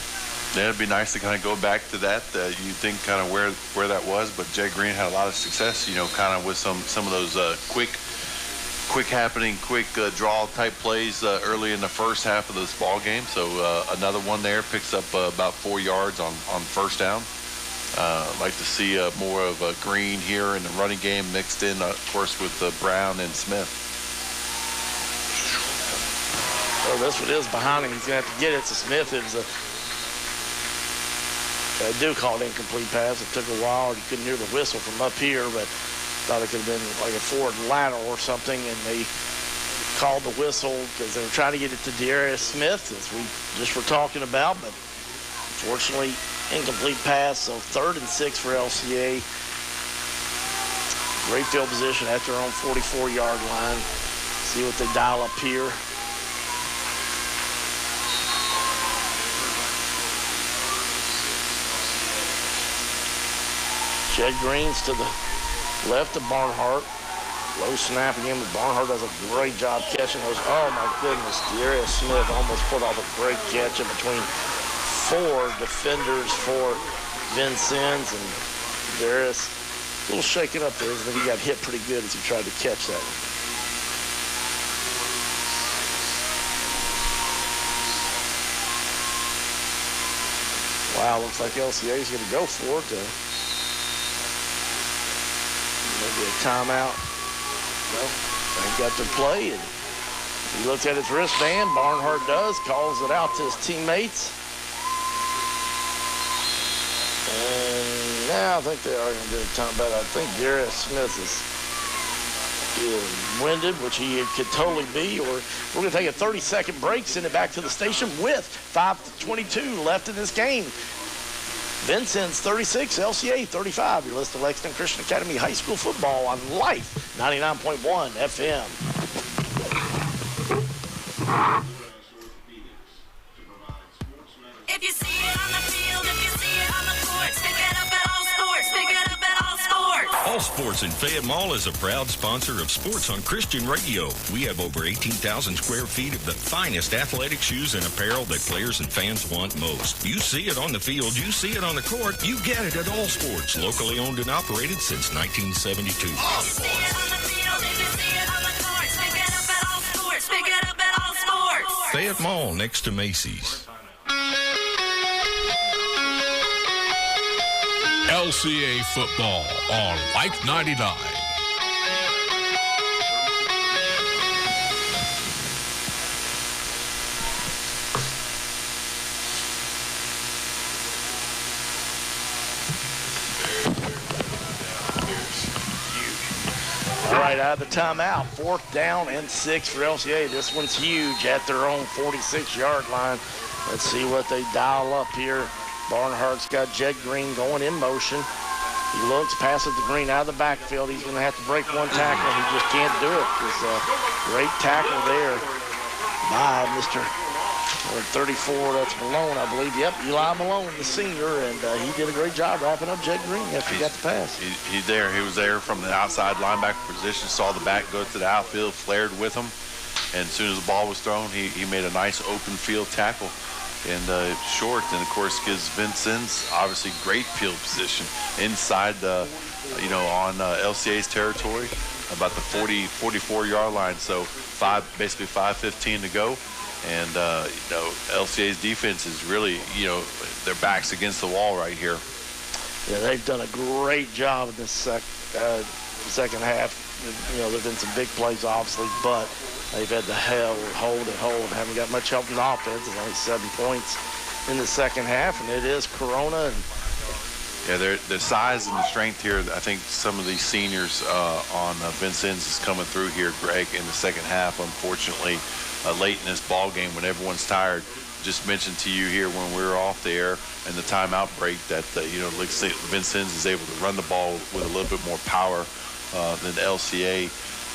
Yeah, it'd be nice to kind of go back to that. You think kind of where that was, but Jed Green had a lot of success, kind of with some of those quick happening, quick draw type plays early in the first half of this ball game. So another one there, picks up about 4 yards on first down. I'd like to see more of Green here in the running game mixed in, of course, with Brown and Smith. Well, this one is behind him. He's going to have to get it. So Smith is they do call it incomplete pass. It took a while. You couldn't hear the whistle from up here, but thought it could have been like a forward lateral or something, and they called the whistle because they were trying to get it to Darius Smith, as we just were talking about, but unfortunately, incomplete pass. So 3rd and 6 for LCA. Great field position at their own 44-yard line. See what they dial up here. Jed Green's to the left of Barnhart. Low snap again, but Barnhart does a great job catching those. Oh, my goodness. Darius Smith almost put off a great catch in between 4 defenders for Vincennes. And Darius a little shaken up there. I think he got hit pretty good as he tried to catch that one. Wow, looks like LCA's going to go for it. Maybe a timeout. Well, they got their play, and he looks at his wristband. Barnhart does, calls it out to his teammates. And now I think they are going to do a timeout. I think Darius Smith is winded, which he could totally be, or we're going to take a 30-second break, send it back to the station with 5:22 left in this game. Vincennes 36, LCA 35. You're listening to Lexington Christian Academy High School Football on Life 99.1 FM. If you see it on the field, if you see it on the court, pick it up at All Sports. Pick it up at All Sports. All Sports in Fayette Mall is a proud sponsor of Sports on Christian Radio. We have over 18,000 square feet of the finest athletic shoes and apparel that players and fans want most. You see it on the field, you see it on the court, you get it at All Sports, locally owned and operated since 1972. All Sports. If you see it on the field, if you see it on the court, pick it up at All Sports. Pick it up at All Sports. Fayette Mall next to Macy's. LCA football on Life 99. All right, out of the timeout, 4th down and 6 for LCA. This one's huge at their own 46-yard line. Let's see what they dial up here. Barnhart's got Jed Green going in motion. He looks, passes to Green out of the backfield. He's going to have to break one tackle. He just can't do it. It's a great tackle there by Mr. 34. That's Malone, I believe. Yep, Eli Malone, the senior, and he did a great job wrapping up Jed Green after he got the pass. He's there. He was there from the outside linebacker position, saw the back go to the outfield, flared with him, and as soon as the ball was thrown, he made a nice open field tackle. And short, and of course gives Vincennes obviously great field position inside on LCA's territory. about the 44-yard line. So basically 5:15 to go. And, LCA's defense is really, their back's against the wall right here. Yeah, they've done a great job in this second half. There've been some big plays, obviously, but they've had to hold. Haven't got much help in the offense. It's only 7 points in the second half, and it is Corona. Yeah, the size and the strength here, I think some of these seniors on Vincennes is coming through here, Greg, in the second half, unfortunately, late in this ball game when everyone's tired. Just mentioned to you here when we were off the air and the timeout break that, Vincennes is able to run the ball with a little bit more power than the LCA.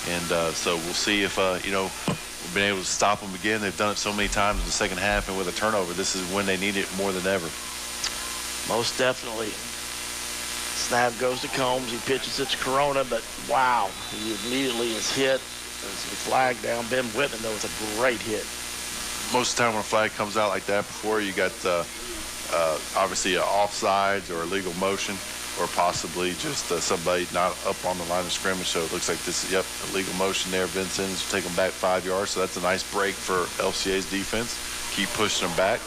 And so we'll see if, we've been able to stop them again. They've done it so many times in the second half, and with a turnover, this is when they need it more than ever. Most definitely. Snap goes to Combs. He pitches it to Corona, but wow, he immediately is hit. There's a flag down. Ben Whitman, though, with a great hit. Most of the time when a flag comes out like that before, you got obviously an offsides or illegal motion, or possibly just somebody not up on the line of scrimmage. So it looks like this is, illegal motion there. Vincennes take them back 5 yards. So that's a nice break for LCA's defense. Keep pushing them back.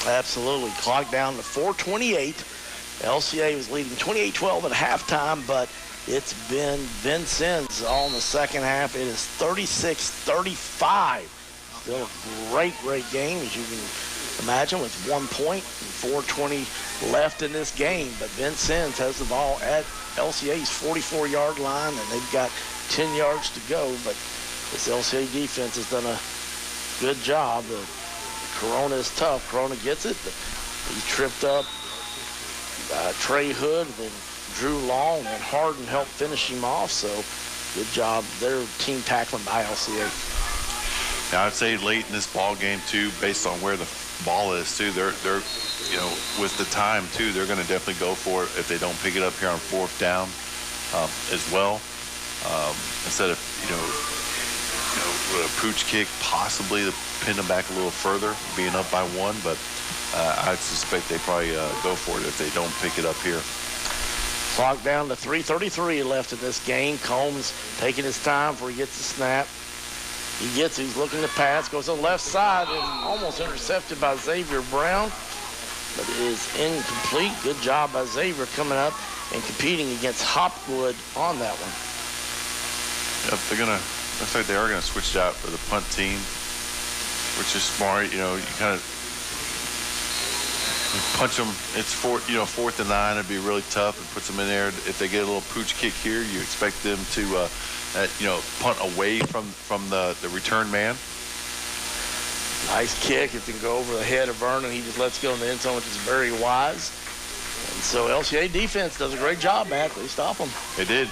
Absolutely. Clock down to 4:28. LCA was leading 28-12 at halftime, but it's been Vincennes all in the second half. It is 36-35. Still a great game, as you can imagine, with 1 point and 4:20 left in this game. But Vincennes has the ball at LCA's 44-yard line, and they've got 10 yards to go. But this LCA defense has done a good job. Corona is tough. Corona gets it. He tripped up Trey Hood, then Drew Long, and Harden helped finish him off. So good job. Their team tackling by LCA. Now, I'd say late in this ball game too, based on where the ball is too, they're with the time too, they're going to definitely go for it if they don't pick it up here on fourth down as well. Instead of with a pooch kick, possibly to pin them back a little further, being up by 1, but I suspect they probably go for it if they don't pick it up here. Clock down to 3:33 left in this game. Combs taking his time before he gets the snap. He's looking to pass, goes to the left side, and almost intercepted by Xavier Brown, but it is incomplete. Good job by Xavier coming up and competing against Hopwood on that one. Yep, looks like they are gonna switch it out for the punt team, which is smart. You kind of punch them. It's 4th and 9. It'd be really tough. It puts them in there. If they get a little pooch kick here, you expect them to punt away from the return man. Nice kick. It can go over the head of Vernon. He just lets go in the end zone, which is very wise. And so LCA defense does a great job, Matt. They stop them. They did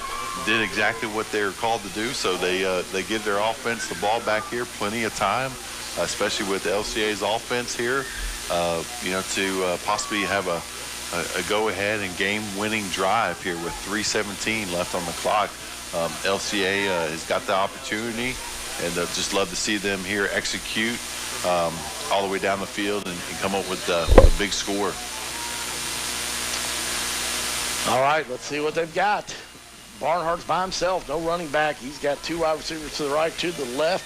exactly what they were called to do. So they give their offense the ball back here, plenty of time, especially with LCA's offense here, to possibly have a go-ahead and game-winning drive here with 3:17 left on the clock. LCA has got the opportunity, and just love to see them here execute all the way down the field and come up with a big score. All right, let's see what they've got. Barnhart's by himself, no running back. He's got 2 wide receivers to the right, 2 to the left.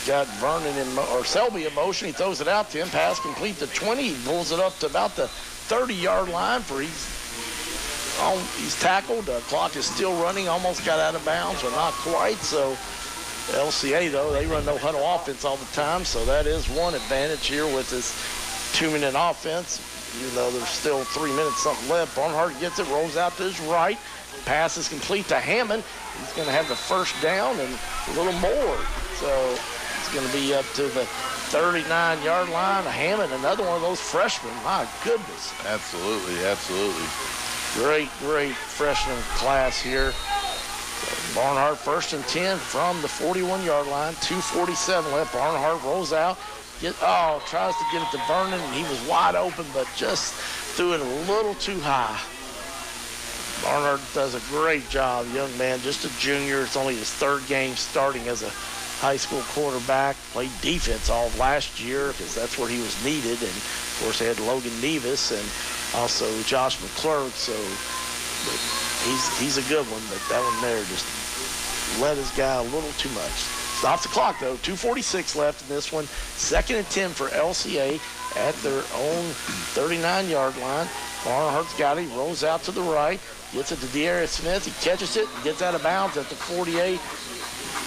Got Vernon or Selby in motion. He throws it out to him. Pass complete to 20. He pulls it up to about the 30-yard line for he's tackled. The clock is still running. Almost got out of bounds, but not quite. So LCA, though, they run no huddle offense all the time. So that is one advantage here with this 2-minute offense. Even though there's still 3 minutes something left. Barnhart gets it, rolls out to his right. Pass is complete to Hammond. He's going to have the first down and a little more. So it's going to be up to the 39-yard line. Hammond, another one of those freshmen. My goodness. Absolutely. Great freshman class here. So Barnhart 1st and 10 from the 41-yard line. 2:47 left. Barnhart rolls out. Tries to get it to Vernon, and he was wide open, but just threw it a little too high. Barnhart does a great job. Young man, just a junior. It's only his 3rd game starting as a high school quarterback. Played defense all of last year because that's where he was needed. And, of course, they had Logan Nevis and also Josh McClurg. So he's a good one, but that one there just led his guy a little too much. Stops the clock, though. 2:46 left in this one. 2nd and 10 for LCA at their own 39-yard line. Barnhart's got it. He rolls out to the right. Gets it to De'Arius Smith. He catches it. Gets out of bounds at the 48.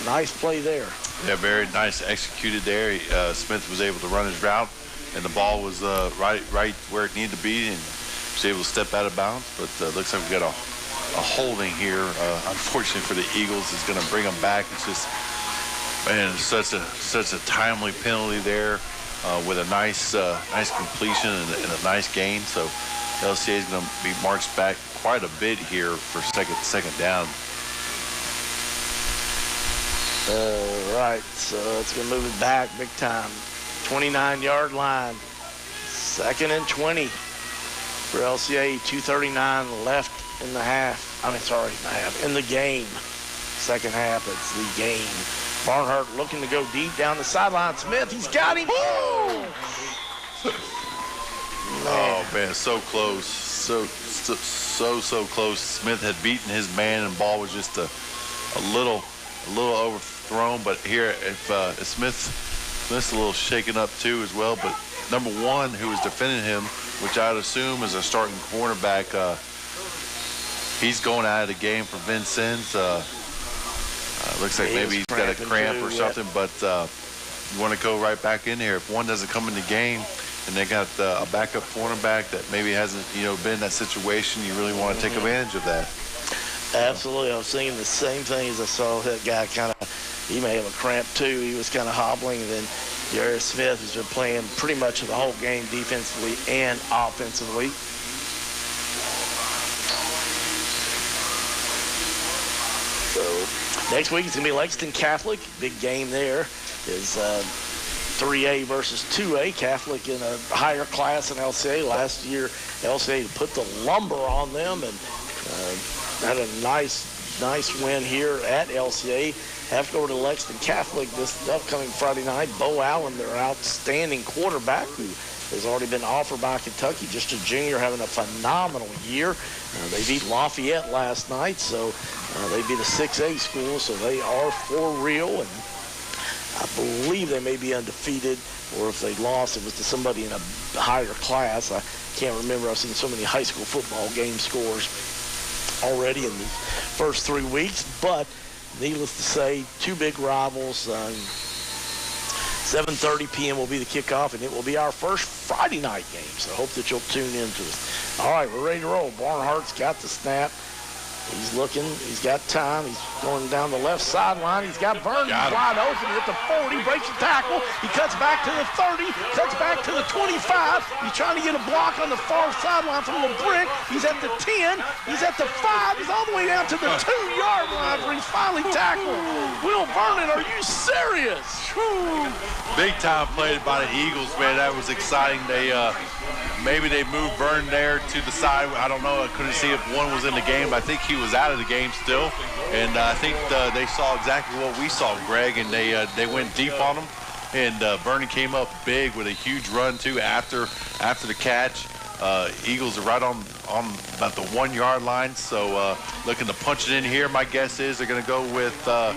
Nice play there. Yeah, very nice executed there. Smith was able to run his route, and the ball was right where it needed to be, and was able to step out of bounds. But looks like we got a holding here. Unfortunately for the Eagles, it's going to bring them back. It's just, man, such a timely penalty there with a nice completion and a nice gain. So LCA is going to be marched back quite a bit here for second down. Right, so it's going to move it back big time. 29-yard line. 2nd and 20 for LCA. 2:39 left in the half. In the game. Second half, it's the game. Barnhart looking to go deep down the sideline. Smith, he's got him. Oh, man, so close. So close. Smith had beaten his man, and ball was just a little overthrown. But here, if Smith's a little shaken up too as well. But number one, who was defending him, which I'd assume is a starting cornerback, he's going out of the game for Vincennes. Looks like maybe he's got a cramp or something. But you want to go right back in there. If one doesn't come in the game, and they got a backup cornerback that maybe hasn't, been in that situation, you really want to take advantage of that. Absolutely. I was thinking the same thing as I saw that guy he may have a cramp too. He was kind of hobbling. And then De'Arius Smith has been playing pretty much the whole game defensively and offensively. So next week it's going to be Lexington Catholic. Big game there is 3A versus 2A. Catholic in a higher class than LCA. Last year, LCA put the lumber on them and had a nice win here at LCA. Have to go to Lexington Catholic this upcoming Friday night. Bo Allen, their outstanding quarterback, who has already been offered by Kentucky, just a junior, having a phenomenal year. They beat Lafayette last night, so they beat a 6A school, so they are for real. And I believe they may be undefeated, or if they lost, it was to somebody in a higher class. I can't remember. I've seen so many high school football game scores already in the first 3 weeks, but needless to say, two big rivals. 7:30 p.m. will be the kickoff, and it will be our first Friday night game, so I hope that you'll tune in to us. All right, we're ready to roll. Barnhart's got the snap. He's looking. He's got time. He's going down the left sideline. He's got Vernon wide open at the 40. Breaks the tackle. He cuts back to the 30. Cuts back to the 25. He's trying to get a block on the far sideline from the brick. He's at the 10. He's at the 5. He's all the way down to the 2-yard line where he's finally tackled. Will Vernon, are you serious? Big time played by the Eagles, man. That was exciting. Maybe they moved Vernon there to the side. I don't know. I couldn't see if one was in the game. I think he was out of the game still. And I think they saw exactly what we saw, Greg, and they went deep on him. And Vernon came up big with a huge run, too, after the catch. Eagles are right on about the 1-yard line, so looking to punch it in here. My guess is they're going to go with the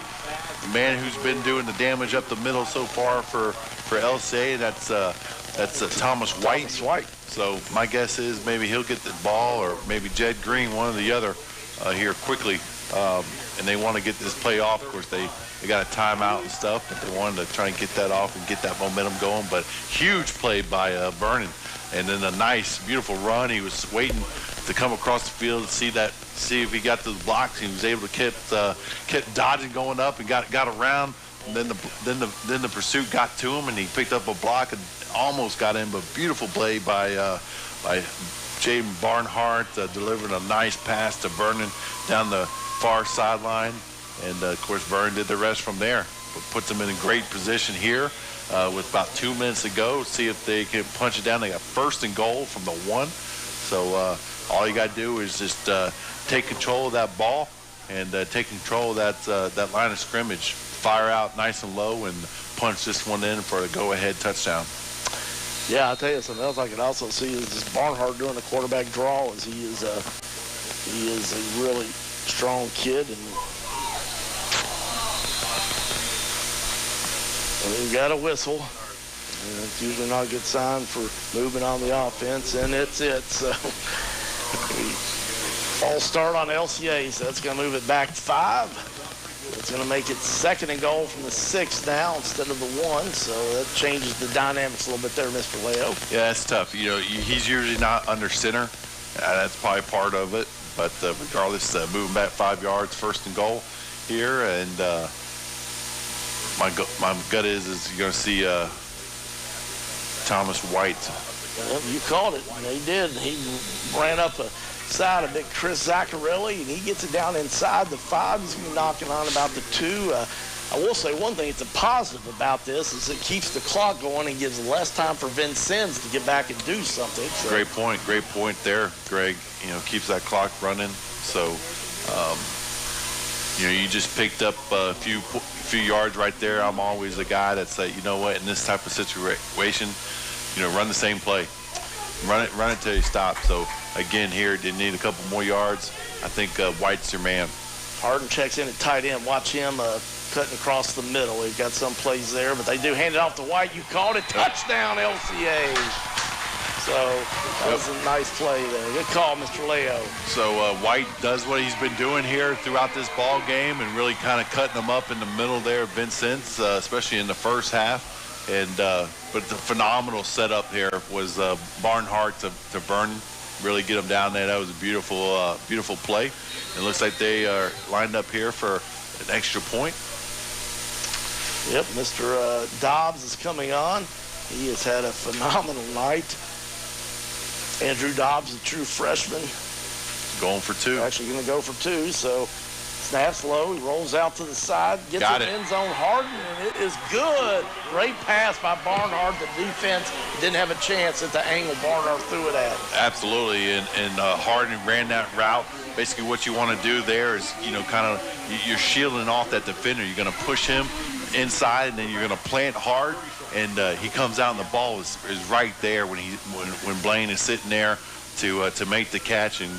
man who's been doing the damage up the middle so far for LCA. That's Thomas White. So my guess is maybe he'll get the ball, or maybe Jed Green, one or the other, here quickly. And they want to get this play off. Of course, they got a timeout and stuff, but they wanted to try and get that off and get that momentum going. But huge play by Vernon. And then a nice, beautiful run. He was waiting to come across the field to see if he got to the blocks. He was able to kept dodging, going up, and got around. And then the pursuit got to him, and he picked up a block and almost got in. But beautiful play by Jaden Barnhart, delivering a nice pass to Vernon down the far sideline. And of course, Vernon did the rest from there. Puts him in a great position here. With about 2 minutes to go, see if they can punch it down. They got 1st and goal from the 1. So all you got to do is just take control of that ball and take control of that line of scrimmage. Fire out nice and low and punch this one in for a go-ahead touchdown. Yeah, I'll tell you something else I could also see is this Barnhart doing the quarterback draw as he is He is a really strong kid, and we've got a whistle. And it's usually not a good sign for moving on the offense, and it's it. So we all start on LCA, so that's going to move it back 5. It's going to make it 2nd and goal from the 6 now instead of the 1, so that changes the dynamics a little bit there, Mr. Leo. Yeah, it's tough. You know, he's usually not under center. That's probably part of it. But regardless, moving back 5 yards, 1st and goal here, and my gut is you're going to see Thomas White. Well, you called it. He did. He ran up a side of big Chris Zaccarelli, and he gets it down inside the 5. He's going to be knocking on about the 2. I will say one thing, it's a positive about this, is it keeps the clock going and gives less time for Vincennes to get back and do something. So. Great point there, Greg. You know, keeps that clock running. So, you know, you just picked up a few yards right there. I'm always a guy that's like, you know what, in this type of situation, you know, run the same play. Run it till you stop. So, again, here, they need a couple more yards. I think White's your man. Harden checks in at tight end. Watch him cutting across the middle. He's got some plays there, but they do hand it off to White. You called it. Touchdown, LCA. So that was a nice play there. Good call, Mr. Leo. So White does what he's been doing here throughout this ball game and really kind of cutting them up in the middle there, Vincennes, especially in the first half. And but the phenomenal setup here was Barnhart to Vernon, really get them down there. That was a beautiful play. It looks like they are lined up here for an extra point. Yep, Mr. Dobbs is coming on. He has had a phenomenal night. Andrew Dobbs, a true freshman. Going for 2. Actually going to go for 2, so snaps low. He rolls out to the side, gets it in end zone. Harden, and it is good. Great pass by Barnhart. The defense didn't have a chance at the angle Barnhart threw it at. Absolutely, and Harden ran that route. Basically what you want to do there is, you know, kind of you're shielding off that defender. You're going to push him inside, and then you're going to plant hard, and he comes out, and the ball is right there when Blaine is sitting there to make the catch. And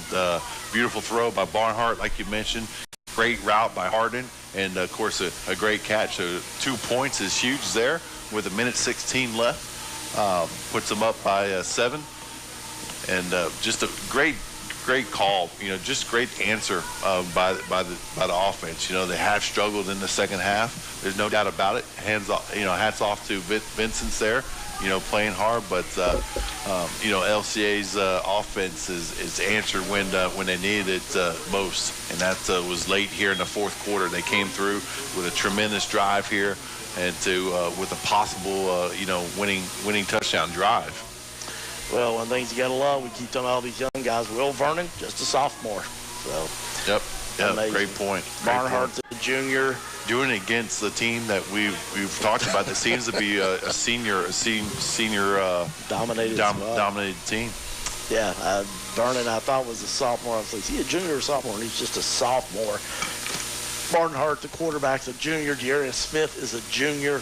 beautiful throw by Barnhart, like you mentioned. Great route by Harden, and of course a great catch. So 2 points is huge there with 1:16 left. Puts them up by 7, and just a great call. You know, just great answer by the offense. You know, they have struggled in the second half. There's no doubt about it. Hats off to Vincennes there. You know, playing hard, but you know, LCA's offense is answered when they needed it most, and that was late here in the 4th quarter. They came through with a tremendous drive here, and with a possible you know, winning touchdown drive. Well, one thing you got to love, we keep talking about all these young guys. Will Vernon, just a sophomore. So. Yep. Great point. Barnhart's a junior. Doing it against the team that we've talked about that seems to be a senior dominated team. Yeah, Vernon I thought was a sophomore. I was like, is he a junior or sophomore? And he's just a sophomore. Barnhart, the quarterback's a junior. Darius Smith is a junior.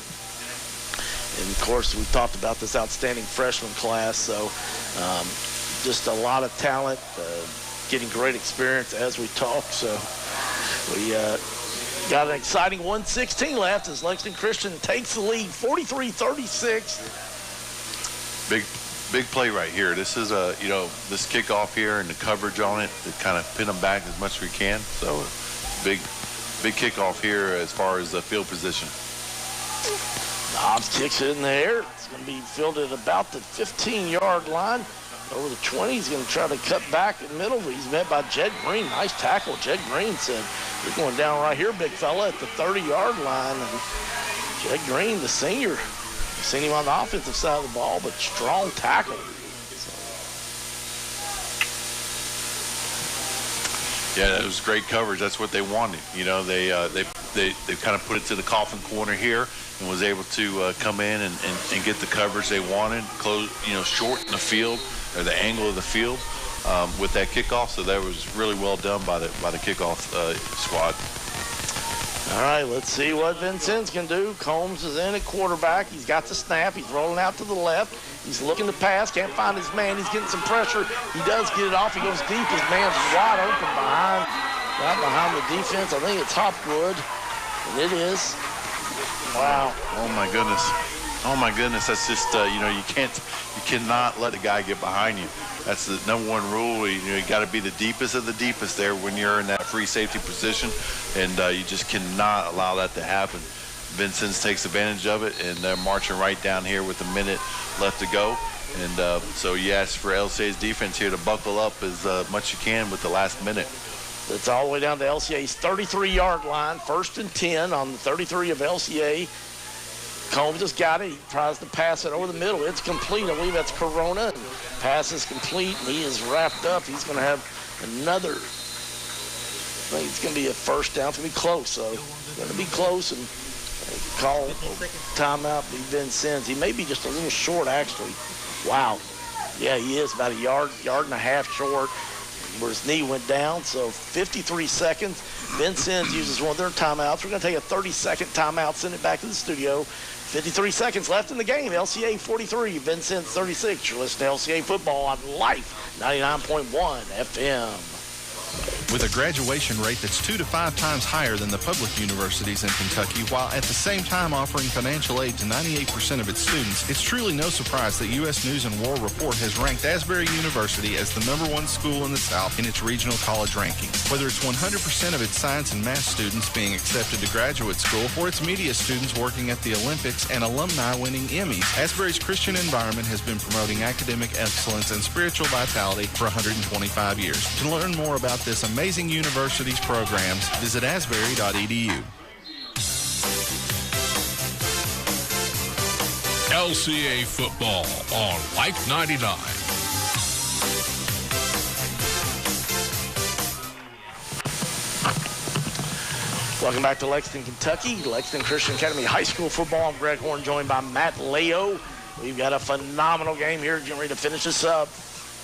And, of course, we talked about this outstanding freshman class. So just a lot of talent, getting great experience as we talk. So we got an exciting 1:16 left as Lexington Christian takes the lead, 43-36. Big play right here. This is you know, this kickoff here and the coverage on it to kind of pin them back as much as we can. So big kickoff here as far as the field position. Dobbs kicks it in the air. It's going to be fielded at about the 15-yard line. Over the 20, he's going to try to cut back in the middle. He's met by Jed Green. Nice tackle. Jed Green said, "You're going down right here, big fella," at the 30-yard line. And Jed Green, the senior, you've seen him on the offensive side of the ball, but strong tackle. Yeah, that was great coverage. That's what they wanted. You know, they kind of put it to the coffin corner here and was able to come in and get the coverage they wanted, close, you know, shorten the field or the angle of the field with that kickoff. So that was really well done by the kickoff squad. All right, let's see what Vincennes can do. Combs is in at quarterback. He's got the snap. He's rolling out to the left. He's looking to pass. Can't find his man. He's getting some pressure. He does get it off. He goes deep. His man's wide open right behind the defense. I think it's Hopwood, and it is. Wow. Oh my goodness. Oh my goodness. That's just you cannot let the guy get behind you. That's the number one rule. You got to be the deepest of the deepest there when you're in that free safety position, and you just cannot allow that to happen. Vincennes takes advantage of it, and they're marching right down here with a minute left to go. And so you ask for LCA's defense here to buckle up as much you can with the last minute. It's all the way down to LCA's 33-yard line, 1st and 10 on the 33 of LCA. Combs has got it. He tries to pass it over the middle. It's complete. I believe that's Corona. Pass is complete, and he is wrapped up. He's going to have another. I think it's going to be a first down. It's going to be close, so it's going to be close, and call timeout be Vincennes. He may be just a little short, actually. Wow. Yeah, he is about a yard and a half short where his knee went down. So 53 seconds. Vincennes uses one of their timeouts. We're going to take a 30-second timeout, send it back to the studio. 53 seconds left in the game. LCA 43, Vincennes 36. You're listening to LCA football on Life 99.1 FM. With a graduation rate that's 2 to 5 times higher than the public universities in Kentucky, while at the same time offering financial aid to 98% of its students, it's truly no surprise that U.S. News & World Report has ranked Asbury University as the #1 school in the South in its regional college rankings. Whether it's 100% of its science and math students being accepted to graduate school, or its media students working at the Olympics and alumni winning Emmys, Asbury's Christian environment has been promoting academic excellence and spiritual vitality for 125 years. To learn more about this amazing university's programs, visit asbury.edu. LCA football on Life 99. Welcome back to Lexington, Kentucky. Lexington Christian Academy High School football. I'm Greg Horn, joined by Matt Leo. We've got a phenomenal game here. Getting ready to finish this up.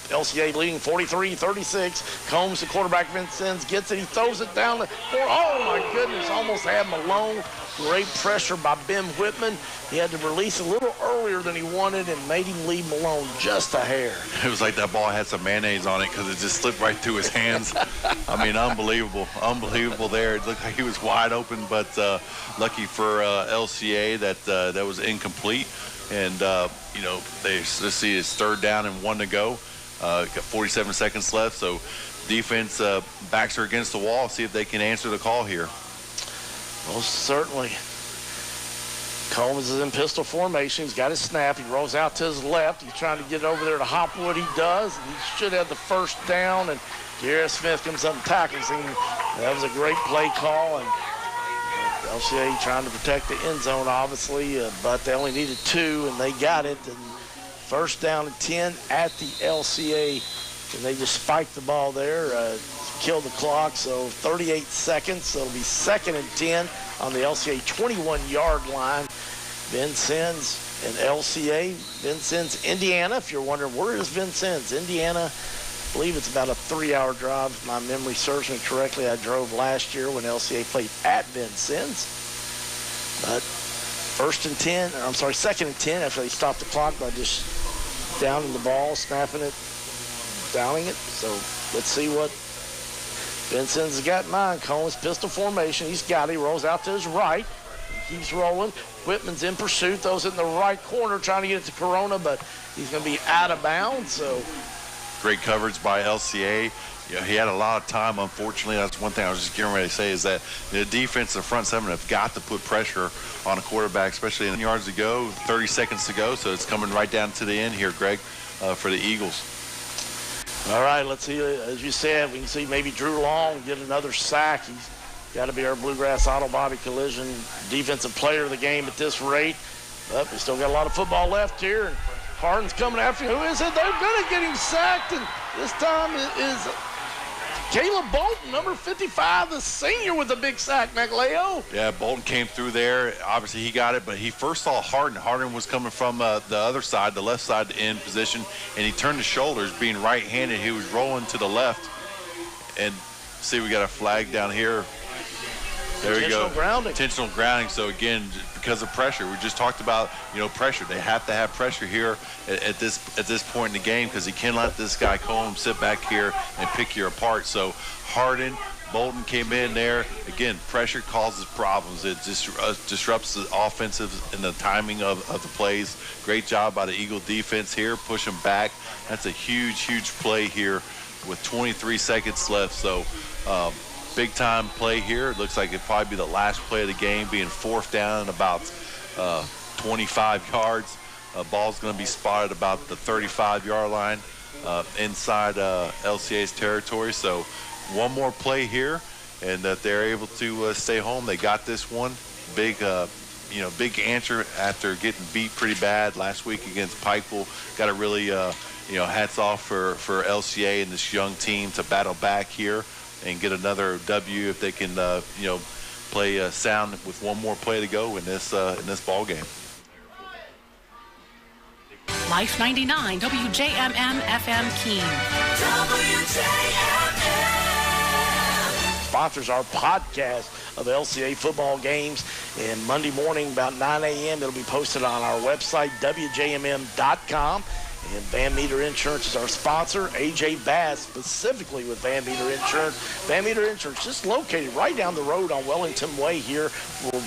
LCA leading 43-36. Combs, the quarterback, Vincennes, gets it. He throws it down the floor. Oh, my goodness. Almost had Malone. Great pressure by Ben Whitman. He had to release a little earlier than he wanted and made him leave Malone just a hair. It was like that ball had some mayonnaise on it because it just slipped right through his hands. I mean, unbelievable. Unbelievable there. It looked like he was wide open, but lucky for LCA that was incomplete. And, let's see, it's 3rd down and 1 to go. Got 47 seconds left, so defense backs her against the wall. See if they can answer the call here. Most certainly. Combs is in pistol formation. He's got his snap. He rolls out to his left. He's trying to get over there to Hopwood. He does. And he should have the first down. And Garrett Smith comes up and tackles him. That was a great play call. And LCA trying to protect the end zone, obviously, but they only needed 2, and they got it. And first down and 10 at the LCA, and they just spiked the ball there, killed the clock, so 38 seconds, so it'll be 2nd and 10 on the LCA 21-yard line. Vincennes and LCA, Vincennes, Indiana. If you're wondering, where is Vincennes? Indiana, I believe it's about a 3-hour drive, if my memory serves me correctly. I drove last year when LCA played at Vincennes, but 2nd and 10 after they stopped the clock by just downing the ball, snapping it, downing it. So let's see what Vincennes has got in mind. Combs, pistol formation. He's got it. He rolls out to his right. He keeps rolling. Whitman's in pursuit. Throws it in the right corner, trying to get it to Corona, but he's going to be out of bounds. So great coverage by LCA. He had a lot of time, unfortunately. That's one thing I was just getting ready to say, is that the defense, the front seven, have got to put pressure on a quarterback, especially in yards to go, 30 seconds to go. So it's coming right down to the end here, Greg, for the Eagles. All right, let's see. As you said, we can see maybe Drew Long get another sack. He's got to be our Bluegrass Auto Body Collision defensive player of the game at this rate. But we still got a lot of football left here. And Harden's coming after him. Who is it? They're going to get him sacked. And this time it is Caleb Bolton, number 55, the senior, with a big sack, McLeo. Yeah, Bolton came through there. Obviously, he got it, but he first saw Harden. Harden was coming from the other side, the left side in position, and he turned his shoulders, being right-handed. He was rolling to the left. And see, we got a flag down here. There we go. Intentional grounding. Intentional grounding. So again, because of pressure, we just talked about, pressure. They have to have pressure here at this point in the game, because you can't let this guy Combs sit back here and pick you apart. So Harden, Bolton came in there. Again, pressure causes problems. It just disrupts the offensive and the timing of the plays. Great job by the Eagle defense here, push them back. That's a huge, huge play here with 23 seconds left. So big time play here. It looks like it'd probably be the last play of the game, being 4th down and about 25 yards. Ball's going to be spotted about the 35-yard line inside LCA's territory. So one more play here, and that they're able to stay home. They got this one. Big answer after getting beat pretty bad last week against Pikeville. Got to really, hats off for LCA and this young team to battle back here and get another W if they can, play sound with one more play to go in this ball game. Life 99, WJMM FM Keene. WJMM sponsors our podcast of LCA football games, and Monday morning about 9 a.m. it'll be posted on our website, WJMM.com. And Van Meter Insurance is our sponsor. AJ Bass, specifically with Van Meter Insurance. Van Meter Insurance, just located right down the road on Wellington Way here,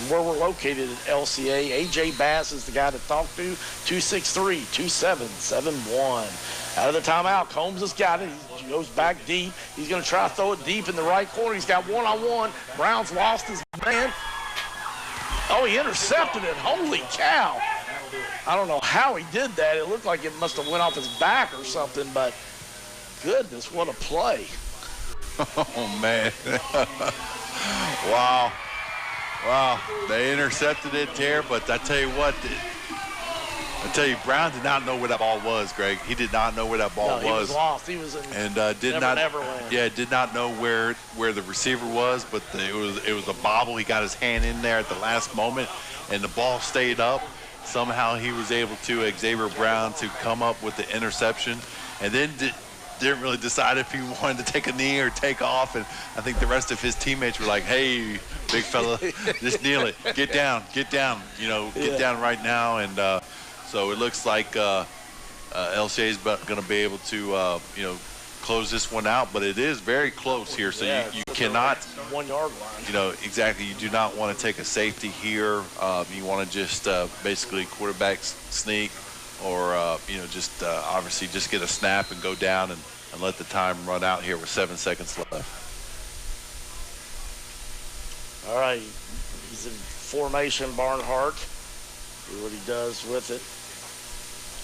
where we're located at LCA. AJ Bass is the guy to talk to, 263-2771. Out of the timeout, Combs has got it. He goes back deep. He's going to try to throw it deep in the right corner. He's got one-on-one. Brown's lost his man. Oh, he intercepted it. Holy cow. I don't know how he did that. It looked like it must have went off his back or something, but goodness, what a play. Oh, man. Wow. They intercepted it there, but I tell you what, Brown did not know where that ball was, Greg. He did not know where that ball was. He was lost. He was in Neverland. Yeah, did not know where the receiver was, but it was a bobble. He got his hand in there at the last moment, and the ball stayed up. Somehow he was able to, Xavier Brown, to come up with the interception, and then didn't really decide if he wanted to take a knee or take off. And I think the rest of his teammates were like, "Hey, big fella, just kneel it. Get down. Get down right now." And so it looks like LCA is going to be able to, close this one out, but it is very close here, so you cannot 1 yard line. Exactly. You do not want to take a safety here. You want to just basically quarterback sneak, or obviously just get a snap and go down and let the time run out here with 7 seconds left. All right, he's in formation. Barnhart. See what he does with it.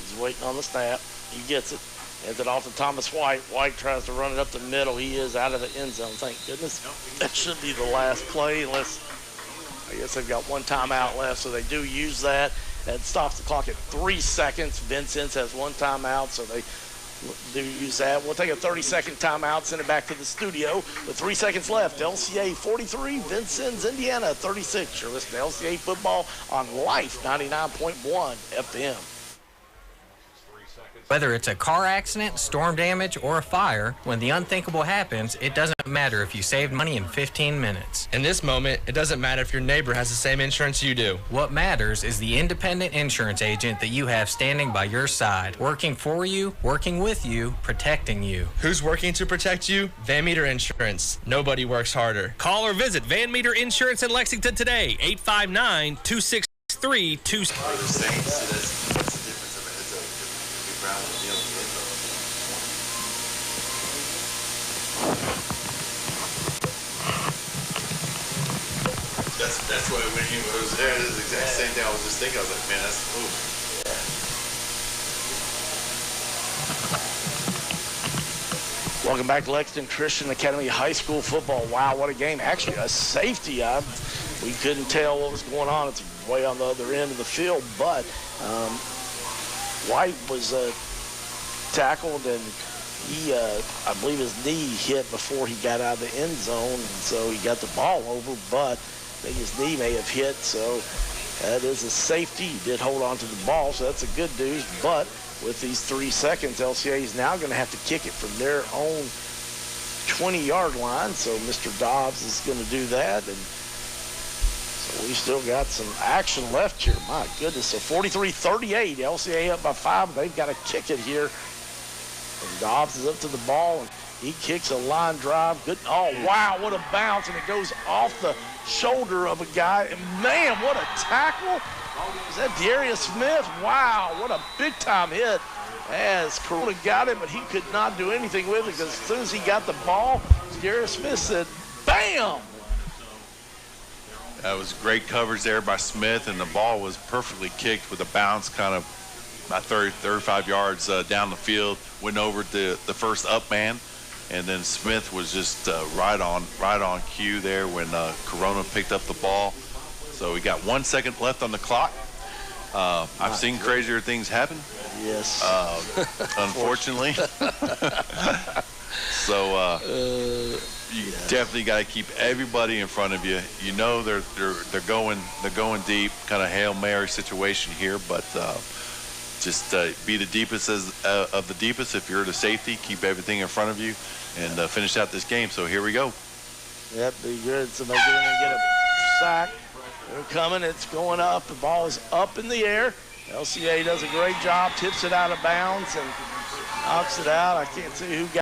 He's waiting on the snap. He gets it. Hands it off to Thomas White. White tries to run it up the middle. He is out of the end zone. Thank goodness. That should be the last play, unless I guess they've got one timeout left, so they do use that. That stops the clock at 3 seconds. Vincennes has one timeout, so they do use that. We'll take a 30-second timeout, send it back to the studio with 3 seconds left. LCA 43, Vincennes, Indiana 36. You're listening to LCA football on Life 99.1 FM. Whether it's a car accident, storm damage, or a fire, when the unthinkable happens, it doesn't matter if you saved money in 15 minutes. In this moment, it doesn't matter if your neighbor has the same insurance you do. What matters is the independent insurance agent that you have standing by your side, working for you, working with you, protecting you. Who's working to protect you? Van Meter Insurance. Nobody works harder. Call or visit Van Meter Insurance in Lexington today, 859-263-2... That's why when he was there, that's the exact same thing I was just thinking. I was like, man, that's Welcome back to Lexington Christian Academy High School football. Wow, what a game. Actually, a safety. We couldn't tell what was going on. It's way on the other end of the field, but White was tackled, and he, I believe his knee hit before he got out of the end zone, and so he got the ball over, but I think his knee may have hit, so that is a safety. He did hold on to the ball, so that's a good news. But with these 3 seconds, LCA is now going to have to kick it from their own 20-yard line. So Mr. Dobbs is going to do that, and We still got some action left here. My goodness. So 43-38. LCA up by 5. They've got to kick it here. And Dobbs is up to the ball, and he kicks a line drive. Good. Oh, wow, what a bounce. And it goes off the shoulder of a guy. And, man, what a tackle. Is that Darius Smith? Wow, what a big-time hit. As Corona got it, but he could not do anything with it because as soon as he got the ball, Darius Smith said, bam! That was great coverage there by Smith, and the ball was perfectly kicked with a bounce kind of about 30, 35 yards down the field. Went over the first up man, and then Smith was just right on cue there when Corona picked up the ball. So we got 1 second left on the clock. I've seen crazier things happen. Yes. Unfortunately. So you definitely got to keep everybody in front of you. You know they're going deep, kind of Hail Mary situation here, but just be the deepest of the deepest. If you're the safety, keep everything in front of you and finish out this game. So here we go. Yep, be good. So they're going to get a sack. They're coming. It's going up. The ball is up in the air. LCA does a great job, tips it out of bounds and knocks it out. I can't see who got